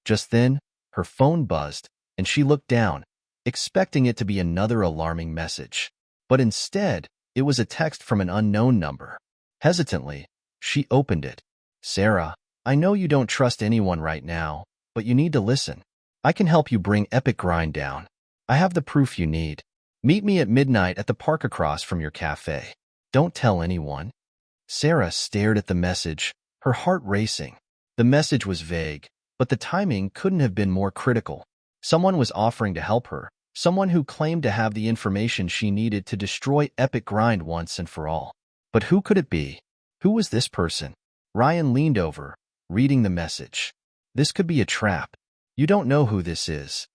Just then, her phone buzzed, and she looked down, expecting it to be another alarming message. But instead, it was a text from an unknown number. Hesitantly, she opened it. Sarah, I know you don't trust anyone right now, but you need to listen. I can help you bring Epic Grind down. I have the proof you need. Meet me at midnight at the park across from your cafe. Don't tell anyone. Sarah stared at the message, her heart racing. The message was vague, but the timing couldn't have been more critical. Someone was offering to help her, someone who claimed to have the information she needed to destroy Epic Grind once and for all. But who could it be? Who was this person? Ryan leaned over, reading the message. This could be a trap. You don't know who this is.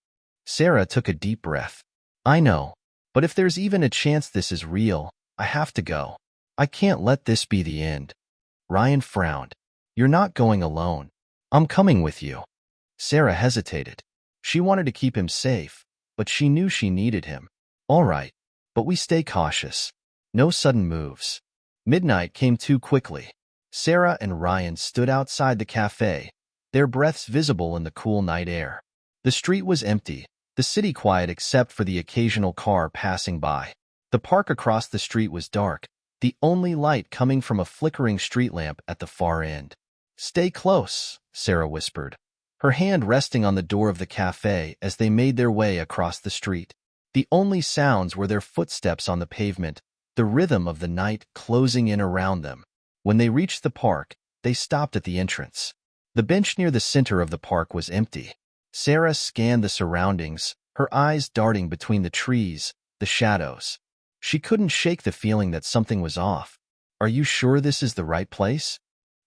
Sarah took a deep breath. I know, but if there's even a chance this is real, I have to go. I can't let this be the end. Ryan frowned. You're not going alone. I'm coming with you. Sarah hesitated. She wanted to keep him safe, but she knew she needed him. All right, but we stay cautious. No sudden moves. Midnight came too quickly. Sarah and Ryan stood outside the cafe, their breaths visible in the cool night air. The street was empty, the city quiet except for the occasional car passing by. The park across the street was dark, the only light coming from a flickering street lamp at the far end. Stay close, Sarah whispered, her hand resting on the door of the cafe as they made their way across the street. The only sounds were their footsteps on the pavement, the rhythm of the night closing in around them. When they reached the park, they stopped at the entrance. The bench near the center of the park was empty. Sarah scanned the surroundings, her eyes darting between the trees, the shadows. She couldn't shake the feeling that something was off. Are you sure this is the right place?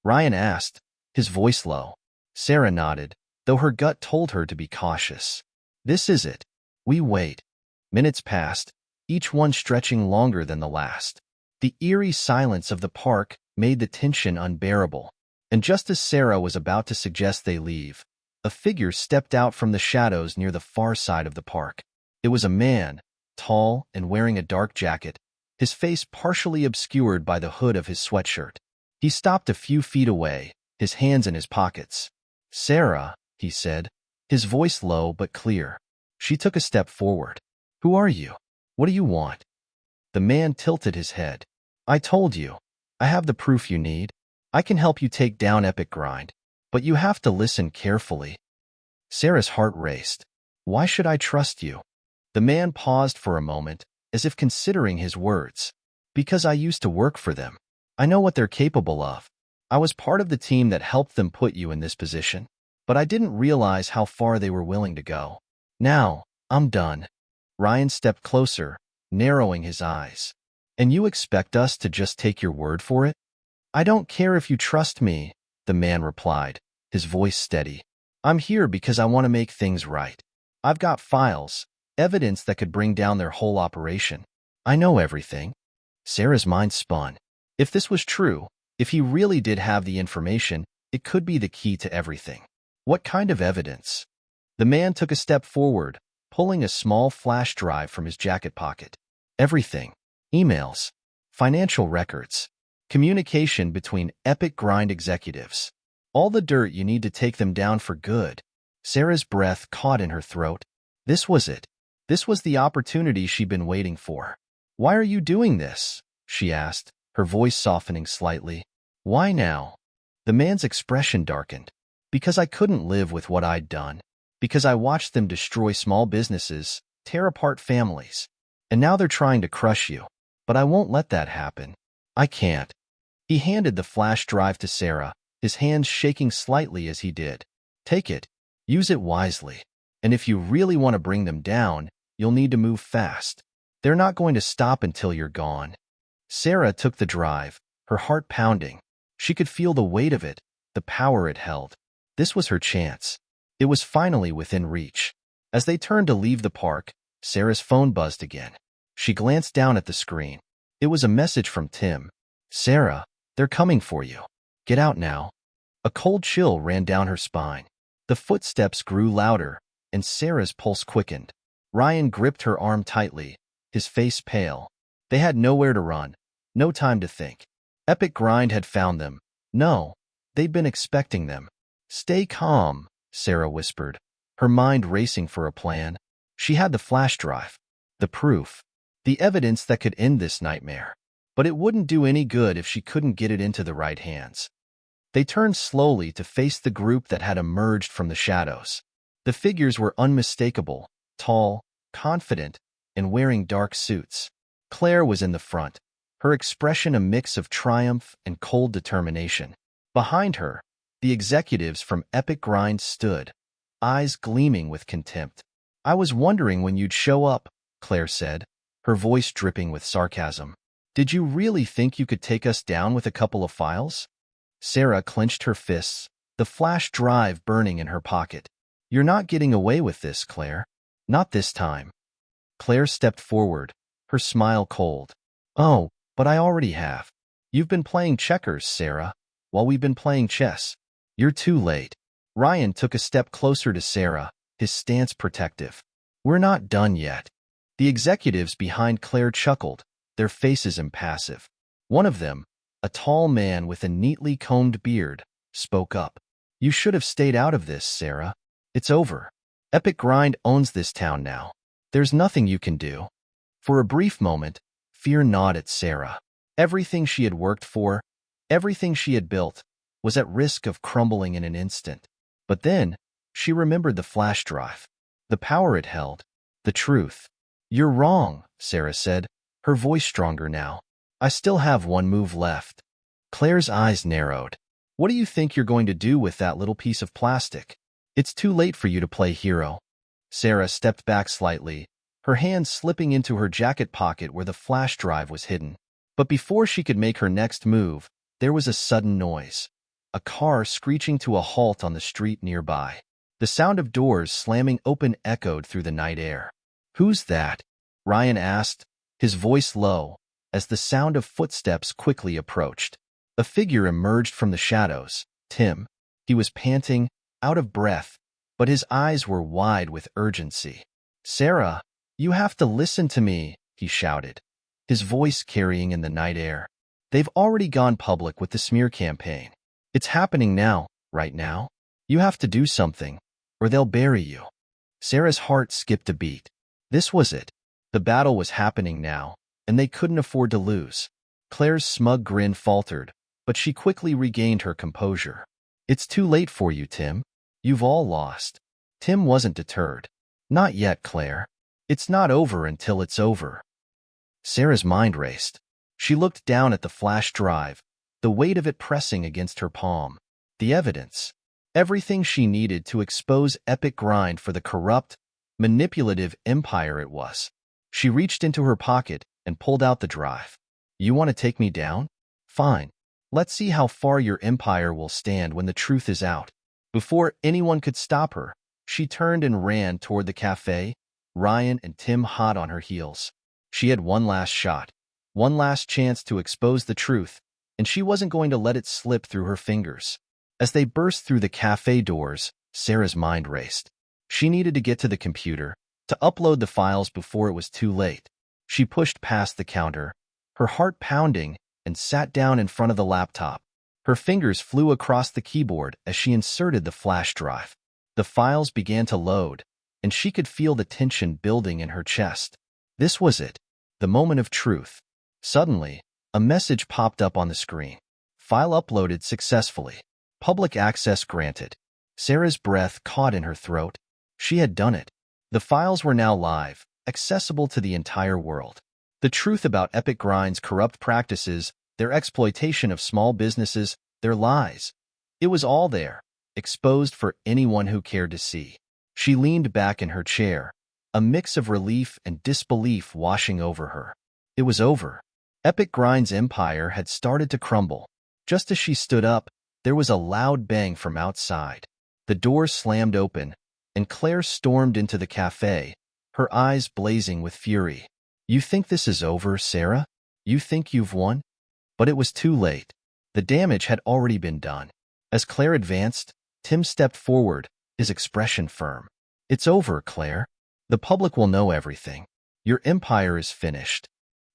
Ryan asked, his voice low. Sarah nodded, though her gut told her to be cautious. This is it. We wait. Minutes passed, each one stretching longer than the last. The eerie silence of the park made the tension unbearable, and just as Sarah was about to suggest they leave, a figure stepped out from the shadows near the far side of the park. It was a man, tall and wearing a dark jacket, his face partially obscured by the hood of his sweatshirt. He stopped a few feet away, his hands in his pockets. "Sarah," he said, his voice low but clear. She took a step forward. "Who are you? What do you want?" The man tilted his head. "I told you. I have the proof you need. I can help you take down Epic Grind, but you have to listen carefully." Sarah's heart raced. "Why should I trust you?" The man paused for a moment, as if considering his words. "Because I used to work for them. I know what they're capable of. I was part of the team that helped them put you in this position, but I didn't realize how far they were willing to go. Now, I'm done." Ryan stepped closer, narrowing his eyes. "And you expect us to just take your word for it?" "I don't care if you trust me," the man replied, his voice steady. "I'm here because I want to make things right. I've got files, evidence that could bring down their whole operation. I know everything." Sarah's mind spun. If this was true, if he really did have the information, it could be the key to everything. What kind of evidence? The man took a step forward, pulling a small flash drive from his jacket pocket. Everything. Emails, financial records, communication between Epic Grind executives. All the dirt you need to take them down for good. Sarah's breath caught in her throat. This was it. This was the opportunity she'd been waiting for. "Why are you doing this?" she asked, her voice softening slightly. "Why now?" The man's expression darkened. "Because I couldn't live with what I'd done. Because I watched them destroy small businesses, tear apart families. And now they're trying to crush you. But I won't let that happen. I can't." He handed the flash drive to Sarah, his hands shaking slightly as he did. "Take it. Use it wisely. And if you really want to bring them down, you'll need to move fast. They're not going to stop until you're gone." Sarah took the drive, her heart pounding. She could feel the weight of it, the power it held. This was her chance. It was finally within reach. As they turned to leave the park, Sarah's phone buzzed again. She glanced down at the screen. It was a message from Tim. "Sarah, they're coming for you. Get out now." A cold chill ran down her spine. The footsteps grew louder, and Sarah's pulse quickened. Ryan gripped her arm tightly, his face pale. They had nowhere to run, no time to think. Epic Grind had found them. No, they'd been expecting them. "Stay calm," Sarah whispered, her mind racing for a plan. She had the flash drive, the proof, the evidence that could end this nightmare. But it wouldn't do any good if she couldn't get it into the right hands. They turned slowly to face the group that had emerged from the shadows. The figures were unmistakable, tall, confident, and wearing dark suits. Claire was in the front, her expression a mix of triumph and cold determination. Behind her, the executives from Epic Grind stood, eyes gleaming with contempt. "I was wondering when you'd show up," Claire said, her voice dripping with sarcasm. "Did you really think you could take us down with a couple of files?" Sarah clenched her fists, the flash drive burning in her pocket. "You're not getting away with this, Claire. Not this time." Claire stepped forward, her smile cold. "Oh, but I already have. You've been playing checkers, Sarah, while we've been playing chess. You're too late." Ryan took a step closer to Sarah, his stance protective. "We're not done yet." The executives behind Claire chuckled, their faces impassive. One of them, a tall man with a neatly combed beard, spoke up. "You should have stayed out of this, Sarah. It's over. Epic Grind owns this town now. There's nothing you can do." For a brief moment, fear gnawed at Sarah. Everything she had worked for, everything she had built, was at risk of crumbling in an instant. But then, she remembered the flash drive, the power it held, the truth. "You're wrong," Sarah said, her voice stronger now. "I still have one move left." Claire's eyes narrowed. "What do you think you're going to do with that little piece of plastic?" "It's too late for you to play hero." Sarah stepped back slightly, her hand slipping into her jacket pocket where the flash drive was hidden. But before she could make her next move, there was a sudden noise. A car screeching to a halt on the street nearby. The sound of doors slamming open echoed through the night air. "Who's that?" Ryan asked, his voice low, as the sound of footsteps quickly approached. A figure emerged from the shadows. Tim. He was panting, out of breath, but his eyes were wide with urgency. "Sarah, you have to listen to me," he shouted, his voice carrying in the night air. "They've already gone public with the smear campaign. It's happening now, right now. You have to do something, or they'll bury you." Sarah's heart skipped a beat. This was it. The battle was happening now, and they couldn't afford to lose. Claire's smug grin faltered, but she quickly regained her composure. "It's too late for you, Tim. You've all lost." Tim wasn't deterred. "Not yet, Claire. It's not over until it's over." Sarah's mind raced. She looked down at the flash drive, the weight of it pressing against her palm. The evidence. Everything she needed to expose Epic Grind for the corrupt, manipulative empire it was. She reached into her pocket and pulled out the drive. "You want to take me down? Fine. Let's see how far your empire will stand when the truth is out." Before anyone could stop her, she turned and ran toward the cafe, Ryan and Tim hot on her heels. She had one last shot, one last chance to expose the truth, and she wasn't going to let it slip through her fingers. As they burst through the cafe doors, Sarah's mind raced. She needed to get to the computer, to upload the files before it was too late. She pushed past the counter, her heart pounding, and sat down in front of the laptop. Her fingers flew across the keyboard as she inserted the flash drive. The files began to load, and she could feel the tension building in her chest. This was it, the moment of truth. Suddenly, a message popped up on the screen. "File uploaded successfully. Public access granted." Sarah's breath caught in her throat. She had done it. The files were now live, accessible to the entire world. The truth about Epic Grind's corrupt practices, their exploitation of small businesses, their lies. It was all there, exposed for anyone who cared to see. She leaned back in her chair, a mix of relief and disbelief washing over her. It was over. Epic Grind's empire had started to crumble. Just as she stood up, there was a loud bang from outside. The door slammed open, and Claire stormed into the cafe, her eyes blazing with fury. "You think this is over, Sarah? You think you've won?" But it was too late. The damage had already been done. As Claire advanced, Tim stepped forward, his expression firm. "It's over, Claire. The public will know everything. Your empire is finished."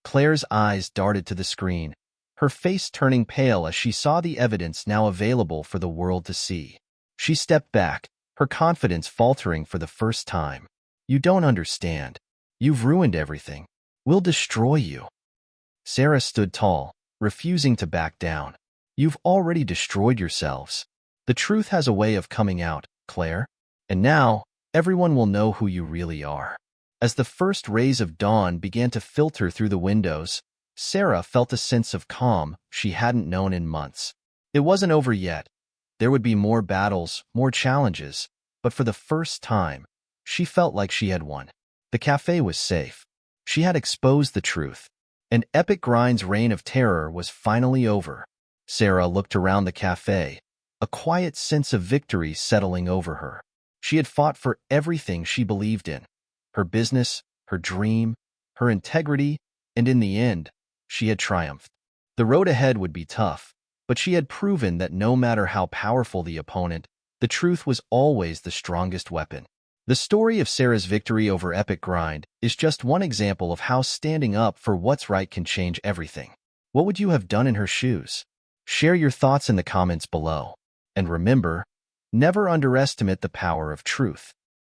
Claire's eyes darted to the screen, her face turning pale as she saw the evidence now available for the world to see. She stepped back, her confidence faltering for the first time. "You don't understand. You've ruined everything. We'll destroy you." Sarah stood tall, refusing to back down. "You've already destroyed yourselves. The truth has a way of coming out, Claire. And now, everyone will know who you really are." As the first rays of dawn began to filter through the windows, Sarah felt a sense of calm she hadn't known in months. It wasn't over yet. There would be more battles, more challenges, but for the first time, she felt like she had won. The cafe was safe. She had exposed the truth, and Epic Grind's reign of terror was finally over. Sarah looked around the cafe, a quiet sense of victory settling over her. She had fought for everything she believed in, her business, her dream, her integrity, and in the end, she had triumphed. The road ahead would be tough, but she had proven that no matter how powerful the opponent, the truth was always the strongest weapon. The story of Sarah's victory over Epic Grind is just one example of how standing up for what's right can change everything. What would you have done in her shoes? Share your thoughts in the comments below. And remember, never underestimate the power of truth.